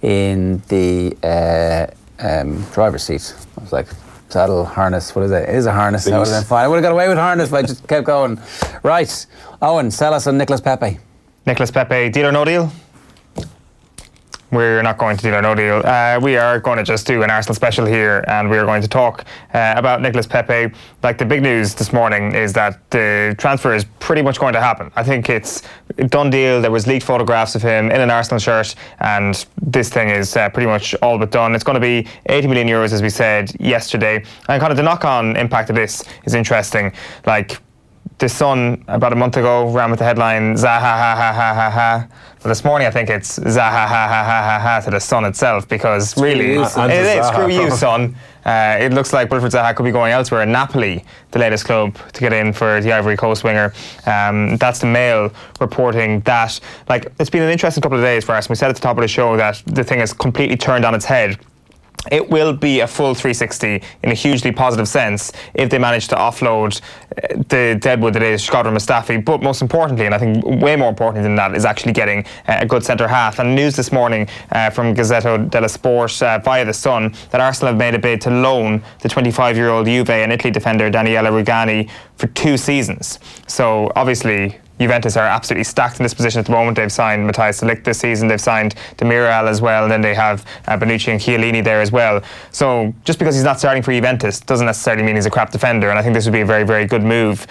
S3: in the driver's seat. I was like, saddle, harness, what is it? It is a harness. That would have been fine. I would have got away with harness if I just kept going. Right, Owen, sell us on Nicholas Pepe.
S4: Nicholas Pepe, deal or no deal? We're not going to deal or no deal. We are going to just do an Arsenal special here, and we are going to talk about Nicolas Pepe. Like, the big news this morning is that the transfer is pretty much going to happen. I think it's a done deal. There was leaked photographs of him in an Arsenal shirt, and this thing is pretty much all but done. It's going to be 80 million euros, as we said yesterday. And kind of the knock-on impact of this is interesting. Like, the Sun, about a month ago, ran with the headline, Zaha ha ha ha ha ha. But this morning I think it's Zaha ha ha ha ha ha to the Sun itself, because really, it is, screw you, Sun. It looks like Wilfried Zaha could be going elsewhere. Napoli, the latest club to get in for the Ivory Coast winger. That's the Mail reporting that. Like, it's been an interesting couple of days for us. We said at the top of the show that the thing has completely turned on its head. It will be a full 360 in a hugely positive sense if they manage to offload the deadwood that is Shkodran Mustafi. But most importantly, and I think way more importantly than that, is actually getting a good centre half. And news this morning from Gazzetta dello Sport via The Sun that Arsenal have made a bid to loan the 25-year-old Juve and Italy defender Daniele Rugani for 2 seasons. So obviously Juventus are absolutely stacked in this position at the moment. They've signed Matthijs de Ligt this season. They've signed Demiral as well. And then they have Bonucci and Chiellini there as well. So just because he's not starting for Juventus doesn't necessarily mean he's a crap defender. And I think this would be a very, very good move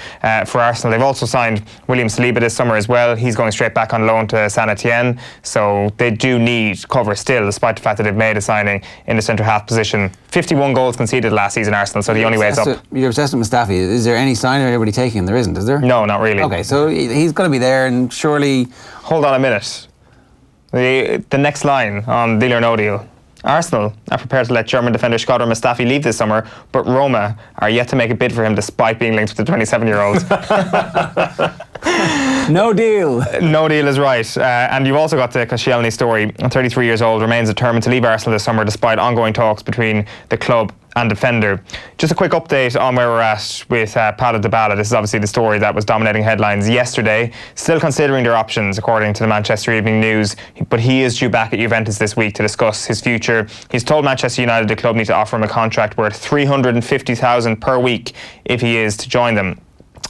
S4: for Arsenal. They've also signed William Saliba this summer as well. He's going straight back on loan to Saint Etienne. So they do need cover still, despite the fact that they've made a signing in the centre-half position. 51 goals conceded last season, Arsenal, so the only way it's up.
S3: You're obsessed with Mustafi. Is there any sign of anybody taking him? There isn't, is there?
S4: No, not really.
S3: Okay, so he's going to be there, and surely...
S4: Hold on a minute. The next line on Deal or No Deal. Arsenal are prepared to let German defender Shkodran Mustafi leave this summer, but Roma are yet to make a bid for him despite being linked with the 27-year-old.
S3: No deal.
S4: No deal is right. And you've also got the Koscielny story. 33 years old, remains determined to leave Arsenal this summer despite ongoing talks between the club and defender. Just a quick update on where we're at with Paulo Dybala. This is obviously the story that was dominating headlines yesterday. Still considering their options, according to the Manchester Evening News, but he is due back at Juventus this week to discuss his future. He's told Manchester United the club need to offer him a contract worth $350,000 per week if he is to join them.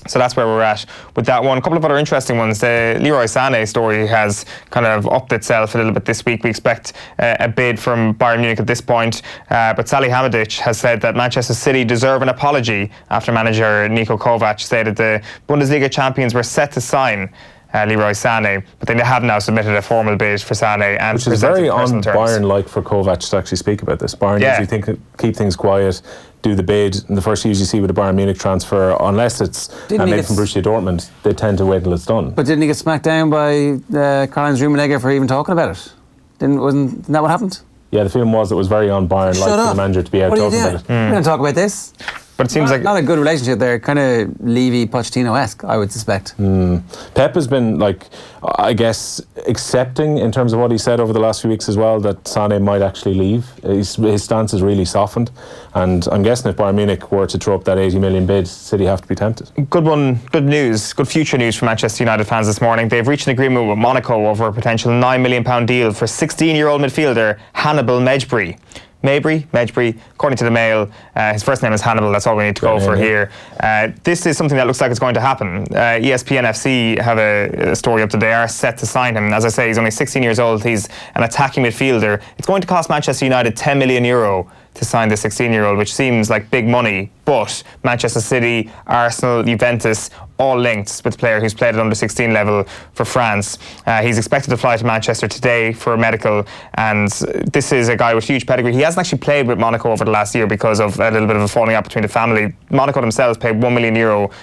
S4: So that's where we're at with that one. A couple of other interesting ones. The Leroy Sané story has kind of upped itself a little bit this week. We expect a bid from Bayern Munich at this point. But Salihamidzic has said that Manchester City deserve an apology after manager Niko Kovac stated the Bundesliga champions were set to sign Leroy Sané, but they have now submitted a formal bid for Sané, and
S17: which is very un-Bayern-like for Kovac to actually speak about this. Bayern usually keep things quiet, do the bid, and the first news you see with a Bayern Munich transfer, unless it's made from Borussia Dortmund, they tend to wait till it's done.
S3: But didn't he get smacked down by Karl-Heinz Rummenigge for even talking about it? Wasn't that what happened?
S17: Yeah, the feeling was it was very un-Bayern-like for the manager to be out talking about it.
S3: We're going to talk about this.
S4: But it seems like
S3: not a good relationship there, kind of Levy-Pochettino-esque, I would suspect.
S17: Pep has been, I guess, accepting in terms of what he said over the last few weeks as well, that Sané might actually leave. His stance has really softened, and I'm guessing if Bayern Munich were to throw up that 80 million bid, City have to be tempted.
S4: Good one, good news, good future news for Manchester United fans this morning. They've reached an agreement with Monaco over a potential £9 million deal for 16-year-old midfielder Hannibal Mejbri. Mejbri, according to the Mail, his first name is Hannibal, that's all we need to go for here. This is something that looks like it's going to happen. ESPN FC have a story up today. They are set to sign him. As I say, he's only 16 years old. He's an attacking midfielder. It's going to cost Manchester United €10 million to sign the 16-year-old, which seems like big money, but Manchester City, Arsenal, Juventus, all linked with the player who's played at under 16 level for France. He's expected to fly to Manchester today for a medical, and this is a guy with huge pedigree. He hasn't actually played with Monaco over the last year because of a little bit of a falling out between the family. Monaco themselves paid €1 million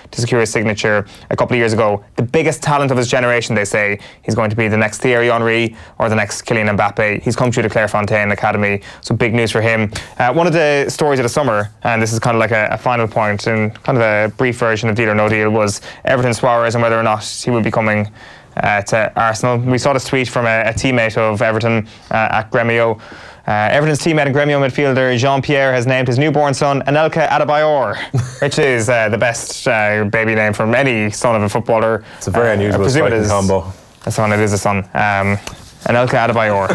S4: to secure his signature a couple of years ago. The biggest talent of his generation, they say. He's going to be the next Thierry Henry or the next Kylian Mbappe. He's come through the Clairefontaine Academy, so big news for him. One of the stories of the summer, and this is kind of like a final point and kind of a brief version of Deal or No Deal, was Everton Suarez and whether or not he would be coming to Arsenal. We saw this tweet from a teammate of Everton at Gremio. Everton's teammate and Gremio midfielder Jean-Pierre has named his newborn son Anelka Adebayor, which is the best baby name from any son of a footballer.
S17: It's a very unusual striking combo.
S4: That's one, it is a son. Anelka Adebayor.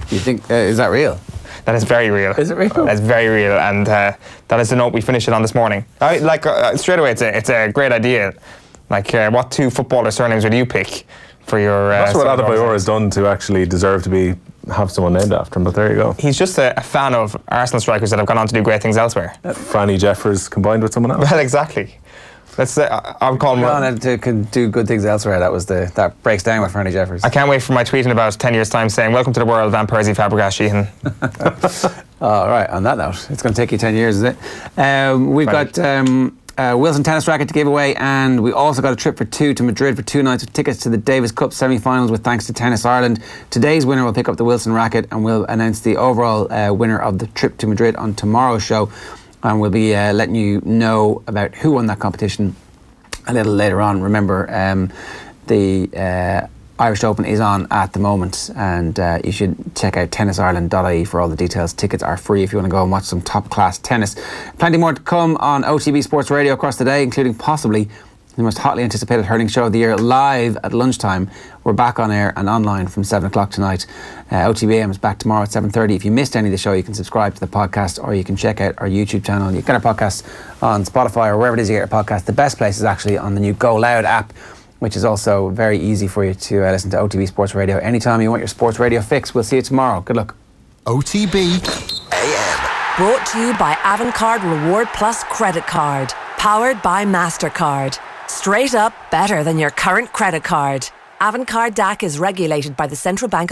S3: Do you think, is that real?
S4: That is very real.
S3: Is it real?
S4: That's very real, and that is the note we finished it on this morning. Straight away, it's a great idea. What 2 footballer surnames would you pick? for your.
S17: That's what Adebayor has done to actually deserve to have someone named after him. But there you go.
S4: He's just a fan of Arsenal strikers that have gone on to do great things elsewhere.
S17: Franny Jeffers combined with someone else.
S4: Well, exactly. Let's say I'll call him
S3: on to do good things elsewhere. That breaks down with Franny Jeffers.
S4: I can't wait for my tweet in about 10 years' time saying, "Welcome to the world, Van Persie, Fabregas, Sheehan."
S3: All right. On that note, it's going to take you 10 years, is it? We've got Wilson tennis racket to give away, and we also got a trip for two to Madrid for 2 nights with tickets to the Davis Cup semi-finals with thanks to Tennis Ireland. Today's winner will pick up the Wilson racket, and we'll announce the overall winner of the trip to Madrid on tomorrow's show. And we'll be letting you know about who won that competition a little later on. Remember, the Irish Open is on at the moment, and you should check out tennisireland.ie for all the details. Tickets are free if you want to go and watch some top-class tennis. Plenty more to come on OTB Sports Radio across the day, including possibly the most hotly anticipated hurling show of the year, live at lunchtime. We're back on air and online from 7 o'clock tonight. OTB AM is back tomorrow at 7:30. If you missed any of the show, you can subscribe to the podcast, or you can check out our YouTube channel. You can get our podcasts on Spotify or wherever it is you get your podcast. The best place is actually on the new Go Loud app, which is also very easy for you to listen to OTB Sports Radio anytime you want your sports radio fix. We'll see you tomorrow. Good luck.
S8: OTB AM.
S2: Brought to you by Avantcard Reward Plus Credit Card. Powered by MasterCard. Straight up better than your current credit card. Avantcard DAC is regulated by the Central Bank of